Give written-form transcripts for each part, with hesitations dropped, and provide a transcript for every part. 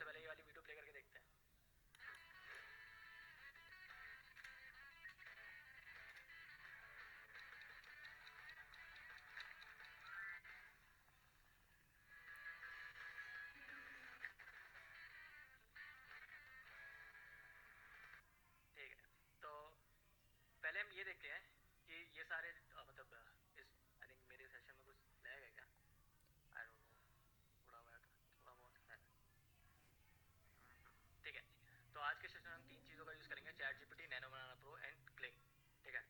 सबसे पहले ये वाली वीडियो प्ले करके देखते हैं। ठीक है, तो पहले हम ये देखते हैं कि ये सारे मतलब इस आई थिंक मेरे सेशन में कुछ लैग है क्या, आई डोंट नो, थोड़ा बहुत है। ठीक है, तो आज के सेशन में हम तीन चीज़ों का यूज़ करेंगे, chat GPT, nano banana pro and cling. ठीक है,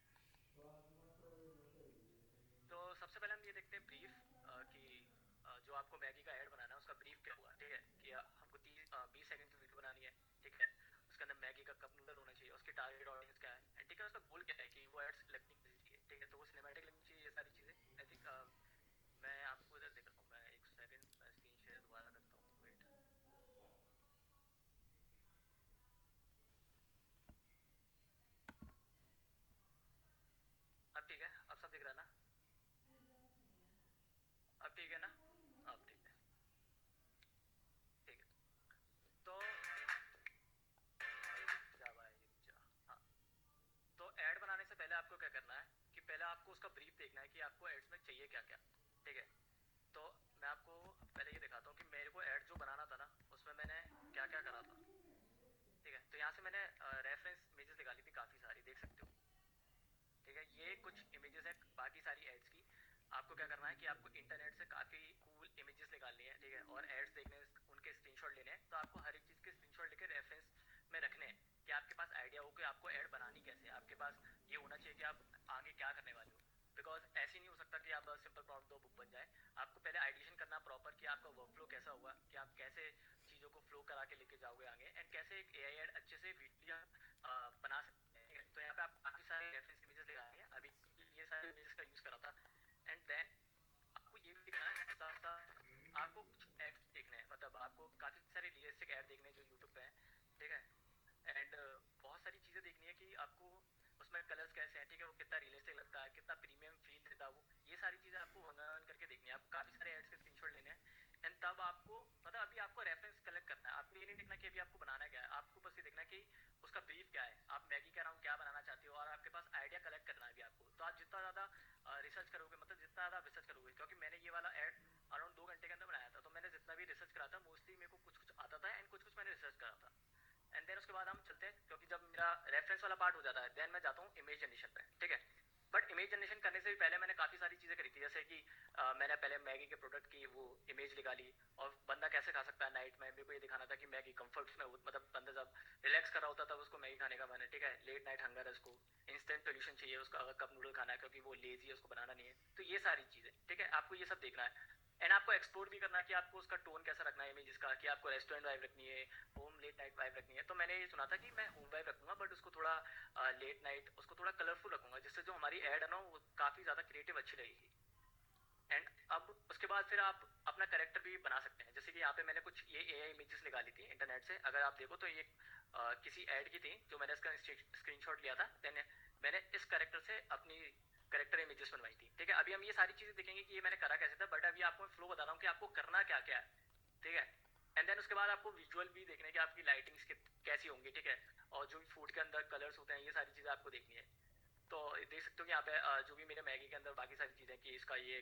तो सबसे पहले हम ये देखते हैं ब्रीफ कि जो आपको मैगी का ऐड बनाना है उसका ब्रीफ क्या हुआ। ठीक है, कि हमको 20 सेकंड की वीडियो बनानी है। ठीक है, उसके अंदर मैगी का कप नूडल होना चाहिए, उसकी टारगेट ऑडियंस क्या है एंड ठीक है, उसका गोल क्या है कि वो एड्स लगनी चाहिए। ठीक है, तो वो सिनेमैटिक लगनी चाहिए, ये सारी चीज़ें आई थिंक। मैं आपको इधर दिखाता हूँ, मैं एक सेकंड मैं स्क्रीन शेयर दोबारा करता हूँ, वेट। अब ठीक है, अब सब दिख रहा है ना? अब ठीक है ना? अब ठीक है। ठीक है, तो जा भाई जा। हाँ, तो ऐड बनाने से पहले आपको क्या करना है कि पहले आपको उसका ब्रीफ देखना है कि आपको एड्स में चाहिए क्या क्या। ठीक है, तो मैं आपको पहले ये दिखाता हूँ कि मेरे को ऐड जो बनाना था ना उसमें मैंने क्या क्या करा था। ठीक है, तो यहाँ से मैंने रेफरेंस इमेजेस निकाली थी काफ़ी सारी, देख सकते हो। ठीक है, ये कुछ इमेजेस है बाकी सारी एड्स की। आपको क्या करना है कि आपको इंटरनेट से काफ़ी कूल इमेजेस निकालनी है। ठीक है, और एड्स देखने उनके स्क्रीनशॉट लेने हैं, तो आपको हर एक चीज़ के स्क्रीनशॉट लेके रेफरेंस में रखने हैं कि आपके पास आइडिया हो कि आपको ऐड बनानी कैसे है। आपके पास ये होना चाहिए कि आप आगे क्या करने वाले हो, बिकॉज ऐसे नहीं हो सकता कि आप सिंपल प्रॉम्प्ट दो बुक बन जाए। आपको पहले आइडिएशन करना प्रॉपर कि आपका वर्क फ्लो कैसा होगा, कि आप कैसे चीज़ों को फ्लो करा के लेके जाओगे आगे एंड कैसे एक एआई ऐड अच्छे से वीडियो बना सकते हैं। तो यहाँ पे आप काफ़ी सारे रेफरेंस इमेजेस लगाएंगे, अभी ये सारे इमेजेस का यूज़ करा था। एंड देन आपको ये भी देखना है, साथ साथ आपको कुछ एड्स देखने हैं, मतलब आपको काफ़ी सारे रियलिस्टिक ऐड देखने हैं जो यूट्यूब पे हैं। ठीक है, एंड बहुत सारी चीज़ें देखनी है कि आपको उसमें कलर्स कैसे हैं। ठीक है, वो कितना रियलिस्टिक लगता है, कितना प्रीमियम फील देता है वो, ये सारी चीज़ें आपको वन करके देखनी है। आपको काफ़ी सारे एड्स के स्क्रीनशॉट लेने हैं एंड तब आपको मतलब अभी आपको रेफरेंस कलेक्ट करना है। आपको ये नहीं देखना कि अभी आपको बनाना क्या है, आपको बस ये देखना है कि उसका ब्रीफ क्या है, आप मैगी के अराउंड क्या बनाना चाहते हो, और आपके पास आइडिया कलेक्ट करना है अभी आपको। तो आप जितना ज़्यादा रिसर्च करोगे, मतलब जितना ज़्यादा आप रिसर्च करोगे, क्योंकि मैंने ये वाला ऐड अराउंड 2 घंटे के अंदर बनाया था, तो मैंने जितना भी रिसर्च करा था मोस्टली मेरे को कुछ कुछ आता था एंड कुछ कुछ मैंने रिसर्च करा था। एंड देन उसके बाद हम चलते हैं, क्योंकि जब मेरा रेफरेंस वाला पार्ट हो जाता है देन मैं जाता हूँ इमेज जनरेशन पे। ठीक है, बट इमेज जनरेशन करने से भी पहले मैंने काफ़ी सारी चीज़ें करी थी, जैसे कि मैंने पहले मैगी के प्रोडक्ट की वो इमेज निकाली, और बंदा कैसे खा सकता है नाइट में। मेरे को ये दिखाना था कि मैगी कंफर्ट्स में मतलब बंदा जब रिलैक्स कर रहा होता तब उसको मैगी खाने का मन है। ठीक है, लेट नाइट हंगर है उसको, इंस्टेंट सोल्यूशन चाहिए उसका, अगर कप नूडल खाना है क्योंकि वो लेजी है, उसको बनाना नहीं है। तो ये सारी चीज़ें, ठीक है, आपको ये सब देखना है। एंड आपको एक्सप्लोर भी करना है कि आपको उसका टोन कैसा रखना है इमेजेस का, कि आपको रेस्टोरेंट वाइब रखनी है, होम लेट नाइट वाइब रखनी है। तो मैंने ये सुना था कि मैं होम वाइब रखूंगा, बट उसको थोड़ा लेट नाइट, उसको थोड़ा कलरफुल रखूंगा, जिससे जो हमारी एड है ना वो काफ़ी ज़्यादा क्रिएटिव अच्छी लगेगी। एंड अब उसके बाद फिर आप अपना कैरेक्टर भी बना सकते हैं, जैसे कि यहाँ पे मैंने कुछ ये एआई इमेजेस निकाली थी इंटरनेट से। अगर आप देखो तो ये किसी ऐड की थी जो मैंने इसका स्क्रीनशॉट लिया था, देन मैंने इस कैरेक्टर से अपनी कैरेक्टर इमेजेस बनवाई थी। ठीक है, अभी हम ये सारी चीज़ें देखेंगे कि ये मैंने करा कैसे था, बट अभी आपको मैं फ्लो बता रहा हूँ कि आपको करना क्या क्या है। ठीक है, एंड देन उसके बाद आपको विजुअल भी देखने की आपकी लाइटिंग्स कैसी होंगी। ठीक है, और जो भी फूड के अंदर कलर्स होते हैं ये सारी चीज़ें आपको देखनी है। तो देख सकते हो कि यहाँ पे जो भी मेरे मैगी के अंदर बाकी सारी चीज़ें कि इसका ये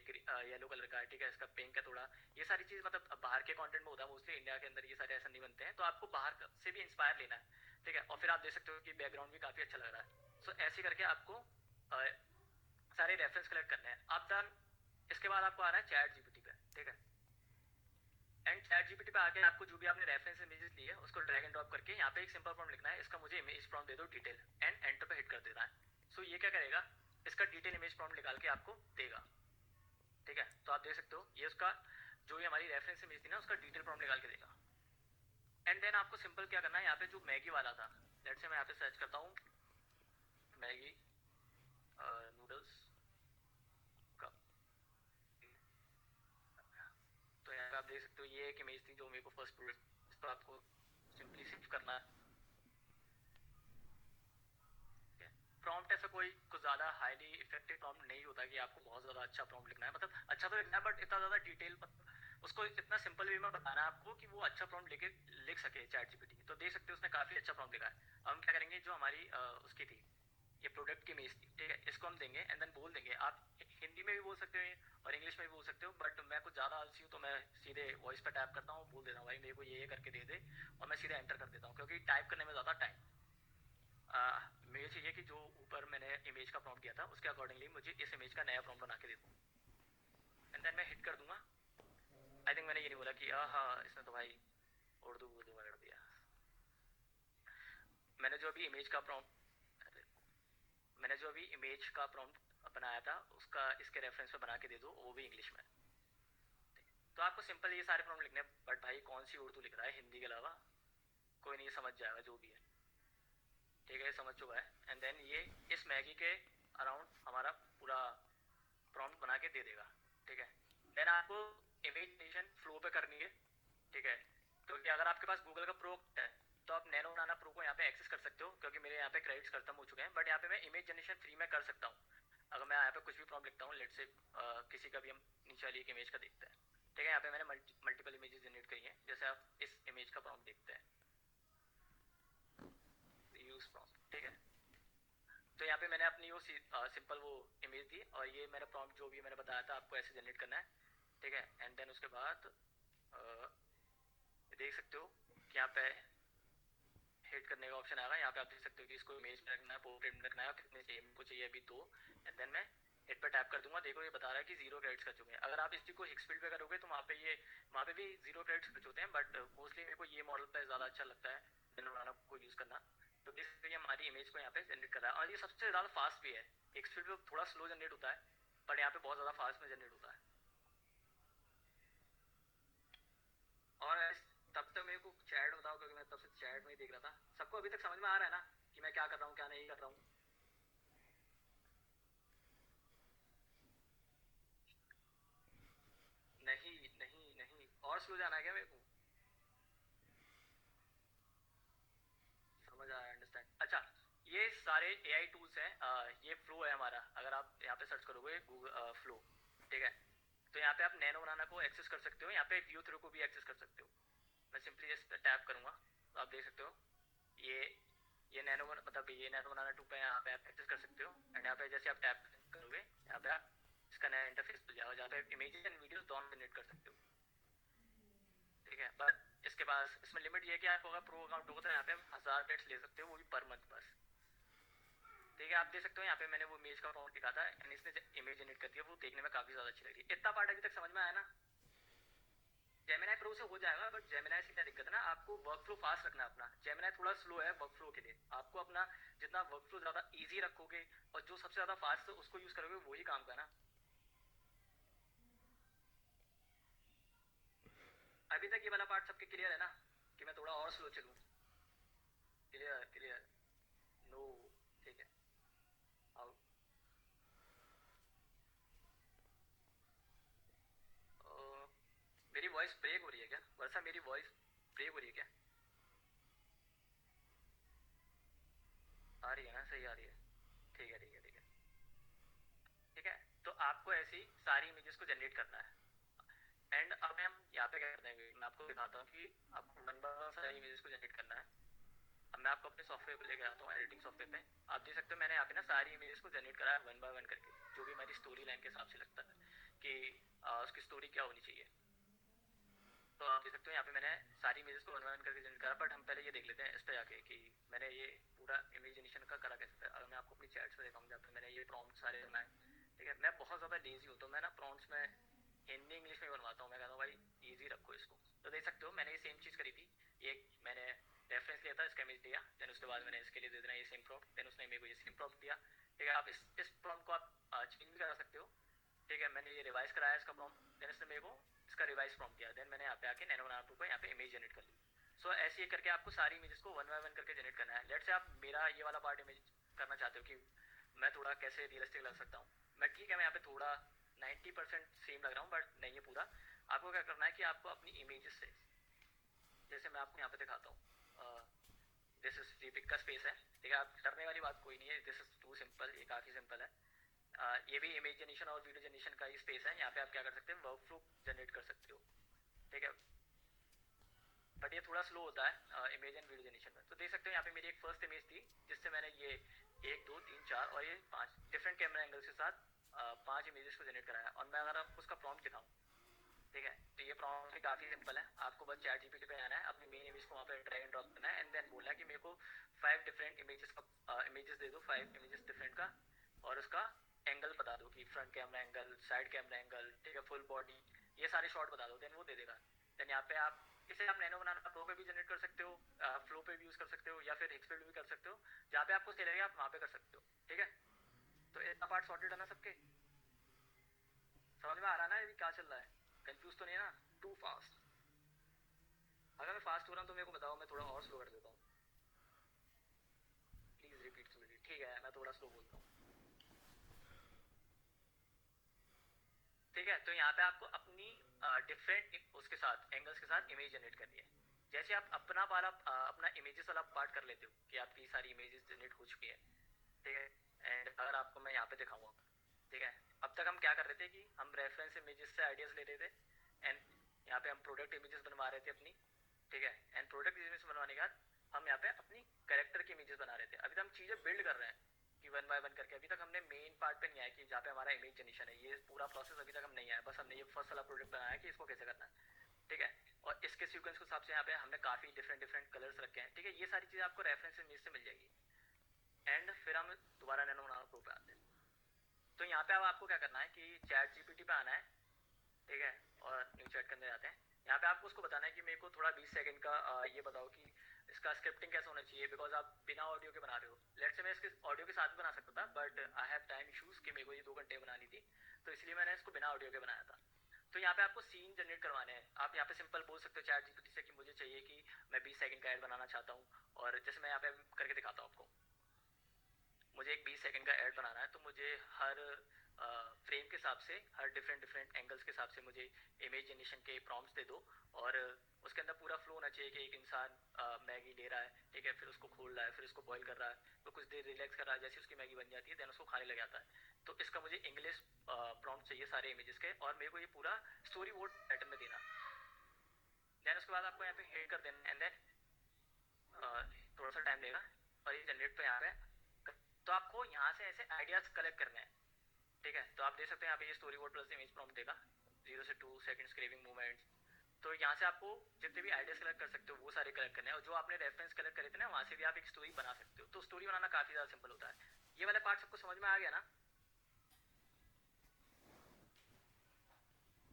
येलो कलर का है। ठीक है, इसका पिंक है थोड़ा, ये सारी चीज़ मतलब बाहर के कंटेंट में होता है मोस्टली, इंडिया के अंदर ये सारे ऐसा नहीं बनते हैं, तो आपको बाहर से भी इंस्पायर लेना है। ठीक है, और फिर आप देख सकते हो कि बैकग्राउंड भी काफ़ी अच्छा लग रहा है। सो ऐसे करके आपको सारे रेफरेंस कलेक्ट करने हैं। आप डन, इसके बाद आपको आना है चैट जीपीटी पे। ठीक है, एंड चैट जीपीटी पे आके आपको जो भी आपने रेफरेंस इमेजेस लिए उसको ड्रैग एंड ड्रॉप करके यहाँ पे एक सिंपल प्रॉम्प्ट लिखना है, इसका मुझे इमेज प्रॉम्प्ट दे दो डिटेल, एंड एंटर पे हिट कर देना है। सो ये क्या करेगा, इसका डिटेल इमेज प्रॉम्प्ट निकाल के आपको देगा। ठीक है, तो आप देख सकते हो ये उसका जो ये हमारी रेफरेंस इमेज थी ना उसका डिटेल प्रॉम्प्ट निकाल के देगा। एंड देन आपको सिंपल क्या करना है, यहाँ पे जो मैगी वाला था, लेट्स से मैं यहाँ पे सर्च करता हूँ मैगी नूडल्स का, तो यहाँ पे आप देख सकते हो ये एक इमेज थी जो मेरे को फर्स्ट प्रोडक्ट, इस पर आपको सिंपली सेव करना है। प्रॉम्प्ट ऐसा कोई कुछ ज़्यादा हाईली इफेक्टिव प्रॉम्प्ट नहीं होता कि आपको बहुत ज़्यादा अच्छा प्रॉम्प्ट लिखना है, मतलब अच्छा तो लिखना है बट इतना ज़्यादा डिटेल उसको इतना सिंपल वे में बताना है आपको कि वो अच्छा प्रॉम्प्ट लेके लिख सके चैट जीपीटी। तो देख सकते हो उसने काफ़ी अच्छा प्रॉम्प्ट लिखा है। अब हम क्या करेंगे, जो हमारी उसकी थी ये प्रोडक्ट की इमेज थी, ठीक है, इसको हम देंगे एंड देन बोल देंगे। आप हिंदी में भी बोल सकते हो और इंग्लिश में भी बोल सकते हो, बट मैं कुछ ज़्यादा आलसी हूँ तो मैं सीधे वॉइस पे टैप करता हूँ, बोल देता हूँ भाई मेरे को ये करके दे दे, और मैं सीधे एंटर कर देता हूँ, क्योंकि टाइप करने में ज़्यादा टाइम मुझे चाहिए कि जो ऊपर मैंने इमेज का प्रॉम्प्ट दिया था उसके अकॉर्डिंगली मुझे इस इमेज का नया प्रॉम्प्ट बना के दे दूँ, एंड देन मैं हिट कर दूंगा। आई थिंक मैंने ये नहीं बोला कि हाँ इसने तो भाई उर्दू उर्दू में कर दिया। मैंने जो अभी इमेज का प्रॉम्प्ट मैंने जो अभी इमेज का प्रॉम्प्ट बनाया था उसका इसके रेफरेंस में बना के दे दो, वो भी इंग्लिश में। तो आपको सिंपल ये सारे प्रॉम्प्ट लिखने हैं, बट भाई कौन सी उर्दू लिख रहा है हिंदी के अलावा, कोई नहीं समझ जाएगा जो भी है, ठीक है, समझ चुका है। एंड देन ये इस मैगी के अराउंड हमारा पूरा प्रॉम्प्ट बना के दे देगा, ठीक है। देन आपको इमेजिनेशन फ्लो पे करनी है, ठीक है। तो कि अगर आपके पास गूगल का प्रो है तो आप नैनो बनाना प्रो को यहाँ पे एक्सेस कर सकते हो, क्योंकि मेरे यहाँ पे क्रेडिट्स खत्म हो चुके हैं, बट यहाँ पे मैं इमेज जनरेशन फ्री में कर सकता हूँ। अगर मैं यहाँ पे कुछ भी प्रॉम्प्ट लिखता हूँ, लेट से किसी का भी हम नीचे वाली एक इमेज का देखते हैं, ठीक है। यहाँ पे मैंने मल्टीपल इमेजेस जनरेट करी हैं, जैसे आप इस इमेज का प्रॉम्प्ट देखते हैं, यूज प्रॉम्प्ट, ठीक है। तो यहाँ पे मैंने अपनी वो सिंपल वो इमेज दी, और ये मेरा प्रॉम्प्ट जो भी मैंने बताया था आपको ऐसे जनरेट करना है, ठीक है। एंड देन उसके बाद देख सकते हो कि यहाँ पे हिट करने का ऑप्शन आएगा। यहाँ पे आप देख सकते हो कि इसको इमेज में रखना है, पोर्ट्रेट में रखना है, कितने चाहिए, मुझको चाहिए अभी 2, एंड देन मैं हिट पे टैप कर दूंगा। देखो ये बता रहा है कि 0 क्रेडिट्स खर्च होंगे। अगर आप इसी को हिक्सफील्ड पे करोगे तो वहाँ पे भी 0 क्रेडिट्स खर्च होते हैं, बट मोस्टली मेरे को ये मॉडल पे ज़्यादा अच्छा लगता है जनरल को यूज़ करना। तो बेसिकली हमारी इमेज को यहाँ पे जनरेट कर रहा है, और ये सबसे ज़्यादा फास्ट भी है। हिक्सफील्ड पे थोड़ा स्लो जनरेट होता है, बट यहाँ पे बहुत ज़्यादा फास्ट में जनरेट होता है। और तब तक मेरे को चैट बताओ, क्योंकि मैं तब से चैट में ही देख रहा था। सबको अभी तक समझ में आ रहा है ना कि मैं क्या कर रहा हूँ क्या नहीं कर रहा हूँ? नहीं नहीं नहीं, और स्लो जाना है क्या मेरे को? समझ आया, अंडरस्टैंड। अच्छा, ये सारे एआई टूल्स हैं, ये फ्लो है हमारा। अगर आप यहाँ पे सर्च करोगे गूगल फ्लो, ठीक है, तो यहाँ पे आप नैनो बनाना को एक्सेस कर सकते हो, यहाँ पे व्यू थ्रू को भी एक्सेस कर सकते हो। मैं सिंपली इस पे टैप करूंगा तो आप देख सकते हो ये ये नैनो मतलब ये नैनो बनाना 2 पे यहाँ पे आप एक्सेस कर सकते हो। एंड यहाँ पे जैसे आप टैप करोगे यहाँ पे आप इसका नया इंटरफेस खुल जाएगा, जहाँ पे इमेजेस एंड वीडियोस दोनों जनरेट कर सकते हो, ठीक है। बट इसके पास इसमें लिमिट ये है कि आपको अगर प्रो अकाउंट होगा तो यहाँ पे 1000 पेट्स ले सकते हो, वो भी पर मंथ बस, ठीक है। आप देख सकते हो यहाँ पे मैंने वो इमेज का फॉन्ट लिखा था एंड इसने इमेज जनरेट कर दिया, वो देखने में काफी ज्यादा अच्छी लग रही है। इतना पार्ट अभी तक समझ में आया ना? जेमिनाई प्रो से हो जाएगा, बट जेमिनाई से क्या दिक्कत है ना, आपको वर्क फ्लो फास्ट रखना है अपना। जेमिनाई थोड़ा स्लो है वर्क फ्लो के लिए, आपको अपना जितना वर्क फ्लो ज्यादा इजी रखोगे और जो सबसे ज्यादा फास्ट है उसको यूज करोगे, वही काम का ना। अभी तक ये वाला पार्ट सबके क्लियर है ना, कि मैं थोड़ा और स्लो चलूँ? Clear clear. नो, ठीक है। आओ। मेरी वॉइस ब्रेक हो रही है क्या वर्षा? मेरी वॉइस ब्रेक हो रही है क्या? आ रही है ना, सही आ रही है? ठीक है ठीक है ठीक है ठीक है। तो आपको ऐसी सारी इमेजेस को जनरेट करना है। एंड अब हम यहाँ पे क्या करते हैं, मैं आपको दिखाता हूँ कि आपको वन बाय वन सारी इमेजेस को जनरेट करना है। अब मैं आपको अपने सॉफ्टवेयर पे लेके आता हूँ, एडिटिंग सॉफ्टवेयर पे। आप देख सकते हो मैंने यहाँ पे ना सारी इमेजेस को जनरेट करा है वन बाय वन करके, जो भी हमारी स्टोरी लाइन के हिसाब से लगता है कि उसकी स्टोरी क्या होनी चाहिए। तो आप देख सकते हो यहाँ पे मैंने सारी इमेजेस को वन बाय वन करके जनरेट करा। बट हम पहले ये देख लेते हैं इस पे जाके कि मैंने ये पूरा इमेजिनेशन का करा कैसे था। अगर मैं आपको अपनी चैट्स में दिखाऊँ जहाँ पे मैंने ये प्रॉम्प्ट सारे बनाए, ठीक है। मैं बहुत ज़्यादा लेजी हूँ, तो मैं ना प्रॉम्प्ट्स में हिंदी इंग्लिश में बनवाता हूँ। मैं कहता हूँ भाई ईजी रखो इसको। तो देख सकते हो मैंने ये सेम चीज़ करी थी। ये मैंने रेफरेंस लिया था, इसका इमेज दिया, देन उसके बाद मैंने इसके लिए दे देना ये सेम प्रॉम्प्ट, देन उसने मेरे को ये सेम प्रॉम्प्ट दिया, ठीक है। आप इस प्रॉम्प्ट को आप चेंज भी करा सकते हो, ठीक है। मैंने ये रिवाइज कराया इसका प्रॉम्प्ट, देन इसने मेरे को इसका रिवाइज प्रॉम्प्ट दिया, देन मैंने यहाँ पे आके नैनो बनाना को यहाँ पे इमेज जनरेट कर ली। सो ऐसे ही करके आपको सारी इमेजेस को वन बाय वन करके जनरेट करना है। लेट से आप मेरा ये वाला पार्ट इमेज करना चाहते हो कि मैं थोड़ा कैसे रियलिस्टिक लग सकता हूँ, मैं ठीक है मैं यहाँ पे थोड़ा 90% सेम लग रहा हूँ, बट नहीं है पूरा। आपको क्या करना है कि आपको अपनी इमेजेस से, जैसे मैं आपको यहाँ पे दिखाता हूँ, दिस इज दीपिक का स्पेस है, ठीक है। आप डरने वाली बात कोई नहीं है, दिस इज टू सिंपल, ये काफ़ी सिंपल है। ये भी इमेज जनरेशन और वीडियो जनरेशन का ही स्पेस है। यहाँ पे आप क्या कर सकते हैं, वर्क फ्लो जनरेट कर सकते हो। ठीक है, बट ये थोड़ा स्लो होता है इमेज एंड वीडियो जनरेशन में। तो देख सकते हो यहाँ पे मेरी एक फर्स्ट इमेज थी जिससे मैंने ये 1 2 3 4 और ये 5 डिफरेंट कैमरा एंगल के साथ 5 इमेजेस को जनरेट कराया। और मैं अगर आपको उसका प्रॉम्प्ट दिखाऊं, ठीक है, तो ये प्रॉम्प्ट भी काफ़ी सिंपल है। आपको बस चैट जीपीटी पे आना है, अपनी मेन इमेज को वहाँ पे ड्रैग एंड ड्रॉप करना है एंड देन बोलना है कि मेरे को 5 डिफरेंट इमेजेस का इमेजेस दे दो, 5 इमेजेस डिफरेंट का, और उसका एंगल बता दो कि front camera angle, side camera angle, ठीक है, फुल बॉडी, ये सारे शॉट बता दो, देन वो दे देगा। देन यहाँ पे आप इसे आप नैनो बनाना प्रो पे भी जनरेट कर सकते हो, फ्लो पे भी यूज़ कर सकते हो, या फिर एक्सपेड भी कर सकते हो, जहाँ पे आपको सही लगेगा आप वहाँ पे कर सकते हो। ठीक है, तो इतना पार्ट सॉर्टेड है ना सबके? समझ में आ रहा है ना ये क्या चल रहा है? कंफ्यूज तो नहीं है ना? Too fast? अगर मैं फास्ट हो रहा हूँ तो मेरे को बताओ, मैं थोड़ा और स्लो कर देता हूँ। Please repeat slowly. ठीक है, मैं थोड़ा स्लो बोलता हूँ। ठीक है, तो यहाँ पे आपको अपनी डिफरेंट उसके साथ एंगल्स के साथ इमेज जनरेट करनी है। जैसे आप अपना वाला अपना इमेजेस वाला पार्ट कर लेते हो कि आपकी सारी इमेजेस जनरेट हो चुकी है, ठीक है, एंड अगर आपको मैं यहाँ पे दिखाऊंगा, ठीक है, अब तक हम क्या कर रहे थे कि हम रेफरेंस इमेजेस से आइडियाज ले रहे थे एंड यहाँ पे हम प्रोडक्ट इमेजेस बनवा रहे थे अपनी, ठीक है, एंड प्रोडक्ट इमेजेस बनवाने के बाद हम यहाँ पे अपनी कैरेक्टर की इमेजेस बना रहे थे। अभी तो हम चीज़ें बिल्ड कर रहे हैं कि वन बाय वन करके। अभी तक हमने मेन पार्ट पे नहीं आया कि जहाँ पे हमारा इमेज जनरेशन है, ये पूरा प्रोसेस अभी तक हम नहीं आया, बस हमने ये फर्स्ट वाला प्रोडक्ट बनाया कि इसको कैसे करना है, ठीक है। और इसके सीक्वेंस के हिसाब से यहाँ पे हमने काफ़ी डिफरेंट डिफरेंट कलर्स रखे हैं, ठीक है, ये सारी चीज़ें आपको रेफरेंस इमेज से मिल जाएगी। एंड फिर हम दोबारा नैनो बनाना प्रो पे आते हैं। तो यहाँ पे अब आपको क्या करना है कि चैट जीपीटी पे आना है, ठीक है, और न्यू चैट के अंदर जाते हैं। यहाँ पे आपको उसको बताना है कि मेरे को थोड़ा 20 सेकंड का ये बताओ कि इसका स्क्रिप्टिंग कैसे होना चाहिए, बिकॉज आप बिना ऑडियो के बना रहे हो। लेट्स से मैं इसके ऑडियो के साथ भी बना सकता था, but I have time issues कि मेरे को ये 2 घंटे बनानी थी, तो इसलिए मैंने इसको बिना ऑडियो के बनाया था। तो यहाँ पे आपको सीन जनरेट करवाने हैं। आप यहाँ पे सिंपल बोल सकते हो चैट जीपीटी से कि मुझे चाहिए कि मैं 20 सेकंड का ऐड बनाना चाहता हूँ, और जैसे मैं यहाँ पे करके दिखाता हूँ आपको, मुझे एक 20 सेकंड का ऐड बनाना है, तो मुझे हर फ्रेम के हिसाब से, हर डिफरेंट डिफरेंट एंगल्स के हिसाब से मुझे इमेज जनरेशन के प्रॉम्प्ट्स दे दो, और उसके अंदर पूरा फ्लो होना चाहिए कि एक इंसान मैगी ले रहा है, ठीक है, फिर उसको खोल रहा है, फिर उसको बॉईल कर रहा है, तो कुछ देर रिलैक्स कर रहा है, जैसे उसकी मैगी बन जाती है देन उसको खाने लग जाता है। तो इसका मुझे इंग्लिश प्रॉम्प्ट चाहिए सारे इमेजेस के, और मेरे को ये पूरा स्टोरी बोर्ड पैटर्न में देना। देन उसके बाद आपको यहाँ पे हिट कर देना एंड देन थोड़ा सा टाइम लेगा और ये जनरेट पे यहाँ पे। तो आपको यहाँ से ऐसे आइडियाज कलेक्ट करने हैं, ठीक है। तो आप देख सकते हैं यहाँ पे ये story board plus image prompt देगा, 0 से 2 सेकंड्स क्रेविंग मूवमेंट्स। तो यहाँ से आपको जितने भी आइडियाज कलेक्ट कर सकते हो वो सारे कलेक्ट करने हैं, और जो आपने रेफरेंस कलेक्ट करे थे ना वहाँ से भी आप एक स्टोरी बना सकते हो। तो स्टोरी बनाना काफी ज्यादा सिंपल होता है। ये वाला पार्ट सबको समझ में आ गया ना?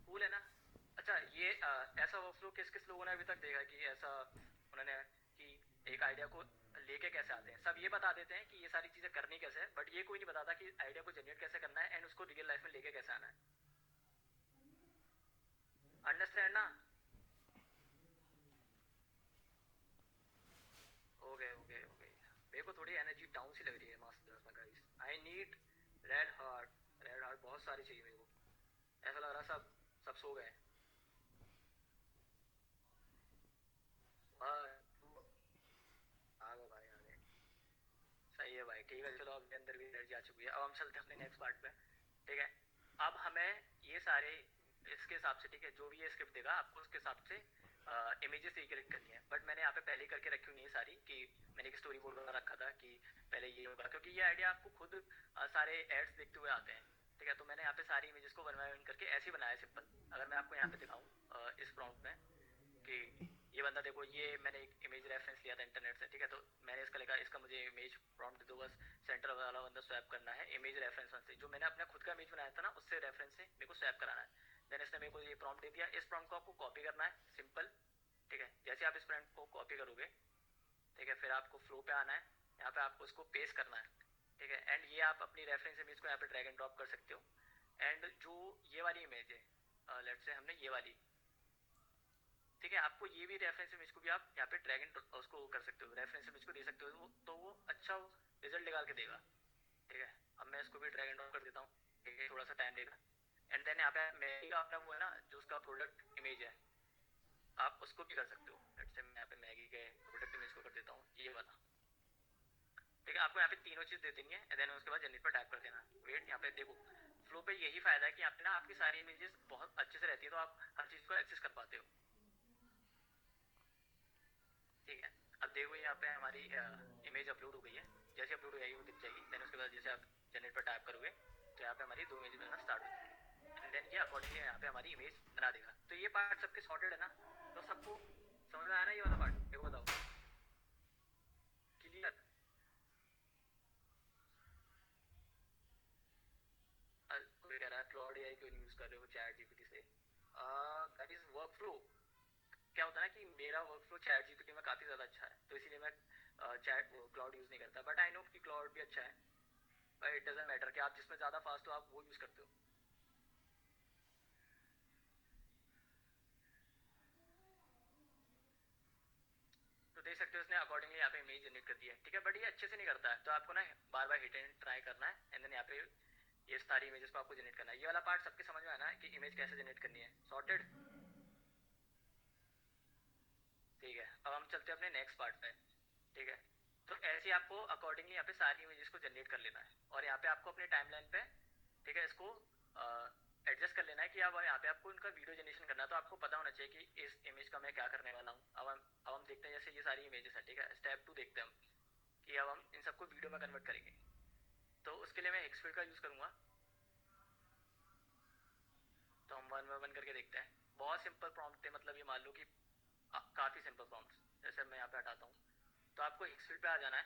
कूल है ना? अच्छा, ये ऐसा वर्कफ्लो किस किस लोगों ने अभी तक देखा कि ऐसा उन्होंने कि एक आइडिया को लेके कैसे आते हैं? सब ये बता देते हैं कि ये सारी चीजें करनी कैसे है, बट ये कोई नहीं बताता कि आइडिया को जनरेट कैसे करना है एंड उसको रियल लाइफ में लेके कैसे आना है। अंडरस्टैंड ना? हो गए हो गए हो गए। मेरे को थोड़ी एनर्जी डाउन सी लग रही है मास्टर्स में guys. I need red heart. Red heart बहुत सारे चाहिए मेरे को। ऐसा लग रहा सब सब सो गए। हाँ, आ गए भाई आ गए। सही है भाई, ठीक है, चलो अब मेरे अंदर भी एनर्जी आ चुकी है। अब हम चलते हैं अपने नेक्स्ट पार्ट पे, ठीक है। अब हमें ये सारे इसके हिसाब से, ठीक है, जो भी ये स्क्रिप्ट देगा आपको उसके हिसाब से इमेजेस रिक्रिएट करनी है। बट मैंने यहाँ पे पहले ही करके रखी हुई है सारी, कि मैंने एक स्टोरी बोर्ड बना रखा था कि पहले ये होगा, क्योंकि ये आइडिया आपको खुद सारे एड्स देखते हुए आते हैं, ठीक है। तो मैंने यहाँ पे सारी इमेजेस को वन बाय वन करके ऐसे ही बनाया सिंपल। अगर मैं आपको यहाँ पे दिखाऊँ इस प्रॉम्प्ट में कि ये बंदा देखो, ये मैंने एक इमेज रेफरेंस लिया था इंटरनेट से, ठीक है, तो मैंने इसका लिखा, इसका मुझे इमेज प्रॉम्प्ट दे दो, बस सेंटर वाला बंदा स्वैप करना है इमेज रेफरेंस वन से, जो मैंने अपना खुद का इमेज बनाया था ना उससे रेफरेंस से मेरे को स्वैप कराना है। देन इसने मेरे को ये प्रॉम्प्ट दे दिया। इस प्रॉम्प्ट को आपको कॉपी करना है सिंपल, ठीक है। जैसे आप इस प्रॉम्प्ट को कॉपी करोगे, ठीक है, फिर आपको फ्लो पे आना है, यहाँ पे आपको उसको पेस्ट करना है, ठीक है, एंड ये आप अपनी रेफरेंस इमेज को यहाँ पे ड्रैग एंड ड्रॉप कर सकते हो। एंड जो ये वाली इमेज है, लेट्स से हमने ये वाली, ठीक है, आपको ये भी रेफरेंस इमेज को भी आप यहाँ पे ड्रैग एंड उसको कर सकते हो, रेफरेंस इमेज को दे सकते हो, तो वो अच्छा रिजल्ट निकाल के देगा, ठीक है। अब मैं इसको भी ड्रैग एंड ड्रॉप कर देता हूँ, ठीक है, थोड़ा सा टाइम लेगा। एंड देन यहाँ पे मैगी का अपना वो है ना जो उसका प्रोडक्ट इमेज है, आप उसको भी कर सकते हो। लेट्स से मैं यहाँ पे मैगी के प्रोडक्ट इमेज को कर देता हूँ ये वाला, ठीक है। आपको यहाँ पे तीनों चीज दे देनी है, देन उसके बाद जनरेट पर टैप कर देना। वेट, यहाँ पे देखो फ्लो पे यही फायदा है कि यहाँ पे ना आपकी सारी इमेजेस बहुत अच्छे से रहती है, तो आप हर चीज को एक्सेस कर पाते हो। ठीक है। अब देखो यहाँ पे हमारी इमेज अपलोड हो गई है, जैसे अपलोड हो जाएगी वो दिख जाएगी। देन उसके बाद जैसे आप जनरेट पर टैप करोगे तो यहाँ पे हमारी 2 इमेज बनना स्टार्ट हो जाएगी एंड देन ये अकॉर्डिंगली यहाँ पे हमारी इमेज बना देगा। तो ये पार्ट सबके सॉर्टेड है ना, तो सबको समझ में आया ना ये वाला पार्ट? देखो बताओ, क्लियर? कोई कह रहा है क्लाउड एआई क्यों नहीं यूज कर रहे हो चैट जीपीटी से? That is work flow. क्या होता है ना कि मेरा वर्क फ्लो चैट जीपीटी में काफी ज्यादा अच्छा है, तो इसीलिए मैं चैट क्लाउड यूज नहीं करता। बट आई नो कि क्लाउड भी अच्छा है, बट इट डजंट मैटर कि आप जिसमें ज्यादा फास्ट हो आप वो यूज करते हो। तो देख सकते हो इसने अकॉर्डिंगली यहाँ पे इमेज जनरेट कर दी है। ठीक है, बट ये अच्छे से नहीं करता है, तो आपको ना बार बार हिट एंड ट्राई करना है एंड देन यहाँ पे ये सारी इमेजेस को आपको जनरेट करना है। ये वाला पार्ट सबके समझ में आना है कि इमेज कैसे जनरेट करनी है, सॉर्टेड? ठीक है, अब हम चलते हैं अपने नेक्स्ट पार्ट पे। ठीक है, तो ऐसे ही आपको अकॉर्डिंगली यहाँ पे सारी इमेजेस को जनरेट कर लेना है और यहाँ पे आपको अपने टाइमलाइन पे, ठीक है, इसको एडजस्ट कर लेना है कि अब यहाँ पे आपको उनका वीडियो जनरेशन करना है। तो आपको पता होना चाहिए कि इस इमेज का मैं क्या करने वाला हूँ। अब हम देखते हैं, जैसे ये सारी इमेजेस है, ठीक है, स्टेप 2 देखते हैं हम कि अब हम इन सबको वीडियो में कन्वर्ट करेंगे। तो उसके लिए मैं एक्सफिल्ड का यूज़ करूँगा। तो हम वन बाय वन करके देखते हैं। बहुत सिंपल प्रॉम्प्ट है, मतलब ये मान लो कि काफ़ी सिंपल प्रॉम्प्ट। जैसे मैं यहाँ पे हटाता हूँ, तो आपको एक्सफिल्ड पे आ जाना है।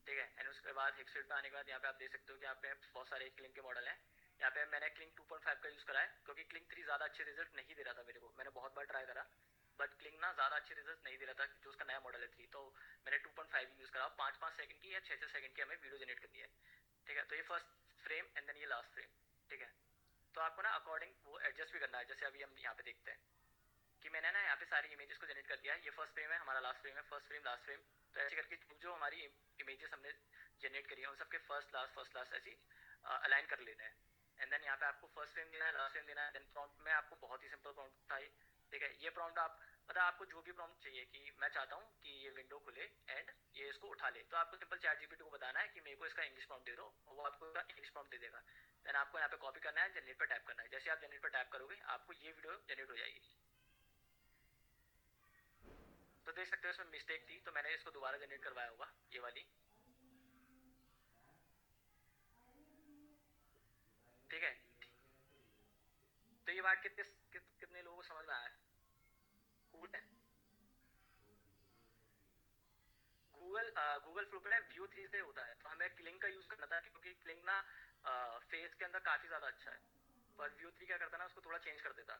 ठीक है, एंड उसके बाद एक्सफिल्ड पे आने के बाद यहाँ पे आप देख सकते हो कि यहाँ पे बहुत सारे क्लिंग के मॉडल हैं। यहाँ पे मैंने क्लिंग 2.5 का यूज़ करा है क्योंकि क्लिंग 3 ज़्यादा अच्छे रिजल्ट नहीं दे रहा था मेरे को। मैंने बहुत बार ट्राई करा बट क्लिंग ना ज़्यादा अच्छे रिजल्ट नहीं दे रहा था, जो उसका नया मॉडल है 3। तो मैंने 2.5 यूज़ करा। 5-5 सेकंड की या 6-6 सेकंड की हमें वीडियो जनरेट करनी है। ठीक है, तो ये फर्स्ट फ्रेम एंड देन ये लास्ट फ्रेम। ठीक है, तो आपको ना अकॉर्डिंग वो एडजस्ट भी करना है। जैसे अभी हम यहाँ पे देखते हैं कि मैंने ना यहाँ पे सारी इमेजेस को जनरेट कर दिया है। ये फर्स्ट फ्रेम है, हमारा लास्ट फ्रेम है, फर्स्ट फ्रेम लास्ट फ्रेम। तो ऐसे करके जो हमारी इमेजेस हमने जनरेट करी है उन सबके फर्स्ट लास्ट ऐसी अलाइन कर लेते हैं। एंड देन यहाँ पे आपको फर्स्ट फ्रेम देना है, लास्ट फ्रेम देना है। देन प्रॉम्प्ट में आपको बहुत ही सिंपल प्रॉम्प्ट था ये। ठीक है, ये प्रॉम्प्ट आप मतलब आपको जो भी प्रॉम्प्ट चाहिए कि मैं चाहता हूँ कि ये विंडो खुले एंड ये इसको उठा ले, तो आपको सिंपल चैट जीपीटी को बताना है कि मेरे को इसका इंग्लिश प्रॉम्प्ट दे दो और वो आपको इंग्लिश प्रॉम्प्ट दे देगा। देन आपको यहाँ पे कॉपी करना है, जनरेट पर टैप करना है। जैसे आप जनरेट पर टैप करोगे आपको ये वीडियो जनरेट हो जाएगी। तो देख सकते हो इसमें मिस्टेक थी, तो मैंने इसको दोबारा जनरेट करवाया होगा ये वाली। ठीक है, तो ये बात कितने लोगों को समझ में आया? कूल है। गूगल गूगल फ्लो पे ना व्यू 3 से होता है, तो हमें क्लिंग का यूज करना था क्योंकि क्लिंग ना फेस के अंदर काफी ज्यादा अच्छा है। पर व्यू 3 क्या करता ना, उसको थोड़ा चेंज कर देता।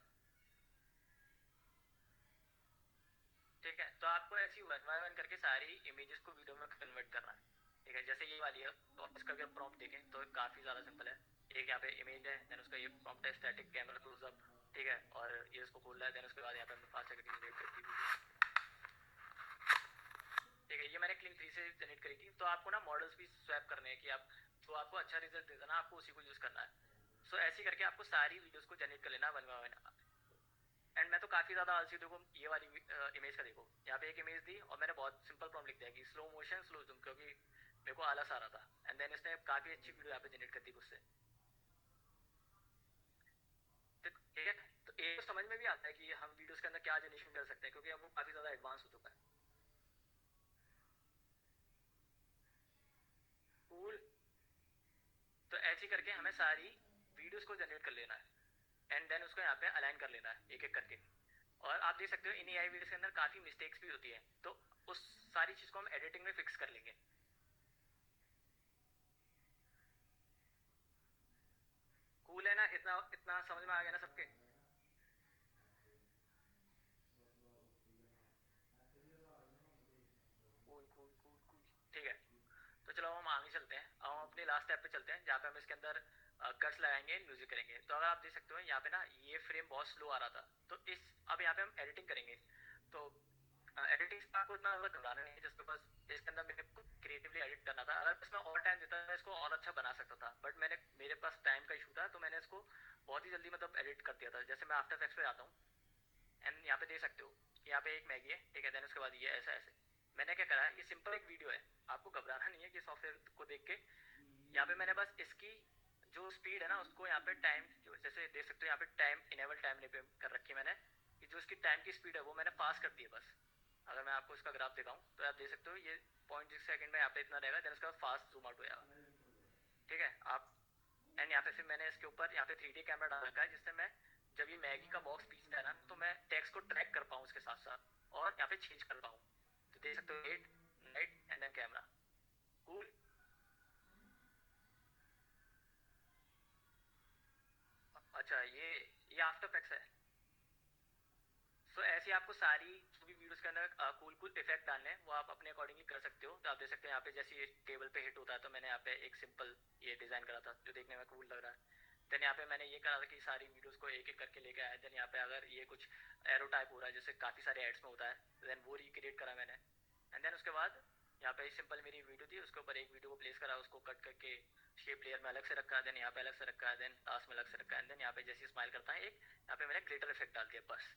ठीक है, तो आपको ऐसी वन बाय वन करके सारी इमेजेस को वीडियो में कन्वर्ट करना है। ठीक है, जैसे ये वाली है, तो इसका भी प्रॉम्प्ट देखें तो काफी ज्यादा सिंपल है। एक यहाँ पे इमेज है, देन उसका ये प्रॉम्प्ट है स्टैटिक कैमरा क्लोजअप। ठीक है, और ये इसको खोल रहा है। देन उसके बाद यहाँ पे 5 सेकंड की जनरेट करती वीडियो। ठीक है, ये मैंने क्लिंग 3 से जनरेट करी थी। तो आपको ना मॉडल्स भी स्वैप करने हैं कि आप जो आपको अच्छा रिजल्ट देता ना आपको उसी को यूज करना है। सो ऐसे करके आपको सारी वीडियोस को जनरेट कर लेना वन बाय वन। एंड मैं तो काफी ज्यादा आलसी, देखो ये वाली इमेज का देखो, यहाँ पे एक इमेज दी और मैंने बहुत सिंपल प्रॉम्प्ट लिख दिया कि स्लो मोशन स्लो जूम, क्योंकि मेरे को आलस आ रहा था। एंड देन इसने काफी अच्छी वीडियो यहाँ पे जनरेट कर दी खुद से। तो ठीक है, तो एक तो समझ में भी आता है कि हम वीडियोस के अंदर क्या जनरेशन कर सकते हैं क्योंकि अब वो काफी ज्यादा एडवांस हो चुका है। कूल। तो ऐसे करके हमें सारी वीडियोस को जनरेट कर लेना है एंड देन उसको यहाँ पे अलाइन कर लेना है एक एक करके। और आप देख सकते हो इन एआई वीडियोस के अंदर काफी मिस्टेक्स भी होती है, तो उस सारी चीज को हम एडिटिंग में फिक्स कर लेंगे। कूल है ना? इतना इतना समझ में आ गया ना सबके? Cool cool cool cool. ठीक है, तो चलो हम आगे चलते हैं। अब हम अपने लास्ट स्टेप पे चलते हैं जहाँ पे हम इसके अंदर कट्स लगाएंगे, म्यूजिक करेंगे। तो अगर आप देख सकते हो यहाँ पे ना ये फ्रेम बहुत स्लो आ रहा था, तो इस अब यहाँ पे हम एडिटिंग करेंगे। तो एडिटिंग से आपको इतना ज़्यादा घबराना नहीं है, जस्ट बिकॉज इसके अंदर मेरे को क्रिएटिवली एडिट करना था। अगर इसमें और टाइम देता मैं इसको और अच्छा बना सकता था, बट मेरे पास टाइम का इशू था, तो मैंने इसको बहुत ही जल्दी मतलब एडिट कर दिया था। जैसे मैं आफ्टर इफेक्ट्स पे जाता हूँ एंड यहाँ पे देख सकते हो यहाँ पे एक मैगी है। ठीक है, देन उसके बाद ये ऐसा ऐसे मैंने क्या करा है, ये सिंपल एक वीडियो है, आपको घबराना नहीं है कि सॉफ्टवेयर को देख के। यहाँ पे मैंने बस इसकी जो स्पीड है ना उसको यहाँ पे टाइम, जैसे देख सकते हो यहाँ पे टाइम इनेबल टाइम पे कर रखी है मैंने, कि जो इसकी टाइम की स्पीड है वो मैंने पास कर दी है बस। अगर मैं आपको इसका ग्राफ दिखाऊं तो आप देख सकते हो ये 0.6 सेकंड में यहाँ पे इतना रहेगा, देन उसके बाद फास्ट जूम आउट हो जाएगा, ठीक है आप। एंड यहाँ पे फिर मैंने इसके ऊपर यहाँ पे 3D कैमरा डाल रखा है, जिससे मैं जब ये मैगी का बॉक्स पीसता है ना तो मैं टेक्स्ट को ट्रैक कर पाऊँ उसके साथ साथ, और यहाँ पे चेंज कर पाऊँ। तो देख सकते हो at night and then camera. Cool. अच्छा ये आफ्टर इफेक्ट्स है। सो ऐसे आपको सारी जो भी वीडियोस के अंदर कूल कूल इफेक्ट डालने हैं वो आप अपने अकॉर्डिंगली कर सकते हो। तो आप देख सकते हैं यहाँ पे जैसे ये टेबल पे हिट होता है तो मैंने यहाँ पे एक सिंपल ये डिजाइन करा था जो देखने में कूल लग रहा है। देन यहाँ पे मैंने ये करा था कि सारी वीडियोस को एक एक करके लेके आया। देन यहाँ पे अगर ये कुछ एरो टाइप हो रहा है जैसे काफ़ी सारे एड्स में होता है, देन वो रिक्रिएट करा मैंने। एंड देन उसके बाद यहाँ पे सिंपल मेरी वीडियो थी, उसके ऊपर एक वीडियो को प्लेस करा, उसको कट करके शेप लेयर में अलग से रखा, देन यहाँ पे अलग से रखा, देन लास्ट में अलग से रखा, एंड देन यहाँ पे जैसे स्माइल करता है एक यहाँ पे मैंने ग्लिटर इफेक्ट डाल दिया बस।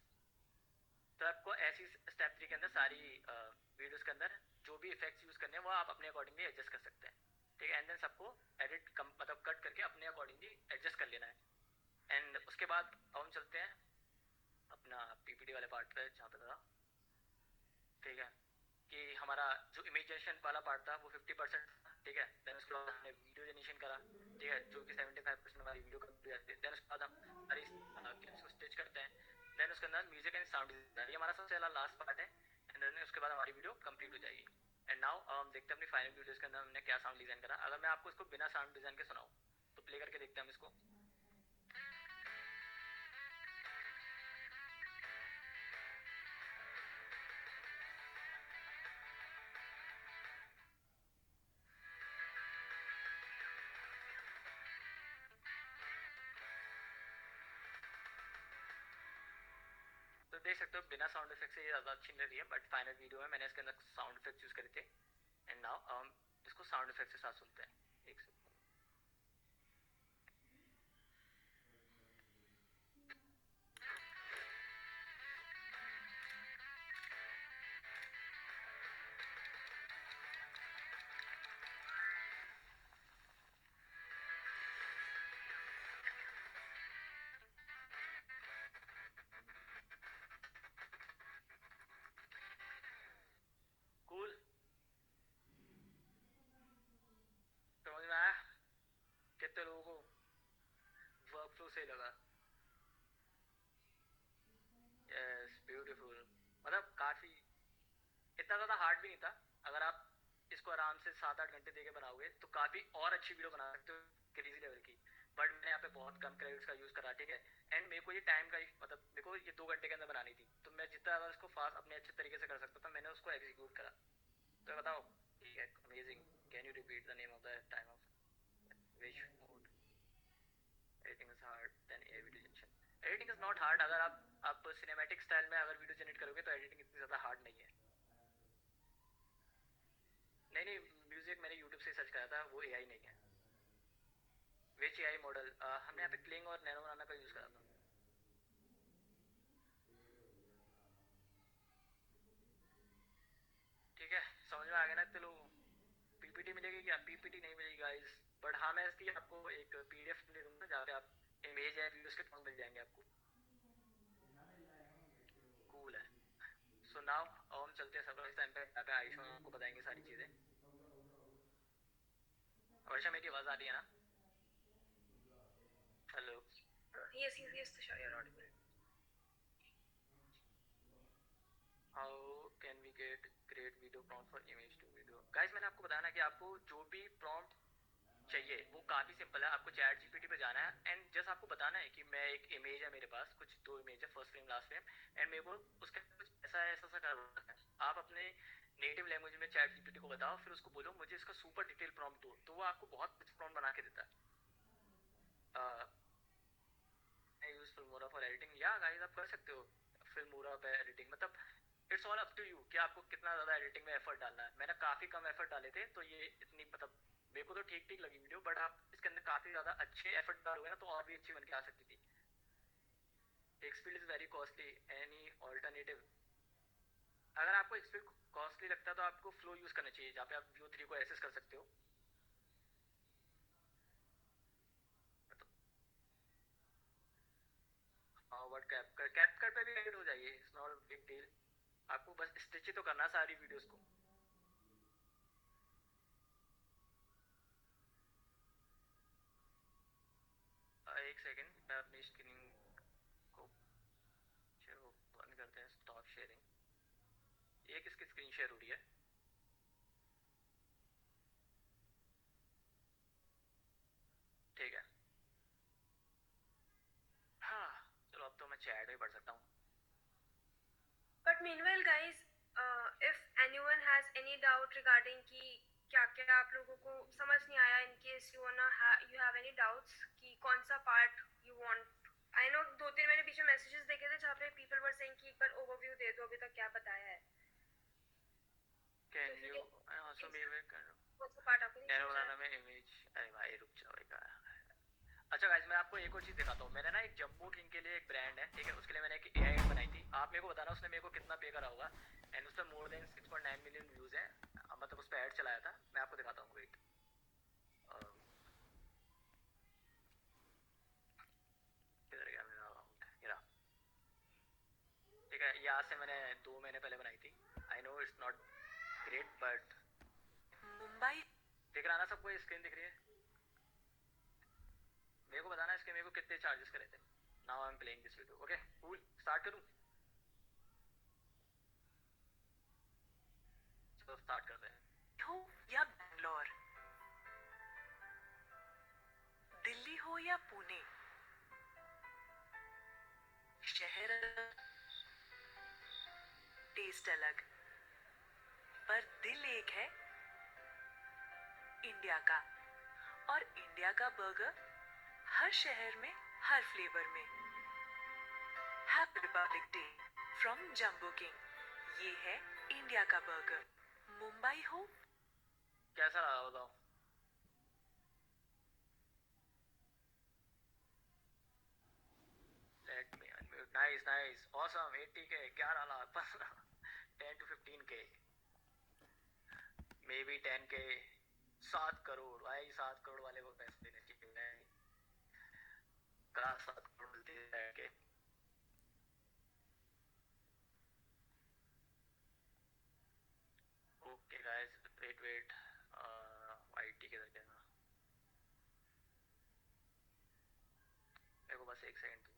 तो आपको ऐसी स्टेप 3 के अंदर सारी वीडियोस के अंदर जो भी इफेक्ट्स यूज करने हैं वो आप अपने अकॉर्डिंगली एडजस्ट कर सकते हैं, ठीक है। एंड देन सबको एडिट कम मतलब कट करके अपने अकॉर्डिंगली एडजस्ट कर लेना है। एंड उसके बाद अब हम चलते हैं अपना पीपीटी वाले पार्ट पे जहाँ पे था, ठीक है, कि हमारा जो इमेजिनेशन वाला पार्ट था वो 50%, ठीक है। देन उसके बाद हमने वीडियो जनरेशन करा, ठीक है, जो कि 75% हमारी वीडियो कंप्लीट जाती है। देन उसके बाद हम सारी क्लिप्स को स्टिच करते हैं। देन उसके अंदर म्यूजिक एंड साउंड डिजाइन, ये हमारा सबसे लास्ट पार्ट है। एंड देन उसके बाद हमारी वीडियो कंप्लीट हो जाएगी। एंड नाउ हम देखते हैं अपनी फाइनल वीडियोस के अंदर हमने क्या साउंड डिजाइन करा। अगर मैं आपको इसको बिना साउंड डिजाइन के सुनाऊं तो प्ले करके देखते हैं हम इसको। तो देख सकते हो बिना साउंड इफेक्ट से ये ज़्यादा अच्छी नहीं रही है, बट फाइनल वीडियो में मैंने इसके अंदर साउंड इफेक्ट यूज़ करे थे। एंड नाउ हम इसको साउंड इफेक्ट के साथ सुनते हैं। एक सेकंड। कूल। समझ में आया? कितने लोगों को वर्क फ्लो सही लगा? Yes beautiful. मतलब काफ़ी इतना ज़्यादा हार्ड भी नहीं था। अगर आप इसको आराम से 7-8 घंटे दे के बनाओगे तो काफ़ी और अच्छी वीडियो बना सकते हो, क्रेजी लेवल की। बट मैंने यहाँ पे बहुत कम क्रेडिट्स का यूज़ करा, ठीक है। एंड मेरे को ये टाइम का मतलब मेरे को ये 2 घंटे के अंदर बनानी थी, तो मैं जितना ज़्यादा इसको फास्ट अपने अच्छे तरीके से कर सकता था मैंने उसको एग्जीक्यूट करा। तो बताओ, ठीक है, amazing. Can you repeat the name of the time of which mode? Editing is hard then a video generation. Editing is not hard. अगर आप सिनेमैटिक स्टाइल में अगर वीडियो जनरेट करोगे तो एडिटिंग इतनी ज़्यादा हार्ड नहीं है। नहीं नहीं, म्यूजिक मैंने यूट्यूब से सर्च करा था, वो एआई नहीं है। विच एआई मॉडल? हमने यहाँ पे क्लिंग और नैनो बनाना का यूज़ करा था। ठीक है, समझ में आ गया ना? चलो, पीपीटी मिलेगी क्या? पीपीटी नहीं मिलेगी गाइस, बट हाँ मैं इसकी आपको एक पीडीएफ दे दूंगा जहाँ पे आप इमेज या वीडियोस के फॉर्म मिल जाएंगे आपको। कूल है। सो नाउ अब हम चलते हैं सरप्राइज टाइम पे, यहाँ पे आयुष्मान आपको बताएंगे सारी चीज़ें। वर्षा मेरी आवाज़ आ रही है ना? Hello? Yes, yes, yes, Tushar, you're audible. How can we get great video prompt for image to video? Guys मैंने आपको बताया ना कि आपको जो भी प्रॉम्प्ट चाहिए वो काफ़ी सिंपल है। आपको चैट जीपीटी पे जाना है एंड जस्ट आपको बताना है कि मैं एक इमेज है मेरे पास, कुछ दो इमेज है, first frame last frame, and मेरे को उसके अंदर कुछ ऐसा ऐसा सा करना है। आप अपने नेटिव लैंग्वेज में चैट जीपीटी को बताओ, फिर उसको बोलो मुझे इसका सुपर डिटेल प्रॉम्प्ट दो, तो वो आपको बहुत कुछ प्रॉम्प्ट बना के देता है। I use Filmora for editing. या गाइस आप कर सकते हो फिल्मोरा पे एडिटिंग, मतलब it's all up to you कि आपको कितना ज़्यादा एडिटिंग में एफर्ट डालना है। मैंने काफ़ी कम एफर्ट डाले थे तो ये इतनी मतलब मेरे को तो ठीक ठीक लगी वीडियो, बट आप इसके अंदर काफ़ी ज़्यादा अच्छे एफर्ट डालोगे ना तो और भी अच्छी बन के आ सकती थी। Expeed is very costly, any alternative? अगर आपको एक्सपीड कॉस्टली लगता है तो आपको फ्लो यूज़ करना चाहिए जहाँ पे आप व्यू 3 को एसेस कर सकते हो। हाँ, बट कैपकट पे भी एडिट हो जाएगी, इट्स नॉट बिग डील। आपको बस स्टिच ही तो करना है सारी वीडियोस को। एक सेकेंड, मैं अपनी स्क्रीन को चलो बंद करते हैं, स्टॉप शेयरिंग। ये किसकी स्क्रीन शेयर हो रही है? ठीक है। हाँ चलो, अब तो मैं चैट में पढ़ सकता हूँ। But meanwhile, guys, if anyone has any doubt regarding कि क्या क्या आप लोगों को समझ नहीं आया, in case you have any doubts कि कौन सा part you want, I know 2-3 मैंने पीछे messages देखे थे जहाँ पे people were saying कि एक बार overview दे दो अभी तक क्या बताया है। Can you also be aware कर कौन सा part आपको नहीं कैन समझ आया? बनाना में इमेज। अरे भाई रुक जाओ एक। अच्छा गाइस, मैं आपको एक और चीज़ दिखाता हूँ। मैंने ना एक जम्बो किंग के लिए एक ब्रांड है, ठीक है, उसके लिए मैंने एक एआई एड बनाई थी। आप मेरे को बताना उसने मेरे को कितना पे करा होगा। एंड उस पर मोर देन 6.9 मिलियन व्यूज़ है। मतलब उस पर ऐड चलाया था। मैं आपको दिखाता हूँ, वेट। किधर गया मेरा अकाउंट? ये रहा। ठीक है, ये आज से मैंने 2 महीने पहले बनाई थी। I know it's not great but Mumbai दिख रहा ना सबको? ये स्क्रीन दिख रही है? मेरे को बताना इसके मेरे को कितने चार्जेस करे थे। Now I am playing this video. Okay cool, start करूँ? चलो स्टार्ट करते हैं। हो या बैंगलोर, दिल्ली हो या पुणे, शहर टेस्ट अलग, पर दिल एक है इंडिया का। और इंडिया का बर्गर हर शहर में, हर फ्लेवर में। Happy Republic day from jumbo king. ये है इंडिया का बर्गर। मुंबई हो कैसा रहा बताओ? Let me unmute. Nice nice awesome. 80K, 11 lakh 15, 10 to 15K, may be 10K, 7 crore. भाई 7 करोड़ वाले को पैसे देने चाहिए। कहाँ 7 करोड़ मिलते हैं के? Okay guys, wait wait. YT किधर गया? मेरे को बस एक सेकंड दो।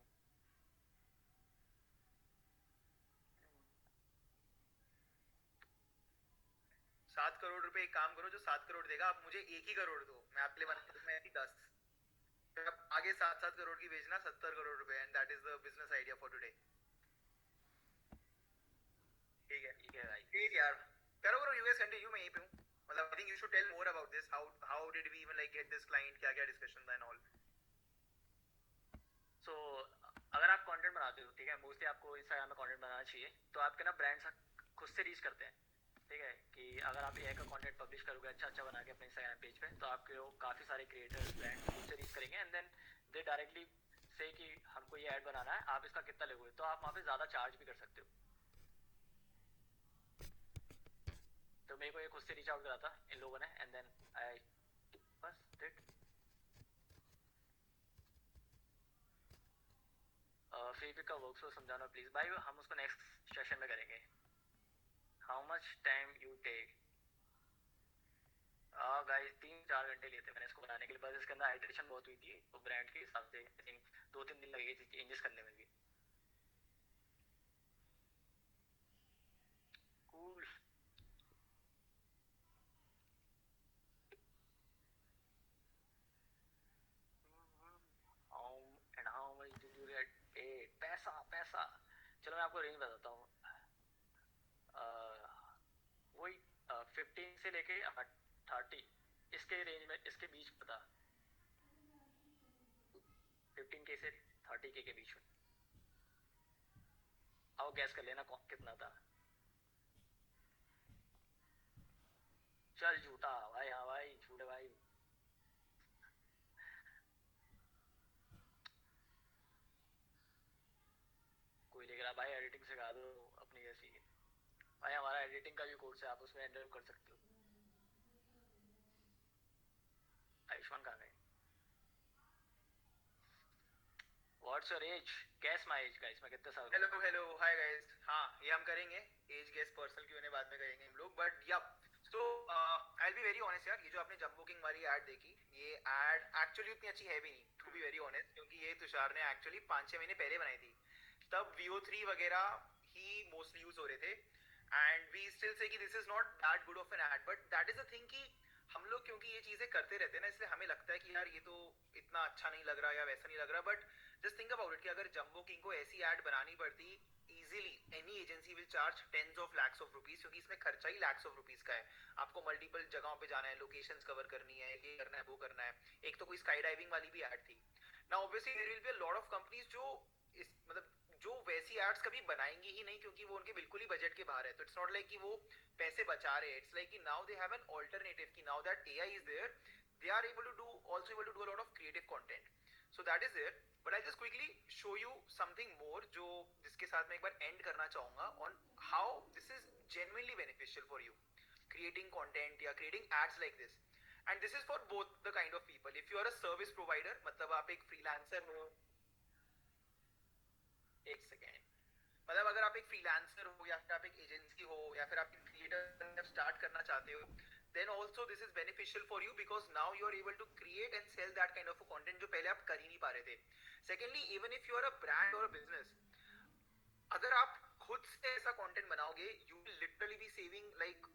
7 करोड़ रुपए, एक काम करो, जो 7 करोड़ देगा आप मुझे 1 ही करोड़ दो, मैं आपके लिए बना दूं, मैं 10। फिर आप आगे 7-7 करोड़ की भेजना, 70 करोड़ रुपए, and that is the business idea for today. ठीक है? ठीक है भाई। ठीक यार, करो करो, यूएस कंटिन्यू, मैं यहीं पे हूँ। मतलब I think you should tell more about this, how did we even like get this client, क्या क्या डिस्कशन था एंड ऑल। सो अगर आप कंटेंट बनाते हो, ठीक है, मोस्टली आपको इंस्टाग्राम में कंटेंट बनाना चाहिए, तो आपके ना ब्रांड्स खुद से रीच करते हैं। ठीक है, कि अगर आप एआई का कंटेंट पब्लिश करोगे अच्छा अच्छा बना के अपने इंस्टाग्राम पेज पे, तो आपके लोग काफ़ी सारे क्रिएटर्स ब्रांड खुद से रीच करेंगे। एंड देन दे डायरेक्टली से कि हमको ये ऐड बनाना है, आप इसका कितना लोगे, तो आप वहाँ पे ज़्यादा चार्ज भी कर सकते हो। तो मेरे को ये खुद से रीच आउट करा था इन लोगों ने, एंड देन आई बस डिड। फ्री पिक का वर्कफ्लो समझाना प्लीज़ भाई, हम उसको नेक्स्ट सेशन में करेंगे। How much time you take? Guys 3-4 घंटे लिए थे मैंने इसको बनाने के लिए। बस इसके अंदर आइटरेशन बहुत हुई थी, तो ब्रांड के हिसाब से आई थिंक 2-3 दिन लगे थे चेंजेस करने में भी। Cool. How much did you get paid? पैसा पैसा। चलो मैं आपको रेंज बताता हूँ। वही 15 से लेके 30, इसके रेंज में, इसके बीच में था। 15K से 30K के बीच में। आओ गैस कर लेना कितना था। चल झूठा भाई, हाँ भाई झूठे भाई। कोई देख रहा भाई, एडिटिंग सिखा दो अपनी जैसी। भाई हमारा एडिटिंग का भी कोर्स है, आप उसमें एनरोल कर सकते हो। आयुष्मान कहाँ गए? What's your age? Gas my age guys, मैं कितने साल का हेलो हेलो हाय गाइस, हाँ ये हम करेंगे एज गेस पर्सनल क्यों बाद में करेंगे हम लोग, बट या सो आई बी वेरी ऑनेस्ट यार, ये जो आपने जंप बुकिंग वाली ऐड देखी, ये ऐड एक्चुअली उतनी अच्छी है भी नहीं टू बी वेरी ऑनेस्ट, क्योंकि ये तुषार ने एक्चुअली 5-6 महीने पहले बनाई थी, तब VO3 वगैरह ही मोस्टली यूज हो रहे थे, एंड वी स्टिल से कि this is not that good of an ad, but that is the thing कि हम लोग क्योंकि ये चीजें करते रहते हैं ना, इसलिए हमें लगता है कि यार ये तो इतना अच्छा नहीं लग रहा या वैसा नहीं लग रहा, but just think about it कि अगर जंबो किंग को ऐसी ऐड बनानी पड़ती, easily any agency will charge tens of lakhs of rupees, क्योंकि इसमें खर्चा ही लैक्स ऑफ रुपीज का है, आपको मल्टीपल जगहों पे जाना है, लोकेशंस कवर करनी है, ये करना है वो करना है, एक तो कोई स्काई डाइविंग वाली भी ऐड थी ना, obviously there will be a lot of companies जो इस मतलब जो वैसी एड्स कभी बनाएंगी ही नहीं, क्योंकि वो उनके बिल्कुल ही बजट के बाहर है, तो इट्स नॉट लाइक कि वो पैसे बचा रहे हैं, इट्स लाइक कि now they have an alternative, कि now that AI is there, they are able to do also able to do a lot of creative content, so that is there, but I'll just quickly show you something more जो जिसके साथ मैं एक बार end करना चाहूंगा on how this is genuinely beneficial for you creating content या creating ads like this, and this is for both the kind of people, if you are a service provider, मतलब आप एक freelancer हो, एक second, मतलब अगर आप एक फ्रीलांसर हो या फिर आप एक एजेंसी हो या फिर आप क्रिएटर स्टार्ट करना चाहते हो, then also this is beneficial for you because now you are able to create and sell that kind of a content जो पहले आप कर ही नहीं पा रहे थे. Secondly, even if you are a brand or a business, अगर आप खुद से ऐसा कंटेंट बनाओगे, you will literally be saving like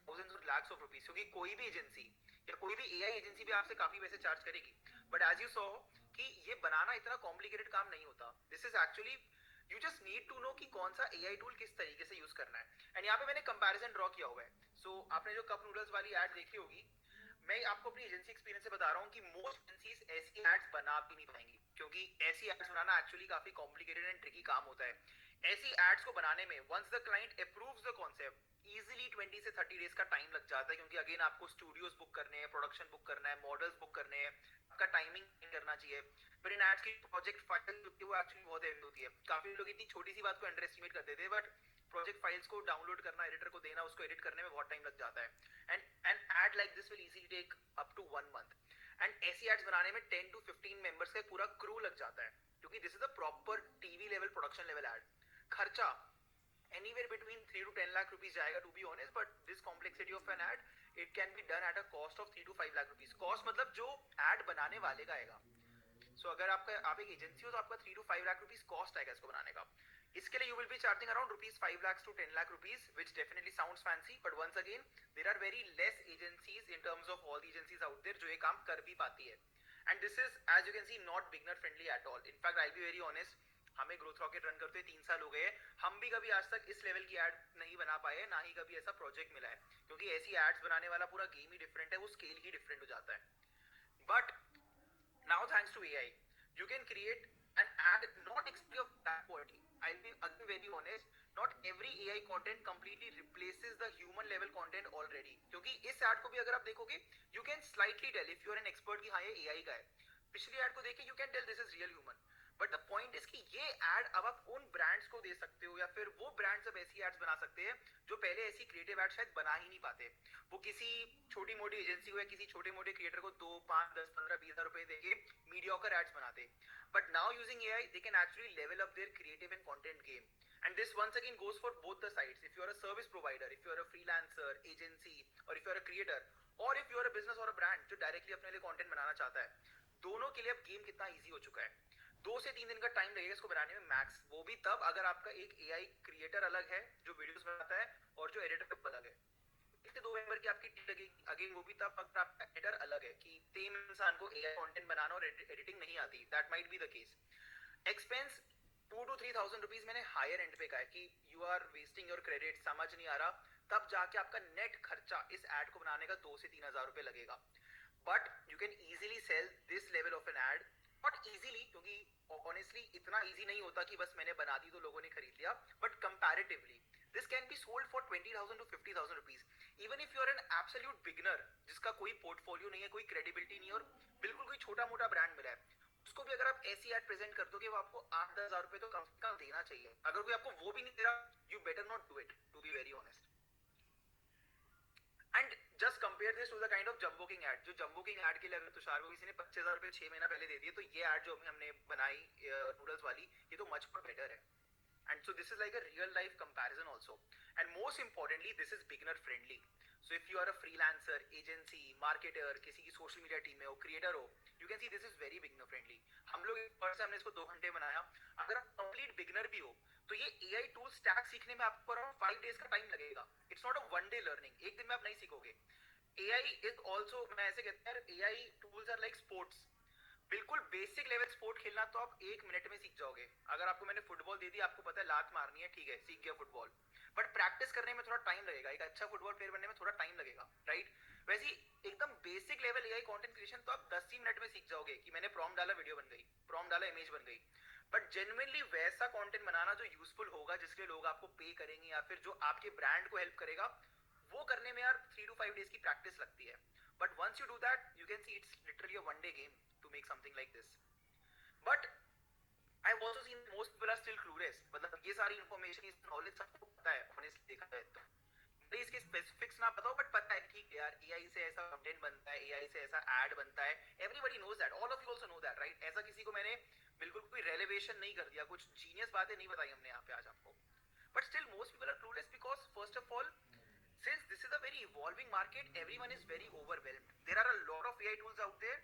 thousands or lakhs of rupees, क्योंकि कोई भी एजेंसी या कोई भी AI एजेंसी भी आपसे काफी पैसे चार्ज करेगी, बट एज यू सॉ कि ये बनाना इतना कॉम्प्लिकेटेड काम नहीं होता. This is actually you just need to know कि कौन सा AI टूल किस तरीके से यूज करना है, एंड यहाँ पे मैंने कंपैरिजन ड्रॉ किया हुआ है. सो आपने जो कप नूडल्स वाली एड देखी होगी, मैं आपको अपनी एजेंसी एक्सपीरियंस से बता रहा हूँ कि मोस्ट एजेंसीज ऐसी एड्स बना भी नहीं पाएंगी, क्योंकि ऐसी एड्स बनाना एक्चुअली काफी कॉम्प्लिकेटेड एंड ट्रिकी काम होता है. ऐसी एड्स को बनाने में once the client approves the concept, easily 20 से 30 डेज का टाइम लग जाता है, क्योंकि अगेन आपको स्टूडियोज बुक करने हैं, प्रोडक्शन बुक करना है, मॉडल्स बुक करने हैं, आपका टाइमिंग करना चाहिए. फिर इन एड्स की प्रोजेक्ट फाइल होती है वो एक्चुअली बहुत हेवी होती है. काफी लोग इतनी छोटी सी बात को अंडर एस्टिमेट करते थे, बट प्रोजेक्ट फाइल्स को डाउनलोड करना, एडिटर को देना, उसको एडिट करने में बहुत टाइम लग जाता है, and an ad like this will easily take up to 1 month, and ऐसी एड्स बनाने में 10 to 15 मेंबर्स का पूरा क्रू लग जाता है, क्योंकि this is a proper TV level production level ad. खर्चा anywhere between 3 to 10 lakh rupees जाएगा, to be honest, but this complexity of an ad it can be done at a cost of 3 to 5 lakh rupees. cost मतलब जो ad बनाने वाले का आएगा. so अगर आप एक एजेंसी हो तो आपका 3 to 5 lakh rupees cost आएगा इसको बनाने का. इसके लिए you will be charging around rupees 5 lakhs to 10 lakh rupees, which definitely sounds fancy, but once again there are very less agencies in terms of all the agencies out there जो ये काम कर भी पाती है, and this is as you can see not beginner friendly at all. in fact I'll be very honest, हमें growth rocket run करते 3 साल हो गए, हम भी कभी आज तक इस लेवल की एड नहीं बना पाए, ना ही कभी ऐसा प्रोजेक्ट मिला है, क्योंकि ऐसी एड्स बनाने वाला पूरा गेम ही डिफरेंट है, वो स्केल ही डिफरेंट हो जाता है. But now thanks to AI you can create an ad not exactly of that quality. I'll be again very honest, not every AI content completely replaces the human level content already, क्योंकि इस ad को भी अगर आप देखोगे you can slightly tell if you are an expert कि हाँ ये AI का है. पिछली ad को देख के you can tell this is real human, but the point is कि ये एड अब आप उन ब्रांड्स को दे सकते हो, या फिर वो ब्रांड्स अब ऐसी एड्स बना सकते हैं जो पहले ऐसी क्रिएटिव एड शायद बना ही नहीं पाते. वो किसी छोटी मोटी एजेंसी को या किसी छोटे मोटे क्रिएटर को 2, 5, 10, 15, 20 हजार रुपए देके मीडियोकर एड्स बनाते, but now using AI they can actually level up their creative and content game, and this once again goes for both the sides. If you are a service provider, if you are a freelancer, agency, or if you are a creator, or if you are a business or a brand जो directly अपने लिए content बनाना चाहता है, दोनों के लिए अब game कितना इजी हो चुका है. 2 से 3 दिन का टाइम लगेगा इसको बनाने में मैक्स, वो भी तब अगर आपका एक AI क्रिएटर अलग है जो वीडियोस बनाता है और जो एडिटर अलग है. इससे 2 मेंबर की आपकी टीम लगेगी, अगेन वो भी तब अगर आपका एडिटर अलग है, कि सेम इंसान को AI कंटेंट बनाना और एडिटिंग नहीं आती, that might be the case. Expense 2 to 3,000 rupees मैंने हायर एंड पे कहा है कि you are wasting your credit, समझ नहीं आ रहा, तब जाके आपका नेट खर्चा इस एड को बनाने का 2 से 3,000 रुपए लगेगा. But you can easily sell this level of an ad, not easily, क्योंकि ऑनेस्टली इतना इजी नहीं होता कि बस मैंने बना दी तो लोगों ने खरीद लिया, but comparatively this can be sold for 20,000 to 50,000 rupees. Even if you are an absolute beginner जिसका कोई पोर्टफोलियो नहीं है, कोई क्रेडिबिलिटी नहीं है, और बिल्कुल कोई छोटा मोटा ब्रांड मिला है, उसको भी अगर आप ऐसी एड प्रेजेंट कर दोगे, वो आपको 8-10 हजार रुपए तो कम से कम देना चाहिए. अगर कोई आपको वो भी नहीं दे रहा, you better not do it, to be very honest. And just compare this to the kind of Jumbo King ad. जो जंबो किंग एड के लिए अगर तुषार को किसी ने 25,000 रुपए 6 महीना पहले दे दिए, तो ये एड जो हमने बनाई नूडल्स वाली, ये तो मच मोर बेटर है. And so this is like a real life comparison also. And most importantly, this is beginner friendly. So if you are a freelancer, agency, marketer, किसी की social media team में हो, creator हो, you can see this is very beginner friendly. हम लोग एक बार से हमने इसको 2 घंटे बनाया. अगर आप complete beginner भी हो, तो ये AI tool stack सीखने में आपको around 5 days का time लगेगा. It's not a one day learning. एक दिन में आप नहीं सीखोगे. AI is also, मैं ऐसे कहता हूँ, AI tools are like sports. बिल्कुल बेसिक लेवल स्पोर्ट खेलना तो आप 1 मिनट में सीख जाओगे. अगर आपको मैंने फुटबॉल दे दी, आपको पता है लात मारनी है, ठीक है, सीख गया फुटबॉल. बट प्रैक्टिस करने में थोड़ा टाइम लगेगा. एक अच्छा फुटबॉल प्लेयर बनने में थोड़ा टाइम लगेगा, राइट? वैसे ही एकदम basic level AI content creation तो आप 10 ही मिनट में सीख जाओगे कि मैंने प्रॉम्प्ट डाला, वीडियो बन गई, प्रॉम्प्ट डाला, इमेज बन गई. बट जेन्युइनली वैसा कंटेंट बनाना जो यूजफुल होगा, जिसके लोग आपको पे करेंगे या फिर जो आपके ब्रांड को हेल्प करेगा, वो करने में यार 3 to 5 डेज की प्रैक्टिस लगती है. But once you do that, you can see it's literally a one day game to make something like this. But I've also seen most people are still clueless. मतलब ये सारी information, इस knowledge सबको पता है, honestly देखा जाए तो. भले इसके specifics ना पता हो, but पता है ठीक है यार, AI से ऐसा content बनता है, AI से ऐसा ad बनता है. Everybody knows that. All of you also know that, right? ऐसा किसी को मैंने बिल्कुल कोई revelation नहीं कर दिया, कुछ genius बातें नहीं बताई हमने यहाँ पे आज आपको. But still most people are clueless because first of all, since this is a very evolving market, everyone is very overwhelmed. There are a lot of AI tools out there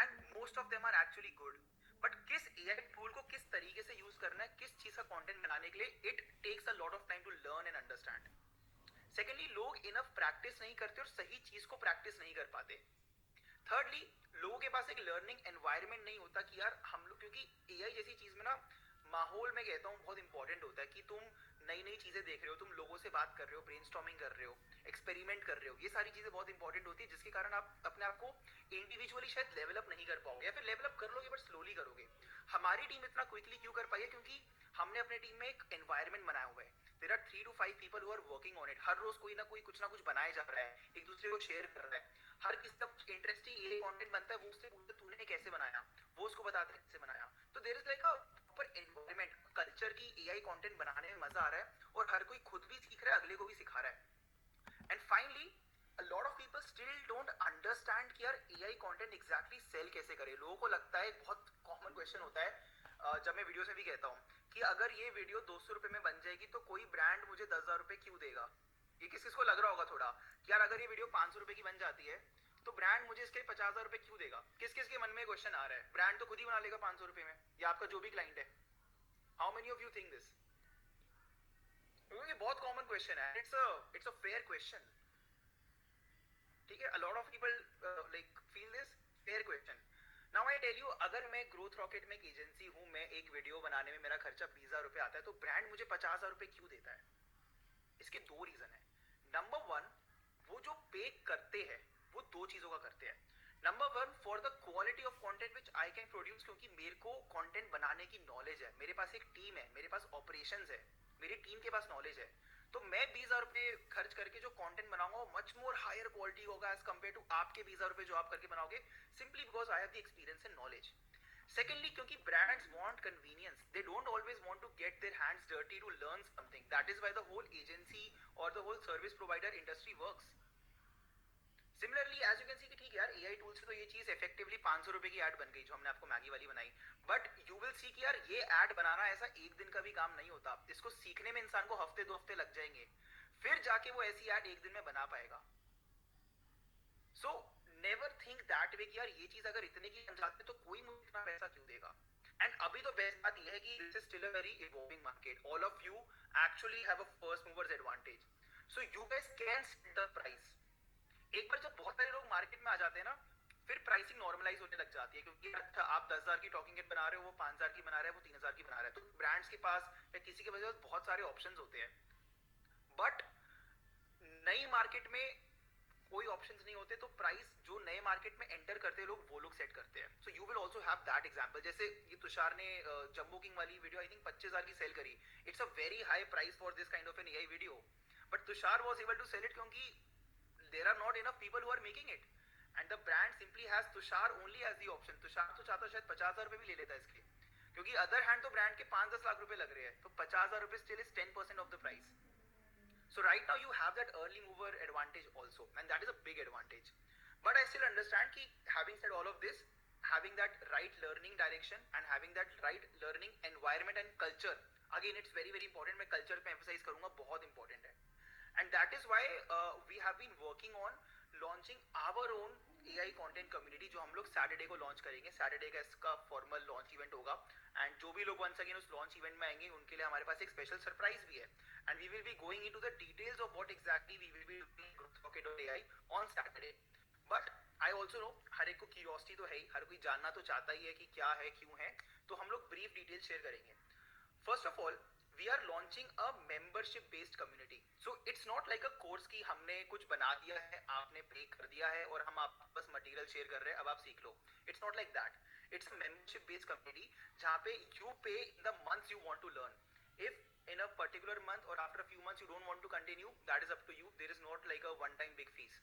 and most of them are actually good. But किस AI tool को किस तरीके से use करना है, किस चीज का कंटेंट बनाने के लिए, it takes a lot of time to learn and understand. Secondly, लोग इनफ प्रैक्टिस नहीं करते और सही चीज को प्रैक्टिस नहीं कर पाते. थर्डली, लोगों के पास एक लर्निंग एनवायरनमेंट नहीं होता कि यार हम लोग, क्योंकि एआई जैसी चीज में ना माहौल में कहता हूँ बहुत इंपॉर्टेंट होता है कि तुम नई नई चीजें देख रहे हो, तुम लोगों से बात कर रहे हो, ब्रेनस्टॉर्मिंग कर रहे हो, एक्सपेरिमेंट कर रहे हो. ये सारी चीजें बहुत इंपॉर्टेंट होती है, जिसके कारण आप अपने आप को इंडिविजुअली शायद डेवलप नहीं कर पाओगे, या फिर डेवलप कर लोगे बट स्लोली करोगे. हमारी टीम इतना क्विकली क्यों कर पाई है? क्योंकि हमने अपने टीम में एक एनवायरनमेंट बनाया हुआ है. There are 3 to 5 people who are working on it. हर रोज कोई ना कोई कुछ ना कुछ बनाया जा रहा है, एक दूसरे को शेयर कर रहा है. हर किसी का इंटरेस्टिंग ये कंटेंट बनता है, वो उससे पूछते तूने कैसे बनाया, वो उसको बताता है कैसे बनाया. तो there is like a proper environment, culture की एआई कंटेंट बनाने में मजा आ रहा है और हर कोई खुद भी सीख रहा है, अगले को भी सिखा रहा है. And finally, a lot of people still don't understand कि यार AI content exactly sell कैसे करे. लोगों को लगता है, बहुत common question होता है, जब मैं वीडियो से भी कहता हूँ कि अगर ये वीडियो 200 रुपए में बन जाएगी तो कोई ब्रांड मुझे 10,000 रुपए क्यों देगा. ये किस किस को लग रहा होगा थोड़ा कि यार अगर ये वीडियो 500 रुपए की बन जाती है तो ब्रांड मुझे इसके 50,000 रुपए क्यों देगा. किस किस के मन में क्वेश्चन आ रहा है? ब्रांड तो खुद ही बना लेगा 500 रुपए में, या आपका जो भी क्लाइंट है. How many of you think this? क्योंकि बहुत कॉमन क्वेश्चन है, इट्स अ फेयर क्वेश्चन. ठीक है, a lot of people like feel this fair question. Now I tell you, अगर मैं ग्रोथ रॉकेट में एक एजेंसी हूँ, मैं एक वीडियो बनाने में मेरा खर्चा 20,000 रुपए आता है, तो ब्रांड मुझे 50,000 रुपए क्यों देता है? इसके 2 रीजन है. नंबर 1, वो जो पे करते हैं वो 2 चीजों का करते हैं. Number 1, for the quality of content which I can produce, क्योंकि मेरे को कंटेंट बनाने की नॉलेज है, मेरे पास एक टीम है, मेरे पास ऑपरेशंस है, मेरी टीम के पास नॉलेज है. तो मैं 20,000 रुपए खर्च करके जो कंटेंट बनाऊंगा वो मच मोर हायर क्वालिटी होगा एज कंपेयर टू आपके 20,000 रुपए जो आप करके बनाओगे, simply because I have the experience and knowledge. Secondly, क्योंकि brands want convenience, they don't always want to get their hands dirty to learn something. That is why the whole agency or the whole service provider industry works. Similarly, as you can see कि ठीक है यार, AI tools से तो ये चीज effectively 500 रुपए की ad बन गई जो हमने आपको मैगी वाली बनाई. But you will see कि यार ये ad बनाना ऐसा एक दिन का भी काम नहीं होता. इसको सीखने में इंसान को हफ्ते 2 हफ्ते लग जाएंगे, फिर जाके वो ऐसी ad एक दिन में बना पाएगा. So never think that way कि यार ये चीज अगर इतने की बन जाती है तो कोई मुझे इतना पैसा क्यों देगा. And अभी तो बेस्ट बात ये है कि this is still a very evolving market. All of you actually have a first movers advantage. So you guys can set the price. एक बार जब बहुत सारे लोग मार्केट में आ जाते हैं ना, फिर प्राइसिंग नॉर्मलाइज होने लग जाती है, क्योंकि अच्छा आप 10,000 की टॉकिंग हेड बना रहे हो, वो 5,000 की बना रहा है, वो 3,000 की बना रहा है, तो ब्रांड्स के पास या किसी के पास बहुत सारे ऑप्शंस होते हैं. बट नई मार्केट में कोई ऑप्शंस नहीं होते, तो प्राइस जो नए मार्केट में एंटर करते हैं लोग, वो लोग सेट करते हैं. So you will also have that example. जैसे ये तुषार ने जंबो किंग वाली वीडियो आई थिंक 25,000 की सेल करी. It's a very high price for this kind of an AI video, but Tushar was able to sell it क्योंकि there are not enough people who are making it, and the brand simply has Tushar only as the option. Tushar तो चाहता शायद 50,000 रुपए भी ले लेता है इसके, क्योंकि अदर हैंड तो ब्रांड के 5-10 लाख रुपए लग रहे हैं, तो 50,000 रुपए still is 10% of the price. So right now you have that early mover advantage also, and that is a big advantage. But I still understand कि having said all of this, having that right learning direction and having that right learning environment and culture, again it's very very important. मैं culture पे emphasize करूँगा, बहुत important है. And that is why we have been working on launching our own AI content community, जो हम लोग Saturday को launch करेंगे. सैटरडे का इसका फॉर्मल लॉन्च इवेंट होगा, एंड जो भी लोग वंस अगेन उस लॉन्च इवेंट में आएंगे उनके लिए हमारे पास एक स्पेशल सरप्राइज भी है. And we will be going into the details of what exactly we will be doing growthrocket.ai on Saturday. But I also know हर एक को क्यूरियोसिटी तो है ही, हर कोई जानना तो चाहता ही है कि क्या है क्यों है, तो हम लोग ब्रीफ डिटेल शेयर करेंगे. First of all we are launching a membership based community. So it's not like a course कि हमने कुछ बना दिया है, आपने पे कर दिया है और हम आपको बस मटेरियल शेयर कर रहे हैं, अब आप सीख लो. It's not like that. It's a membership based community जहाँ पे you pay in the months you want to learn. If in a particular month or after a few months you don't want to continue, that is up to you. There is not like a one time big fees.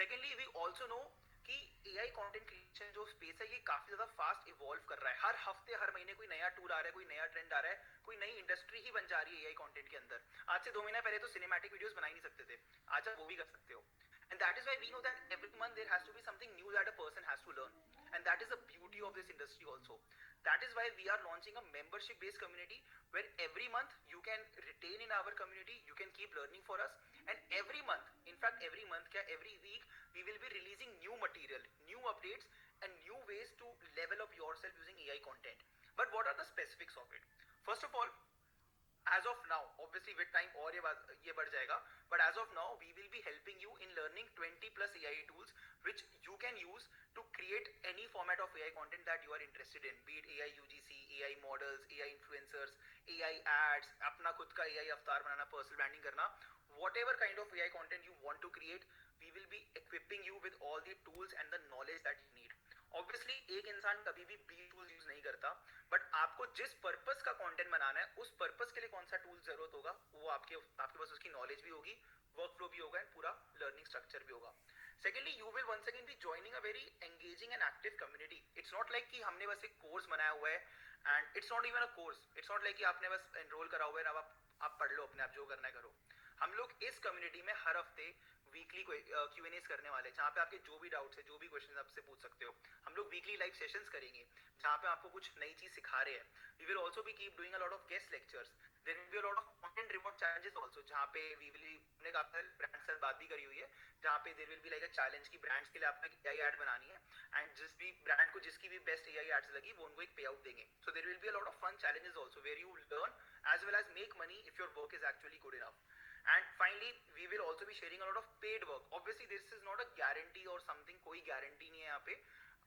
Secondly, we also know कि AI content creation जो space है ये काफी ज्यादा fast evolve कर रहा है. हर हफ्ते हर महीने कोई नया टूल आ रहा है, कोई नया ट्रेंड आ रहा है, कोई नई इंडस्ट्री ही बन जा रही है AI कंटेंट के अंदर. आज से 2 महीना पहले तो सिनेमैटिक वीडियोस बना ही नहीं सकते थे, आज आप वो भी कर सकते हो. And that is why we know that every month there has to be something new that a person has to learn. And that is the beauty of this industry also. That is why we are launching a membership based community where every month you can retain in our community, you can keep learning for us, and every month, in fact every month क्या every week we will be releasing new material, new updates and new ways to level up yourself using AI content. But what are the specifics of it? First of all, as of now, obviously with time और ये बढ़ जाएगा, but as of now we will be helping you in learning 20 plus AI tools which you can use to create any format of AI content that you are interested in, be it AI UGC, AI models, AI influencers, AI ads, अपना खुद का AI अवतार बनाना, personal branding करना, whatever kind of AI content you want to create, we will be equipping you with all the tools and the knowledge that you need. Obviously एक इंसान कभी भी B tool use नहीं करता, but आपको जिस purpose का कंटेंट बनाना है उस पर्पस के लिए कौन सा टूल जरूरत होगा वो आपके पास उसकी नॉलेज भी होगी, वर्क फ्लो भी होगा एंड पूरा लर्निंग स्ट्रक्चर भी होगा. Secondly, you will once again be joining a very engaging and active community. It's not like कि हमने बस एक कोर्स बनाया हुआ है, and it's not even a course. It's not like कि आपने बस एनरोल करा हुआ है, अब आप पढ़ लो अपने आप, जो करना है करो. हम लोग इस कम्युनिटी में हर हफ्ते वीकली Q&As करने वाले हैं, जहाँ पे आपके जो भी डाउट्स है, जो भी क्वेश्चन आपसे पूछ सकते हो. हम लोग वीकली लाइव सेशंस करेंगे जहाँ पे आपको कुछ नई चीज सिखा रहे हैं. We will also be keep doing a lot of guest lectures. There will be a lot of content reward challenges also, जहाँ पे वी विल, हमने काफी ब्रांड से बात भी करी हुई है, जहाँ पे there will be like a challenge की ब्रांड्स के लिए आपको एक AI एड बनानी है, एंड जिस भी ब्रांड को जिसकी भी बेस्ट AI एड्स लगी वो उनको एक पे आउट देंगे. So there will be a lot of fun challenges also where you learn as well as make money if your work is actually good enough. And finally, we will also be sharing a lot of paid work. Obviously, this is not a guarantee or something, कोई guarantee नहीं है यहाँ पे.